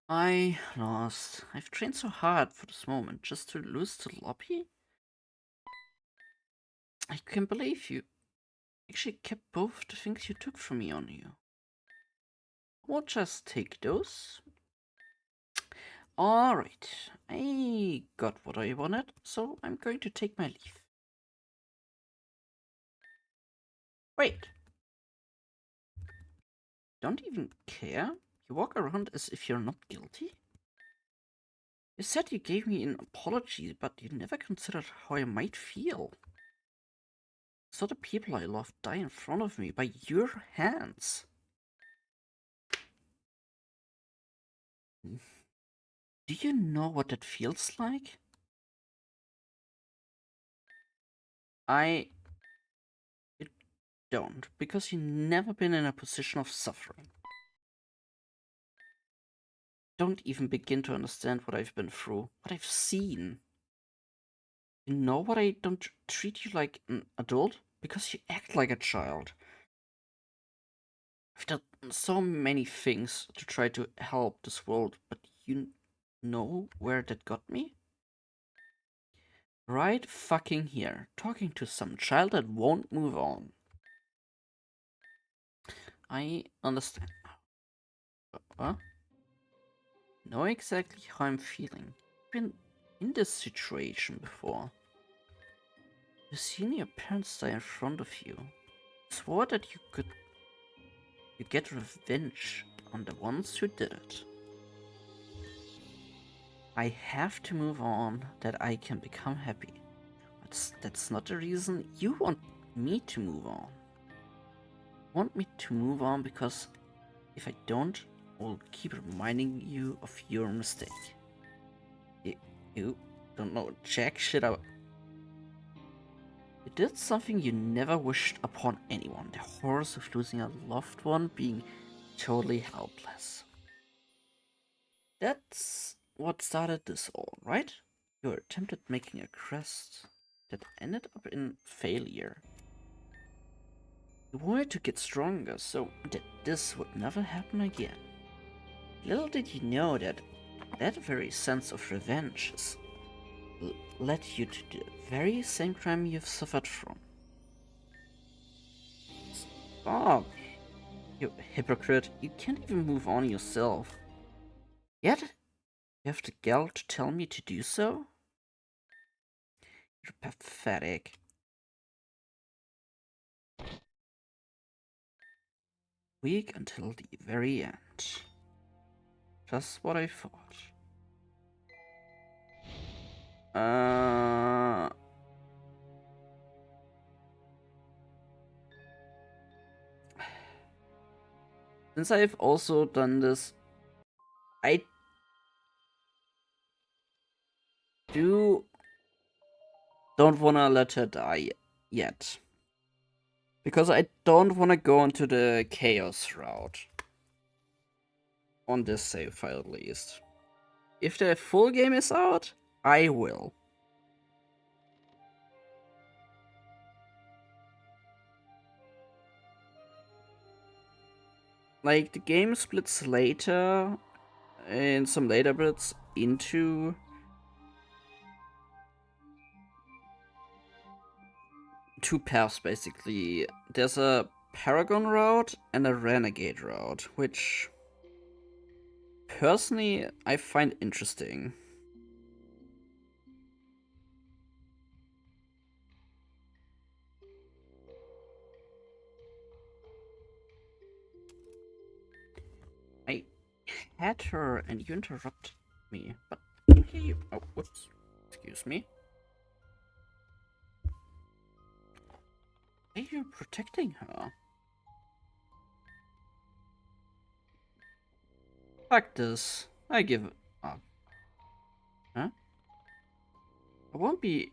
I lost. I've trained so hard for this moment just to lose to Loppy? I can't believe you actually kept both the things you took from me on you. We'll just take those. Alright, I got what I wanted, so I'm going to take my leave. Wait. Don't even care? You walk around as if you're not guilty? You said you gave me an apology, but you never considered how I might feel. So the people I love die in front of me by your hands. Do you know what that feels like? I don't, because you've never been in a position of suffering. Don't even begin to understand what I've been through, what I've seen. You know what I don't treat you like an adult? Because you act like a child. I've done so many things to try to help this world, but you know where that got me? Right fucking here, talking to some child that won't move on. I understand now. Huh? Know exactly how I'm feeling. I've been in this situation before. You've seen your parents die in front of you. Swore that you could You get revenge on the ones who did it. I have to move on that I can become happy. But that's not the reason you want me to move on. You want me to move on because if I don't, I'll keep reminding you of your mistake. You don't know jack shit about. You did something you never wished upon anyone. The horrors of losing a loved one, being totally helpless. That's what started this all, right? You attempted making a crest that ended up in failure. You wanted to get stronger so that this would never happen again. Little did you know that that very sense of revenge led you to the very same crime you've suffered from. Stop, you hypocrite. You can't even move on yourself. Yet, you have the gall to tell me to do so? You're pathetic. Weak until the very end. Just what I thought. Since I've also done this, I don't wanna let her die yet. Because I don't wanna go into the chaos route. On this save file at least. If the full game is out, I will. Like, the game splits later, in some later bits, into two paths basically. There's a Paragon route and a Renegade route, which personally I find interesting. I had her and you interrupt me, but okay, oh, whoops, excuse me. Why are you protecting her? Fuck this, I give up. Huh? I won't be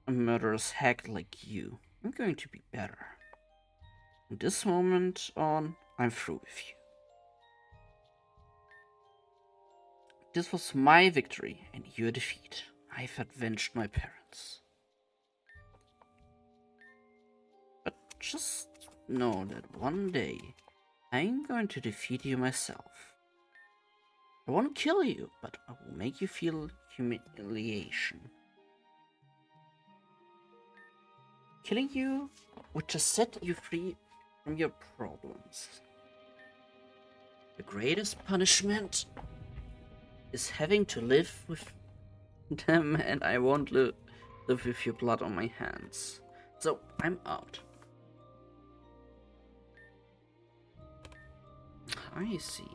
a murderous hack like you. I'm going to be better. From this moment on, I'm through with you. This was my victory and your defeat. I've avenged my parents. But just know that one day, I'm going to defeat you myself. I won't kill you, but I will make you feel humiliation. Killing you would just set you free from your problems. The greatest punishment is having to live with them, and I won't live with your blood on my hands. So, I'm out. I see.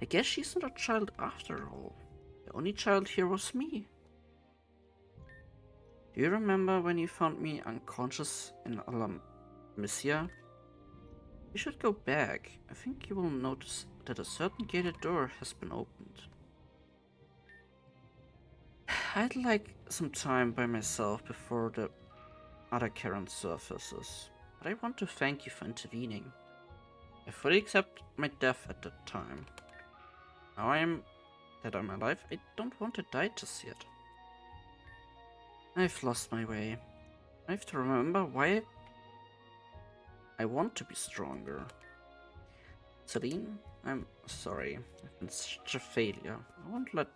I guess she's not a child after all. The only child here was me. Do you remember when you found me unconscious in Alamisia? You should go back. I think you will notice that a certain gated door has been opened. I'd like some time by myself before the other Karen surfaces, but I want to thank you for intervening. I fully accept my death at that time. Now I'm alive, I don't want to die just yet. I've lost my way. I have to remember why I want to be stronger. Celine, I'm sorry. I've been such a failure. I won't let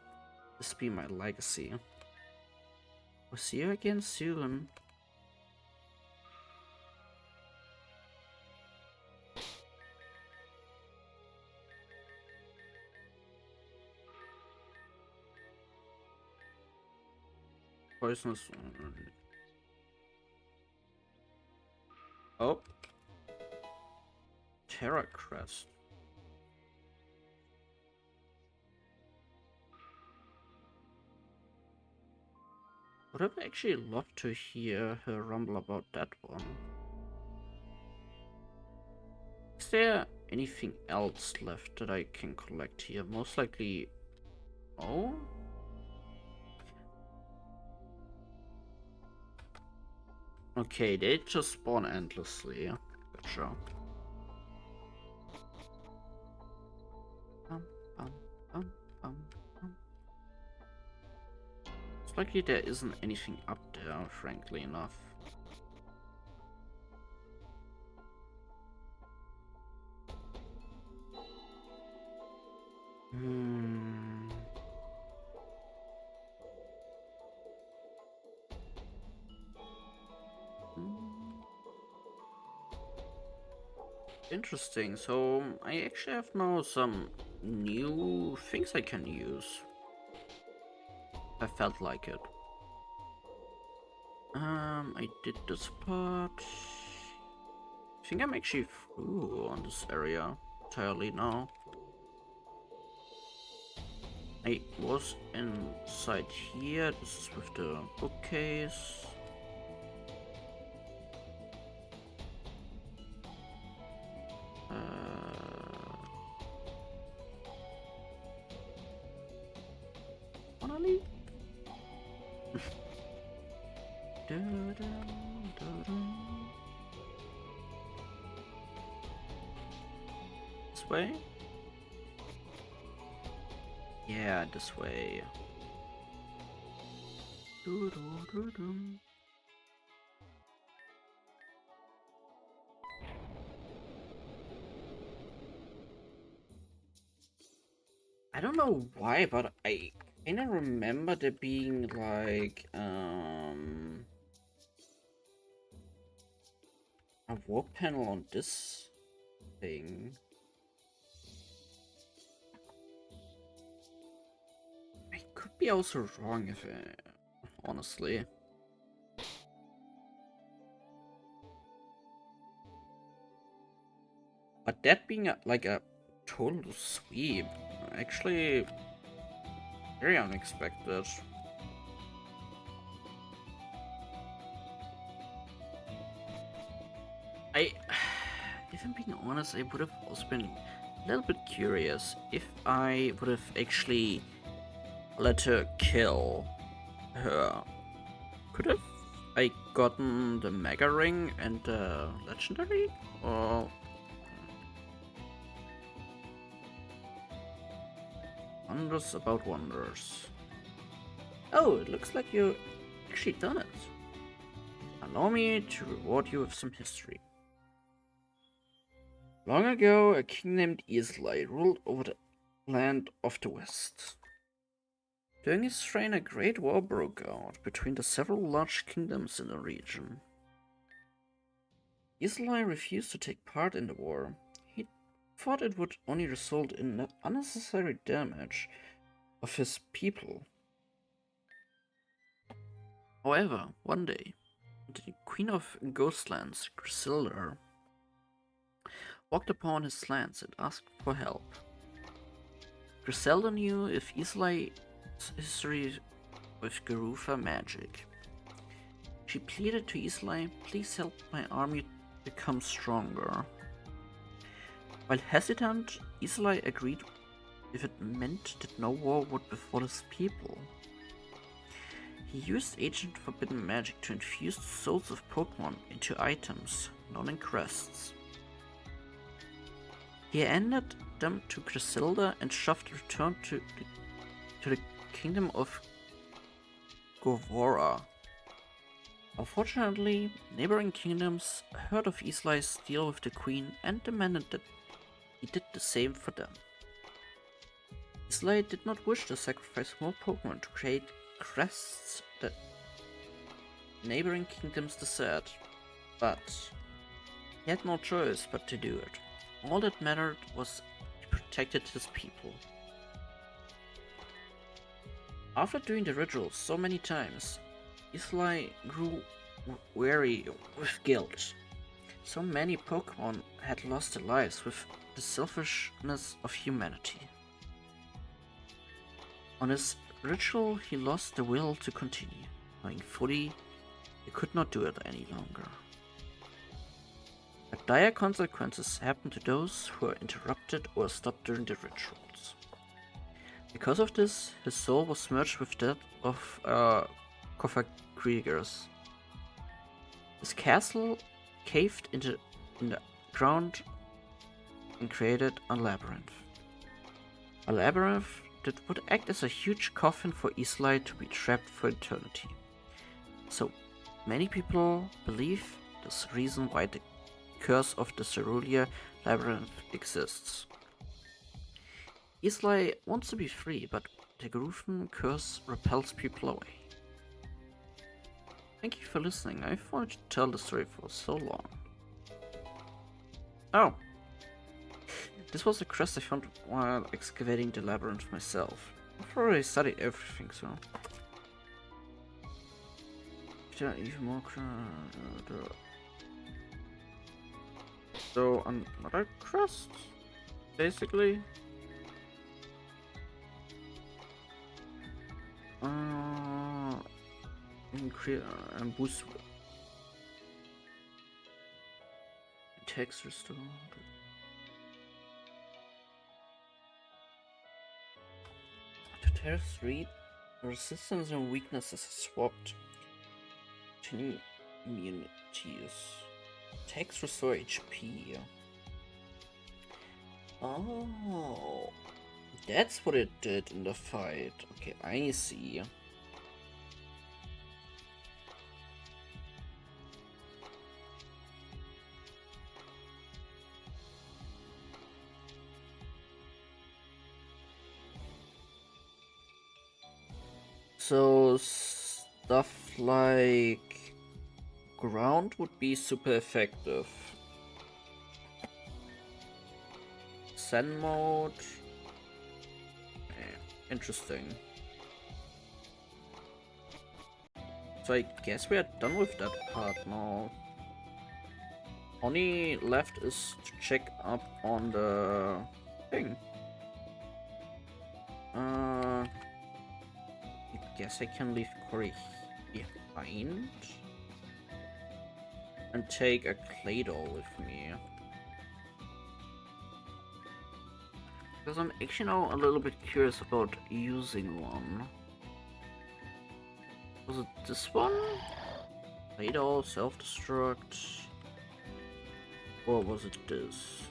this be my legacy. We'll see you again soon. Poisonous. Oh. Terra Crest. Would have actually loved to hear her rumble about that one. Is there anything else left that I can collect here? Most likely... Oh? Okay, they just spawn endlessly. Gotcha. Bum, bum, bum, bum, bum. It's likely there isn't anything up there, frankly enough. Interesting. So I actually have now some new things I can use. I felt like it. I did this part. I think I'm actually through on this area entirely now. I was inside here. This is with the bookcase. Wanna leave? This way? Yeah, this way. I don't know why, but I kinda remember there being like a warp panel on this thing. I could be also wrong if honestly. But that being like a total sweep, actually very unexpected. If I'm being honest, I would have also been a little bit curious if I would have actually let her kill her. Could have I gotten the Mega Ring and the Legendary? Or... Wonders about wonders. Oh, it looks like you actually done it. Allow me to reward you with some history. Long ago, a king named Islay ruled over the land of the West. During his reign, a great war broke out between the several large kingdoms in the region. Islay refused to take part in the war. He thought it would only result in the unnecessary damage of his people. However, one day, the Queen of Ghostlands, Griselda, walked upon his lands and asked for help. Griselda knew if Islay's history with Garufa magic. She pleaded to Islay, please help my army become stronger. While hesitant, Islay agreed if it meant that no war would befall his people. He used ancient forbidden magic to infuse the souls of Pokemon into items, known as crests. He handed them to Griselda and shoved return to the kingdom of Govora. Unfortunately, neighboring kingdoms heard of Islay's deal with the queen and demanded that he did the same for them. Islay did not wish to sacrifice more Pokemon to create crests that neighboring kingdoms desired, but he had no choice but to do it. All that mattered was he protected his people. After doing the ritual so many times, Islay grew weary with guilt. So many Pokemon had lost their lives with the selfishness of humanity. On his ritual, he lost the will to continue, knowing fully he could not do it any longer. But dire consequences happened to those who were interrupted or stopped during the rituals. Because of this, his soul was merged with that of Kofakrieger's. His castle caved in the ground and created a labyrinth. A labyrinth that would act as a huge coffin for Islay to be trapped for eternity. So many people believe this is the reason why the curse of the Cerulean labyrinth exists. Islay wants to be free, but the Grufen curse repels people away. Thank you for listening. I've wanted to tell the story for so long. Oh. This was a quest I found while excavating the labyrinth myself. I've already studied everything, so... Yeah, even more... So, another quest? Basically? And boost... Text restored... To test read, resistance and weaknesses are swapped. Continue immunities. Text restore HP. Oh, that's what it did in the fight. Okay, I see. So stuff like ground would be super effective. Zen mode. Interesting. So I guess we are done with that part now. Only left is to check up on the thing. I guess I can leave Cory behind and take a Claydol with me. Because I'm actually now a little bit curious about using one. Was it this one? Claydol, self-destruct? Or was it this?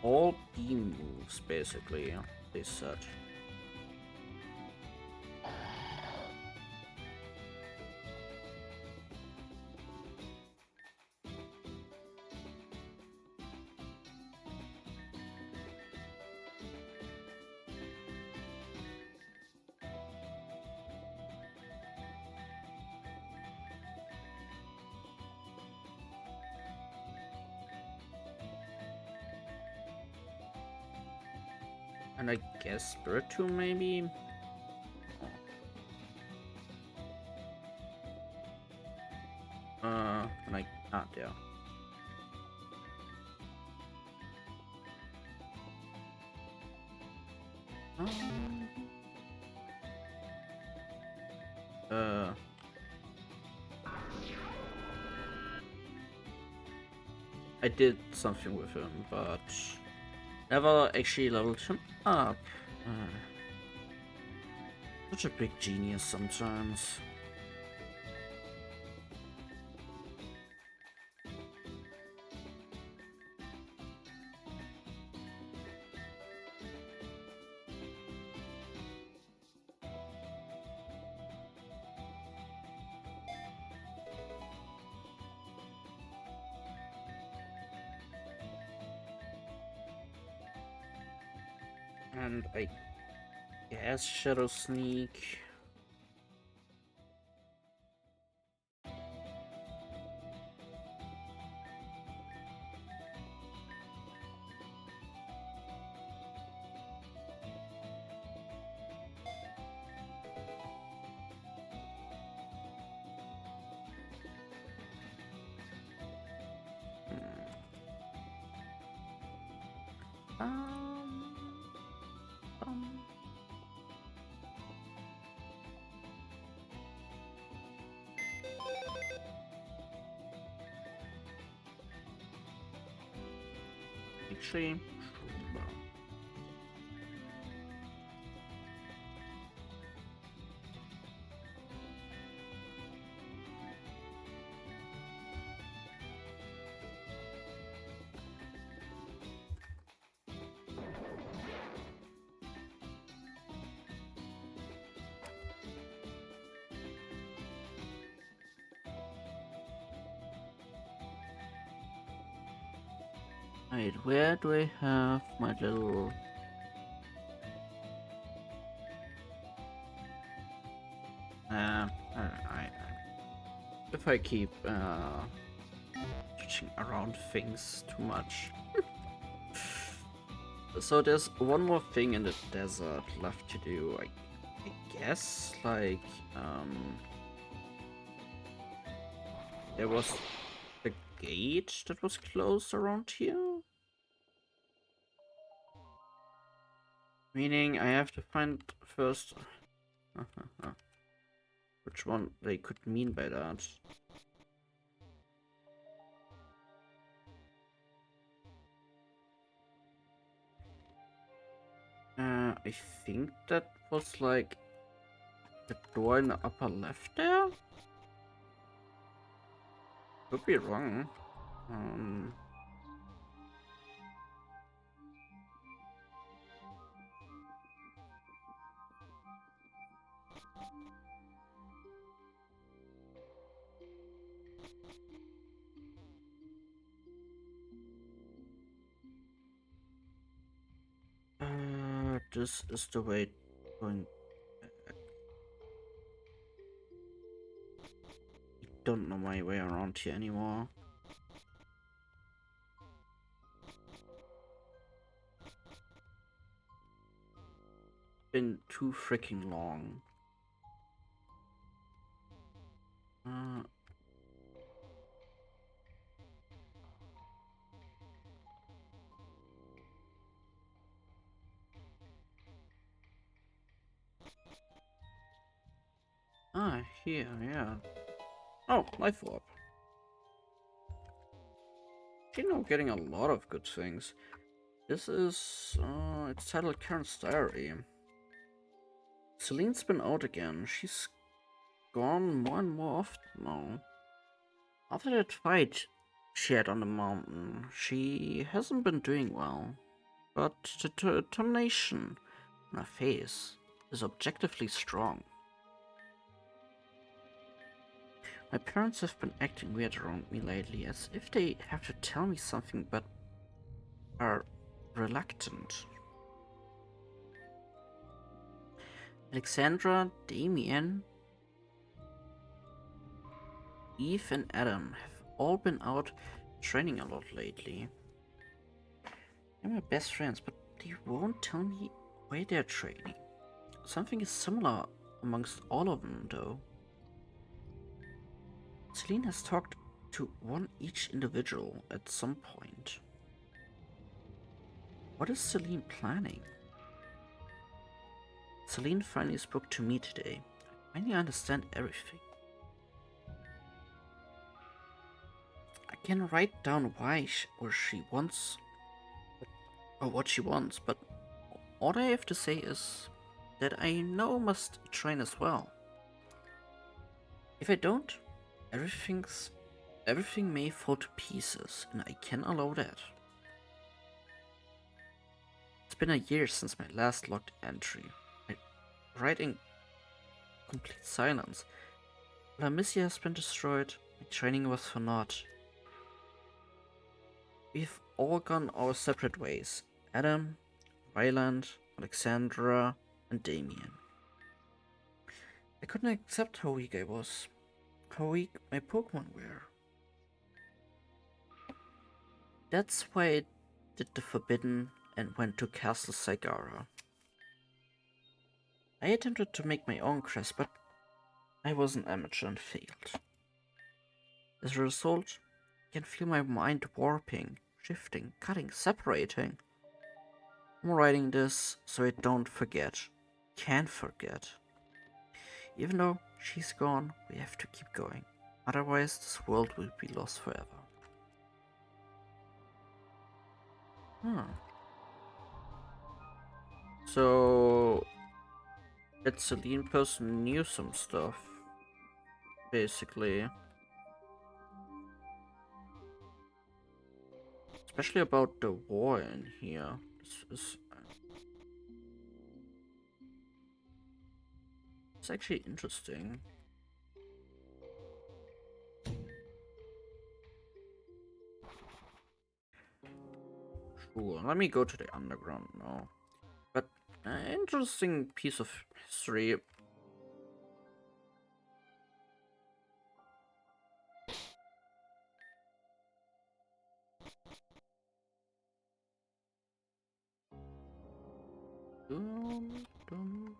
All B moves, basically, they said. And I guess Spiritomb maybe? Like, there. I did something with him, but never actually leveled him up. Such a big genius sometimes. And I guess Shadow Sneak. Um, um. Actually, wait, where do I have my little... I, if I keep switching around things too much. So there's one more thing in the desert left to do, I guess, like, there was a gate that was closed around here? Meaning I have to find first which one they could mean by that. I think that was like the door in the upper left there? Could be wrong. This is the way going back. I don't know my way around here anymore. Been too freaking long. Here, yeah. Oh, life orb. You know, getting a lot of good things. This is, it's titled Karen's Diary. Celine's been out again. She's gone more and more often now. After that fight she had on the mountain, she hasn't been doing well. But the determination on her face is objectively strong. My parents have been acting weird around me lately, as if they have to tell me something but are reluctant. Alexandra, Damien, Eve and Adam have all been out training a lot lately. They're my best friends, but they won't tell me why they're training. Something is similar amongst all of them, though. Celine has talked to one each individual at some point. What is Celine planning? Celine finally spoke to me today. I finally understand everything. I can write down why she wants, or what she wants, but all I have to say is that I now must train as well. If I don't, everything may fall to pieces, and I can't allow that. It's been a year since my last logged entry. I write in complete silence. While Amicia has been destroyed, my training was for naught. We've all gone our separate ways. Adam, Ryland, Alexandra, and Damien. I couldn't accept how weak I was, how weak my Pokemon were. That's why I did the Forbidden and went to Castle Sagara. I attempted to make my own crest, but I was an amateur and failed. As a result, I can feel my mind warping, shifting, cutting, separating. I'm writing this so I don't forget. Can't forget. Even though she's gone, we have to keep going. Otherwise, this world will be lost forever. So, that Celine person knew some stuff, basically. Especially about the war in here. It's actually interesting. Sure, let me go to the underground now. But interesting piece of history. Dum, dum.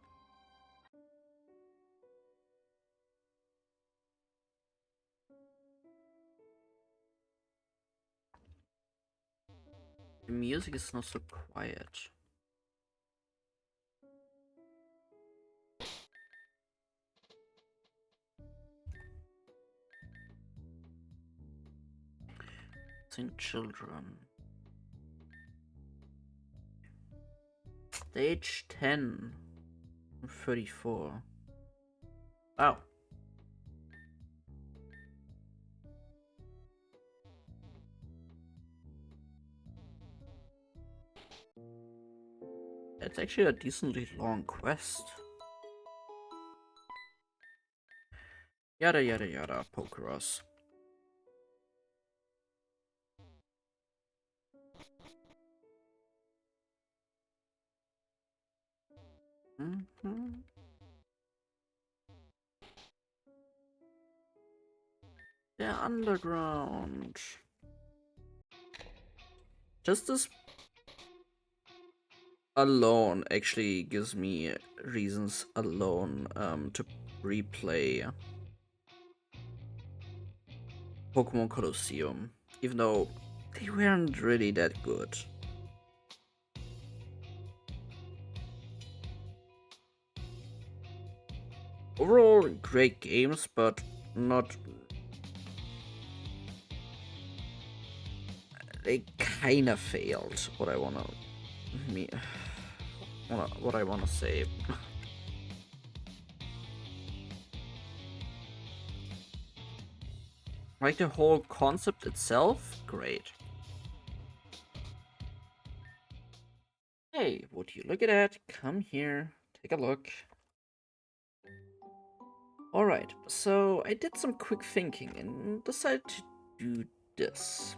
The music is not so quiet. In children. Stage 10. 34. Wow. That's actually a decently long quest. Yada yada yada, Pokeros. They're underground. Just this alone actually gives me reasons alone to replay Pokemon Colosseum, even though they weren't really that good. Overall, great games, but not. They kind of failed. What I wanna say. Like the whole concept itself, great. Hey, would you look at that? Come here, take a look. Alright, so I did some quick thinking and decided to do this.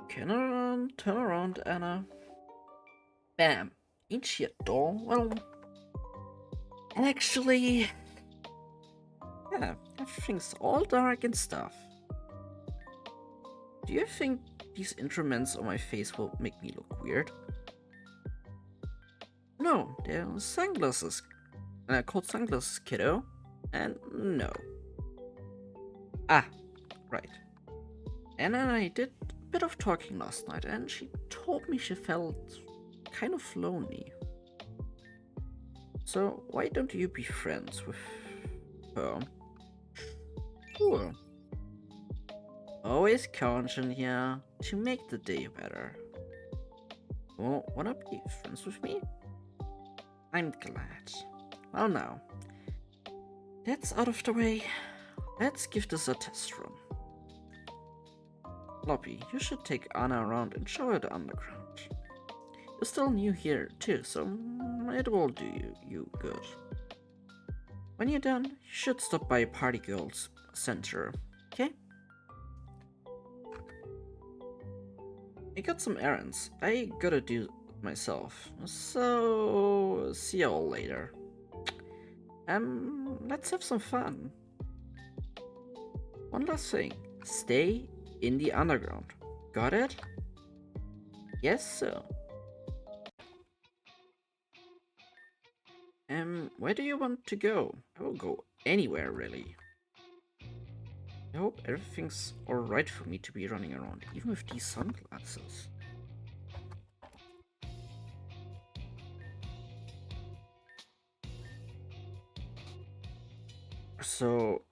Turn around, Anna. Bam! Ain't she a doll? Well, actually, yeah, everything's all dark and stuff. Do you think these instruments on my face will make me look weird? No, they're sunglasses. Called sunglasses, kiddo. And no. Ah, right. Anna and I did a bit of talking last night, and she told me she felt kind of lonely. So why don't you be friends with her? Sure. Always counting here to make the day better. Oh, wanna be friends with me? I'm glad. Well now, that's out of the way. Let's give this a test run. Floppy, you should take Anna around and show her the underground. You're still new here too, so it will do you good. When you're done, you should stop by Party Girls Center, okay? I got some errands I gotta do myself, so see y'all later. Let's have some fun. One last thing, stay in the underground. Got it? Yes, sir. Where do you want to go? I will go anywhere, really. I hope everything's alright for me to be running around, even with these sunglasses. So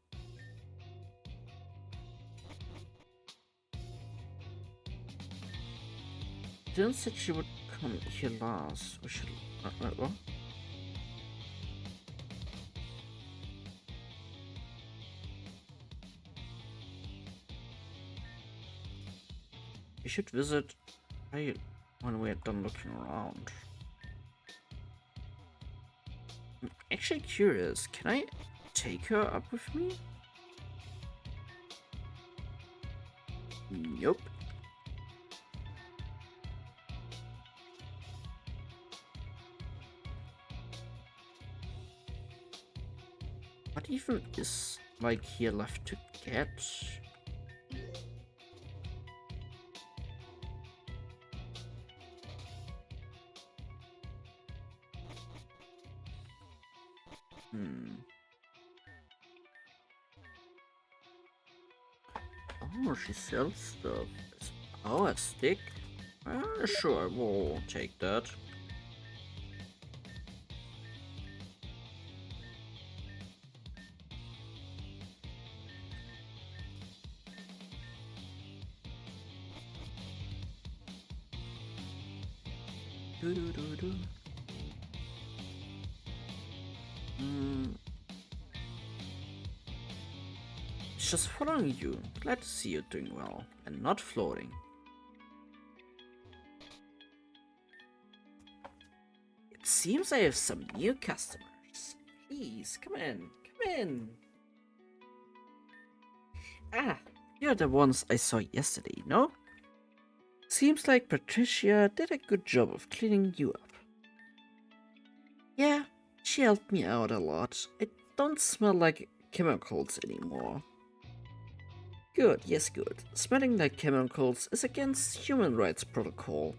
didn't said she would come here last. We should. What? We should visit when we're done looking around. I'm actually curious. Can I take her up with me? Nope. What even is like here left to get? Oh, she sells stuff. Oh, a stick? Sure, we'll take that. It's just following you. Glad to see you doing well and not floating. It seems I have some new customers. Please, come in, come in. Ah, you're the ones I saw yesterday, no? Seems like Patricia did a good job of cleaning you up. Yeah, she helped me out a lot. I don't smell like chemicals anymore. Good, yes, good. Smelling like chemicals is against human rights protocol.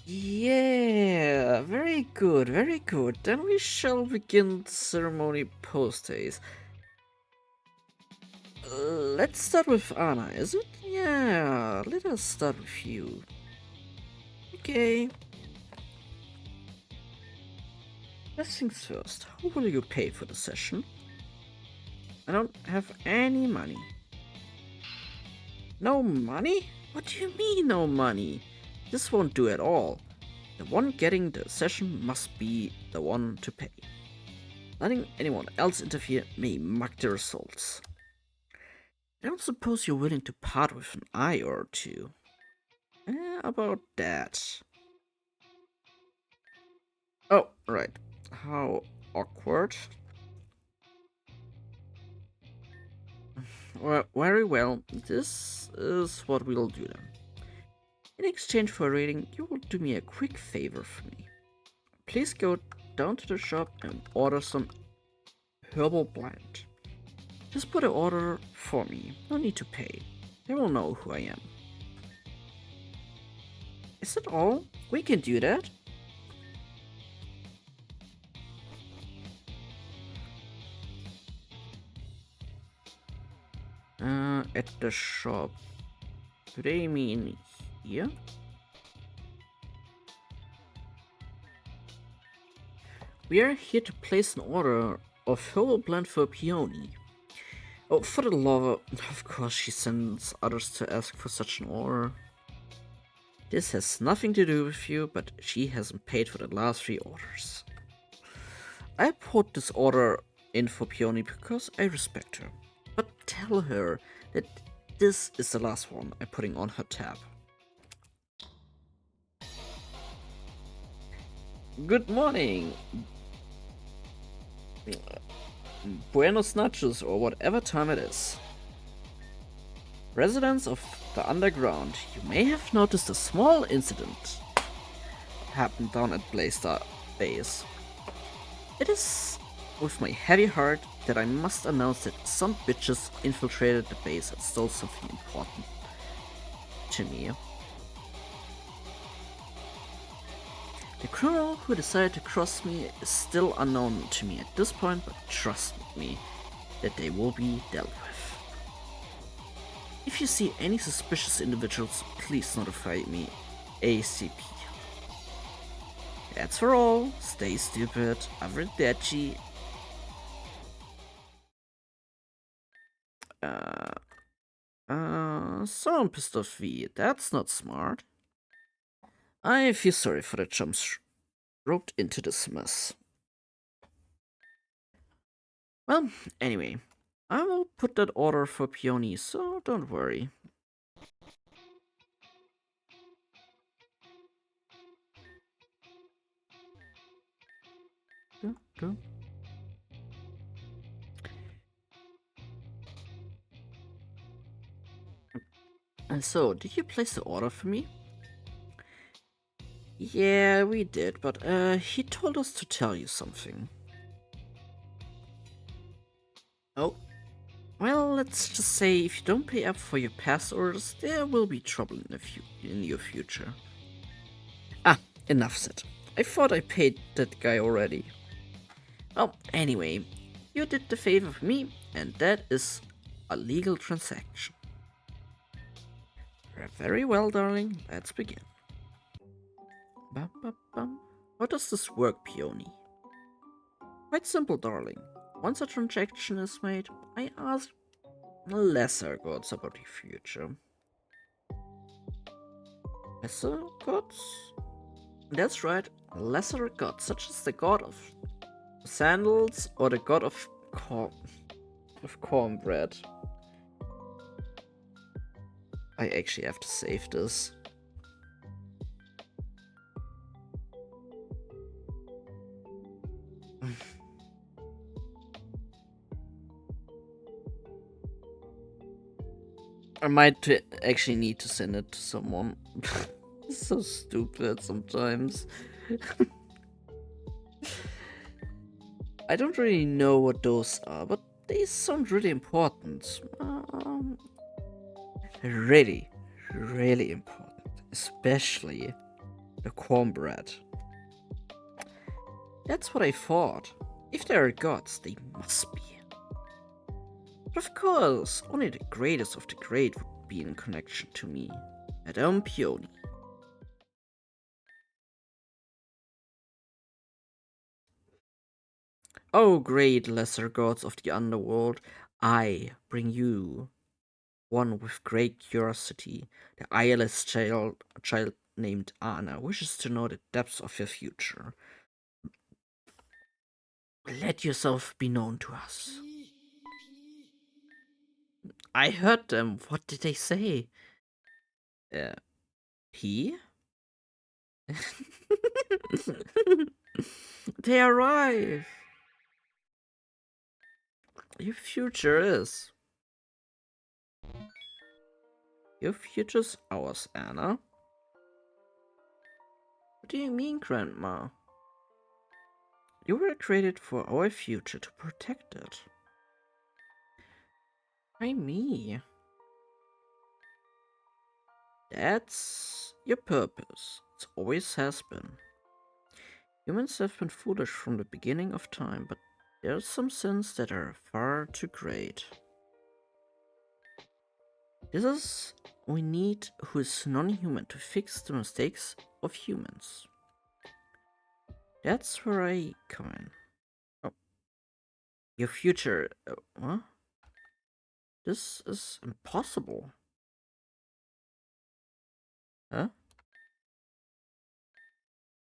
Yeah, very good, very good. Then we shall begin the ceremony post-haste. Let's start with Anna, is it? Yeah, let us start with you. Okay. First things first, how will you pay for the session? I don't have any money. No money? What do you mean, no money? This won't do at all. The one getting the session must be the one to pay. Letting anyone else interfere may mug the results. I don't suppose you're willing to part with an eye or two. About that. Oh, right. How awkward. Well, very well. This is what we'll do then. In exchange for a rating, you will do me a quick favor for me. Please go down to the shop and order some herbal blend. Just put an order for me. No need to pay. They will know who I am. Is that all? We can do that. At the shop. Do they mean here? We are here to place an order of herbal blend for Peony. Oh, for the love of course she sends others to ask for such an order. This has nothing to do with you, but she hasn't paid for the last 3 orders. I put this order in for Peony because I respect her. But tell her that this is the last one I'm putting on her tab. Good morning. Buenos nachos, or whatever time it is. Residents of the underground, you may have noticed a small incident happened down at Blaystar Base. It is with my heavy heart that I must announce that some bitches infiltrated the base and stole something important to me. The criminal who decided to cross me is still unknown to me at this point, but trust me that they will be dealt with. If you see any suspicious individuals, please notify me ASAP. That's for all. Stay stupid. Arrivederci. So I'm pissed off V. That's not smart. I feel sorry for the chumps roped into this mess. Well, anyway, I will put that order for peony, so don't worry. Go. And so, did you place the order for me? Yeah, we did, but he told us to tell you something. Oh, well, let's just say if you don't pay up for your past orders, there will be trouble in your future. Ah, enough said. I thought I paid that guy already. Well, anyway, you did the favor for me, and that is a legal transaction. Very well, darling. Let's begin. Bum, bum, bum. How does this work, Peony? Quite simple, darling. Once a transaction is made, I ask lesser gods about the future. Lesser gods? That's right, lesser gods, such as the god of sandals or the god of cornbread. I actually have to save this. I might actually need to send it to someone. It's so stupid sometimes. I don't really know what those are, but they sound really important. Really, really important. Especially the cornbread. That's what I thought. If there are gods, they must be. But of course, only the greatest of the great would be in connection to me. Madame Peony. Oh, great lesser gods of the underworld, I bring you one with great curiosity. The eyeless child named Anna wishes to know the depths of your future. Let yourself be known to us. I heard them. What did they say? Uh, he? They arrive. Your future is. Your future's ours, Anna. What do you mean, Grandma? You were created for our future to protect it. Why me? That's your purpose. It always has been. Humans have been foolish from the beginning of time, but there are some sins that are far too great. This is we need who is non-human to fix the mistakes of humans. That's where I come in. Oh, your future. What? This is impossible. Huh?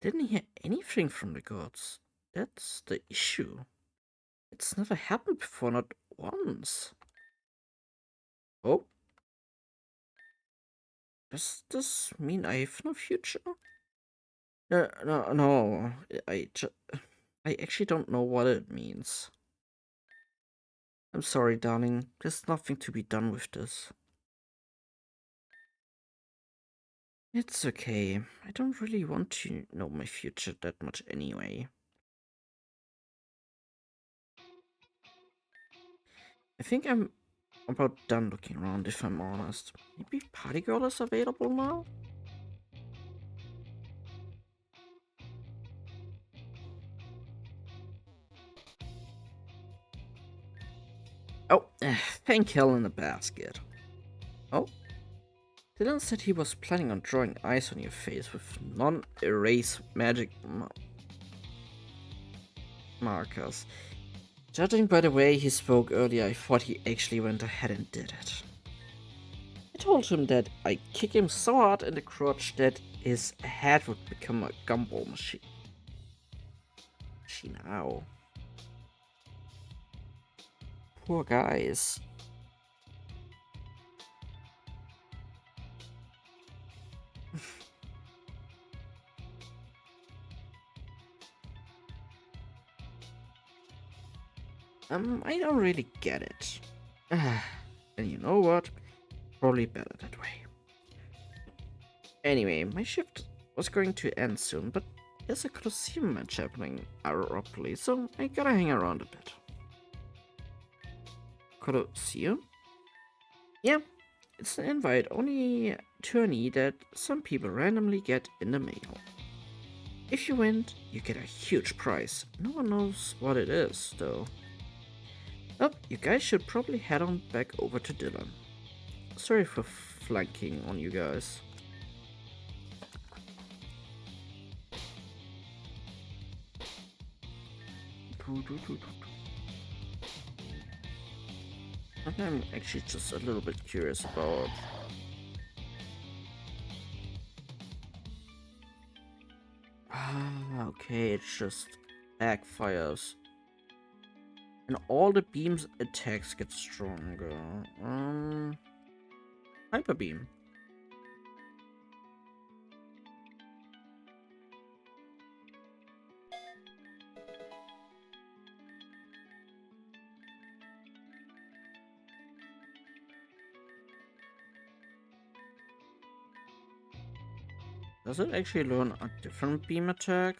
Didn't hear anything from the gods. That's the issue. It's never happened before, not once. Oh? Does this mean I have no future? No. I actually don't know what it means. I'm sorry, darling. There's nothing to be done with this. It's okay. I don't really want to know my future that much anyway. I think I'm about done looking around, if I'm honest. Maybe Party Girl is available now? Oh, thank hell in a basket. Oh, Dylan said he was planning on drawing eyes on your face with non-erase magic markers. Judging by the way he spoke earlier, I thought he actually went ahead and did it. I told him that I'd kick him so hard in the crotch that his head would become a gumball machine. Ow. Poor guys. I don't really get it. And you know what? Probably better that way. Anyway, my shift was going to end soon, but there's a Colosseum match happening abruptly, so I gotta hang around a bit. Colosseum? Yeah, it's an invite-only tourney that some people randomly get in the mail. If you win, you get a huge prize. No one knows what it is, though. Oh, you guys should probably head on back over to Dylan. Sorry for flanking on you guys. I'm actually just a little bit curious about okay, it just backfires. And all the beam's attacks get stronger. Hyper beam. Does it actually learn a different beam attack?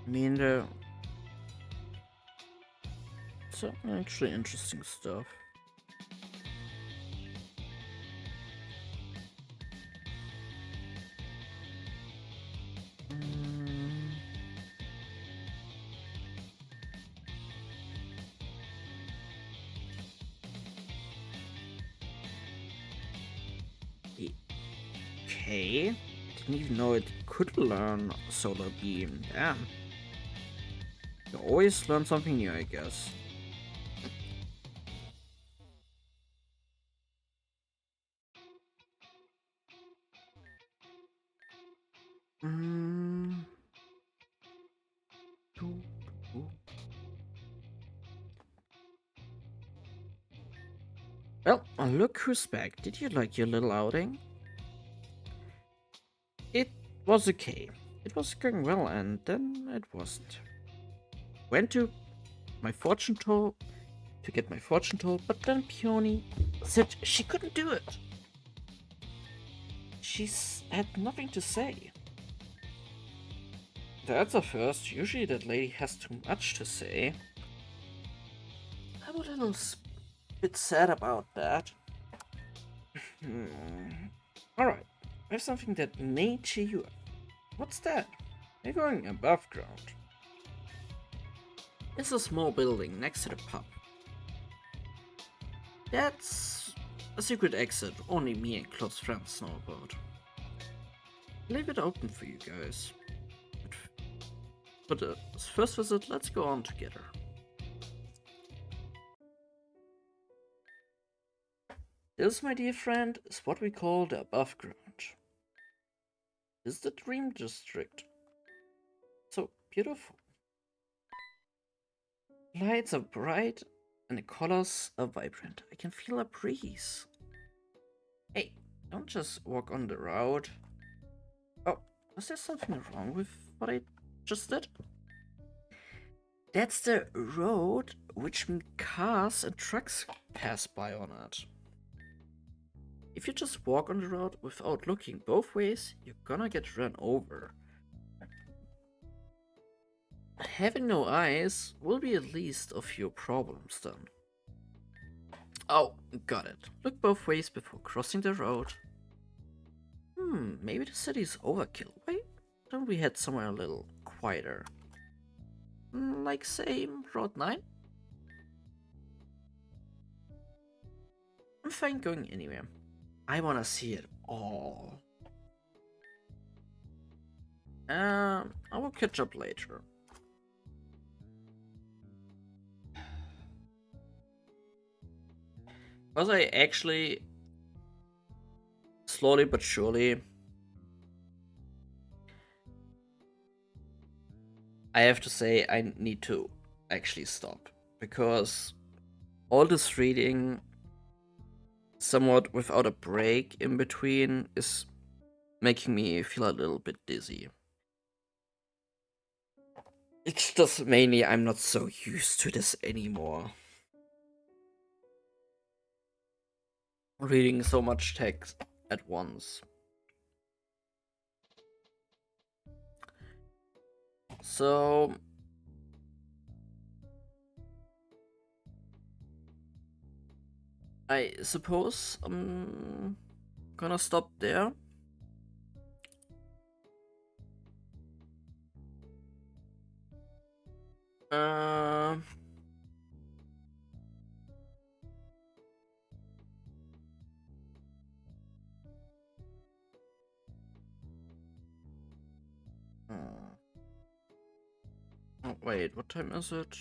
I mean, it's actually interesting stuff. Okay. Didn't even know it could learn Solar Beam. Damn. You always learn something new, I guess. Well, look who's back. Did you like your little outing? It was okay. It was going well, and then it wasn't. Went to my fortune told to get my fortune told, but then Peony said she couldn't do it. She had nothing to say. That's a first. Usually that lady has too much to say. I'm a little bit sad about that. Alright, I have something that may cheer you up. What's that? You're going above ground. It's a small building next to the pub. That's a secret exit only me and close friends know about. Leave it open for you guys. But for the first visit, let's go on together. This, my dear friend, is what we call the above ground. This is the Dream District. So beautiful. Lights are bright and the colors are vibrant. I can feel a breeze. Hey, don't just walk on the road. Oh, is there something wrong with what I just did? That's the road which cars and trucks pass by on it. If you just walk on the road without looking both ways, you're gonna get run over. Having no eyes will be at least of your problems then. Oh, got it. Look both ways before crossing the road. Maybe the city's overkill. Wait, Don't we head somewhere a little quieter? Like, say, Road 9? I'm fine going anywhere. I wanna see it all. I will catch up later. Because I actually, slowly but surely, I have to say I need to actually stop. Because all this reading, somewhat without a break in between, is making me feel a little bit dizzy. It's just mainly I'm not so used to this anymore. Reading so much text at once. So I suppose I'm gonna stop there. Uh, oh, wait, what time is it?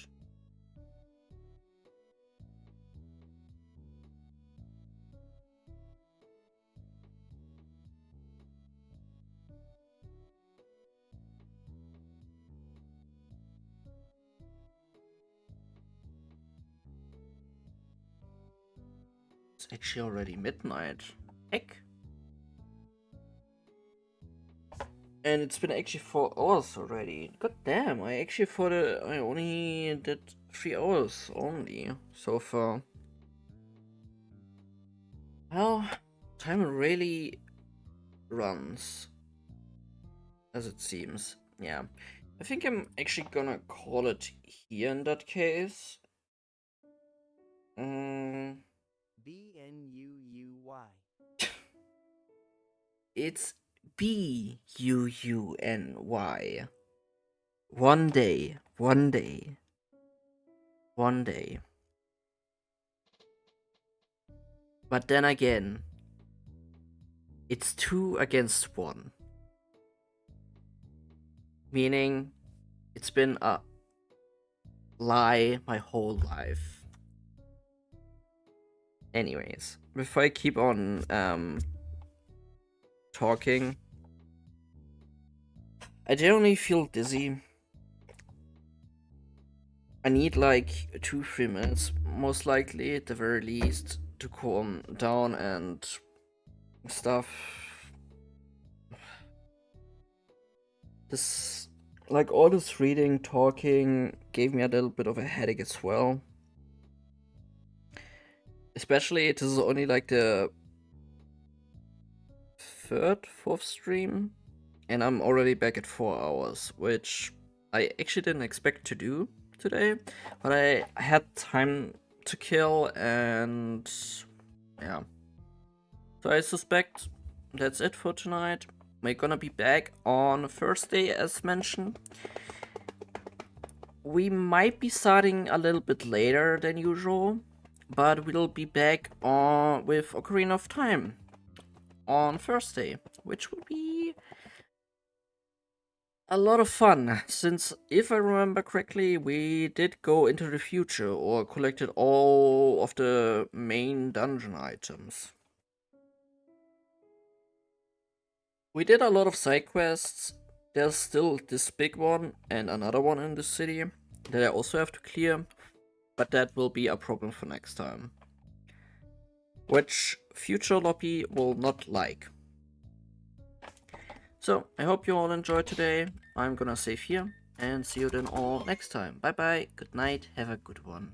It's actually already midnight. Heck. And it's been actually 4 hours already. God damn, I actually thought I only did 3 hours only so far. Well, time really runs, as it seems. Yeah. I think I'm actually gonna call it here in that case. B-N-U-U-Y. It's Buuny. One day, one day, one day. But then again, it's 2 against 1. Meaning, it's been a lie my whole life. Anyways, before I keep on talking, I generally feel dizzy. I need like 2-3 minutes, most likely at the very least, to calm down and stuff. This, like, all this reading, talking gave me a little bit of a headache as well. Especially, this is only like the fourth stream, and I'm already back at 4 hours, which I actually didn't expect to do today, but I had time to kill, and yeah. So I suspect that's it for tonight. We're gonna be back on Thursday, as mentioned. We might be starting a little bit later than usual, but we'll be back on with Ocarina of Time on Thursday, which will be a lot of fun, since if I remember correctly, we did go into the future or collected all of the main dungeon items. We did a lot of side quests. There's still this big one and another one in the city that I also have to clear, but that will be a problem for next time, which future Loppy will not like. So, I hope you all enjoyed today. I'm gonna save here and see you then all next time. Bye bye, good night, have a good one.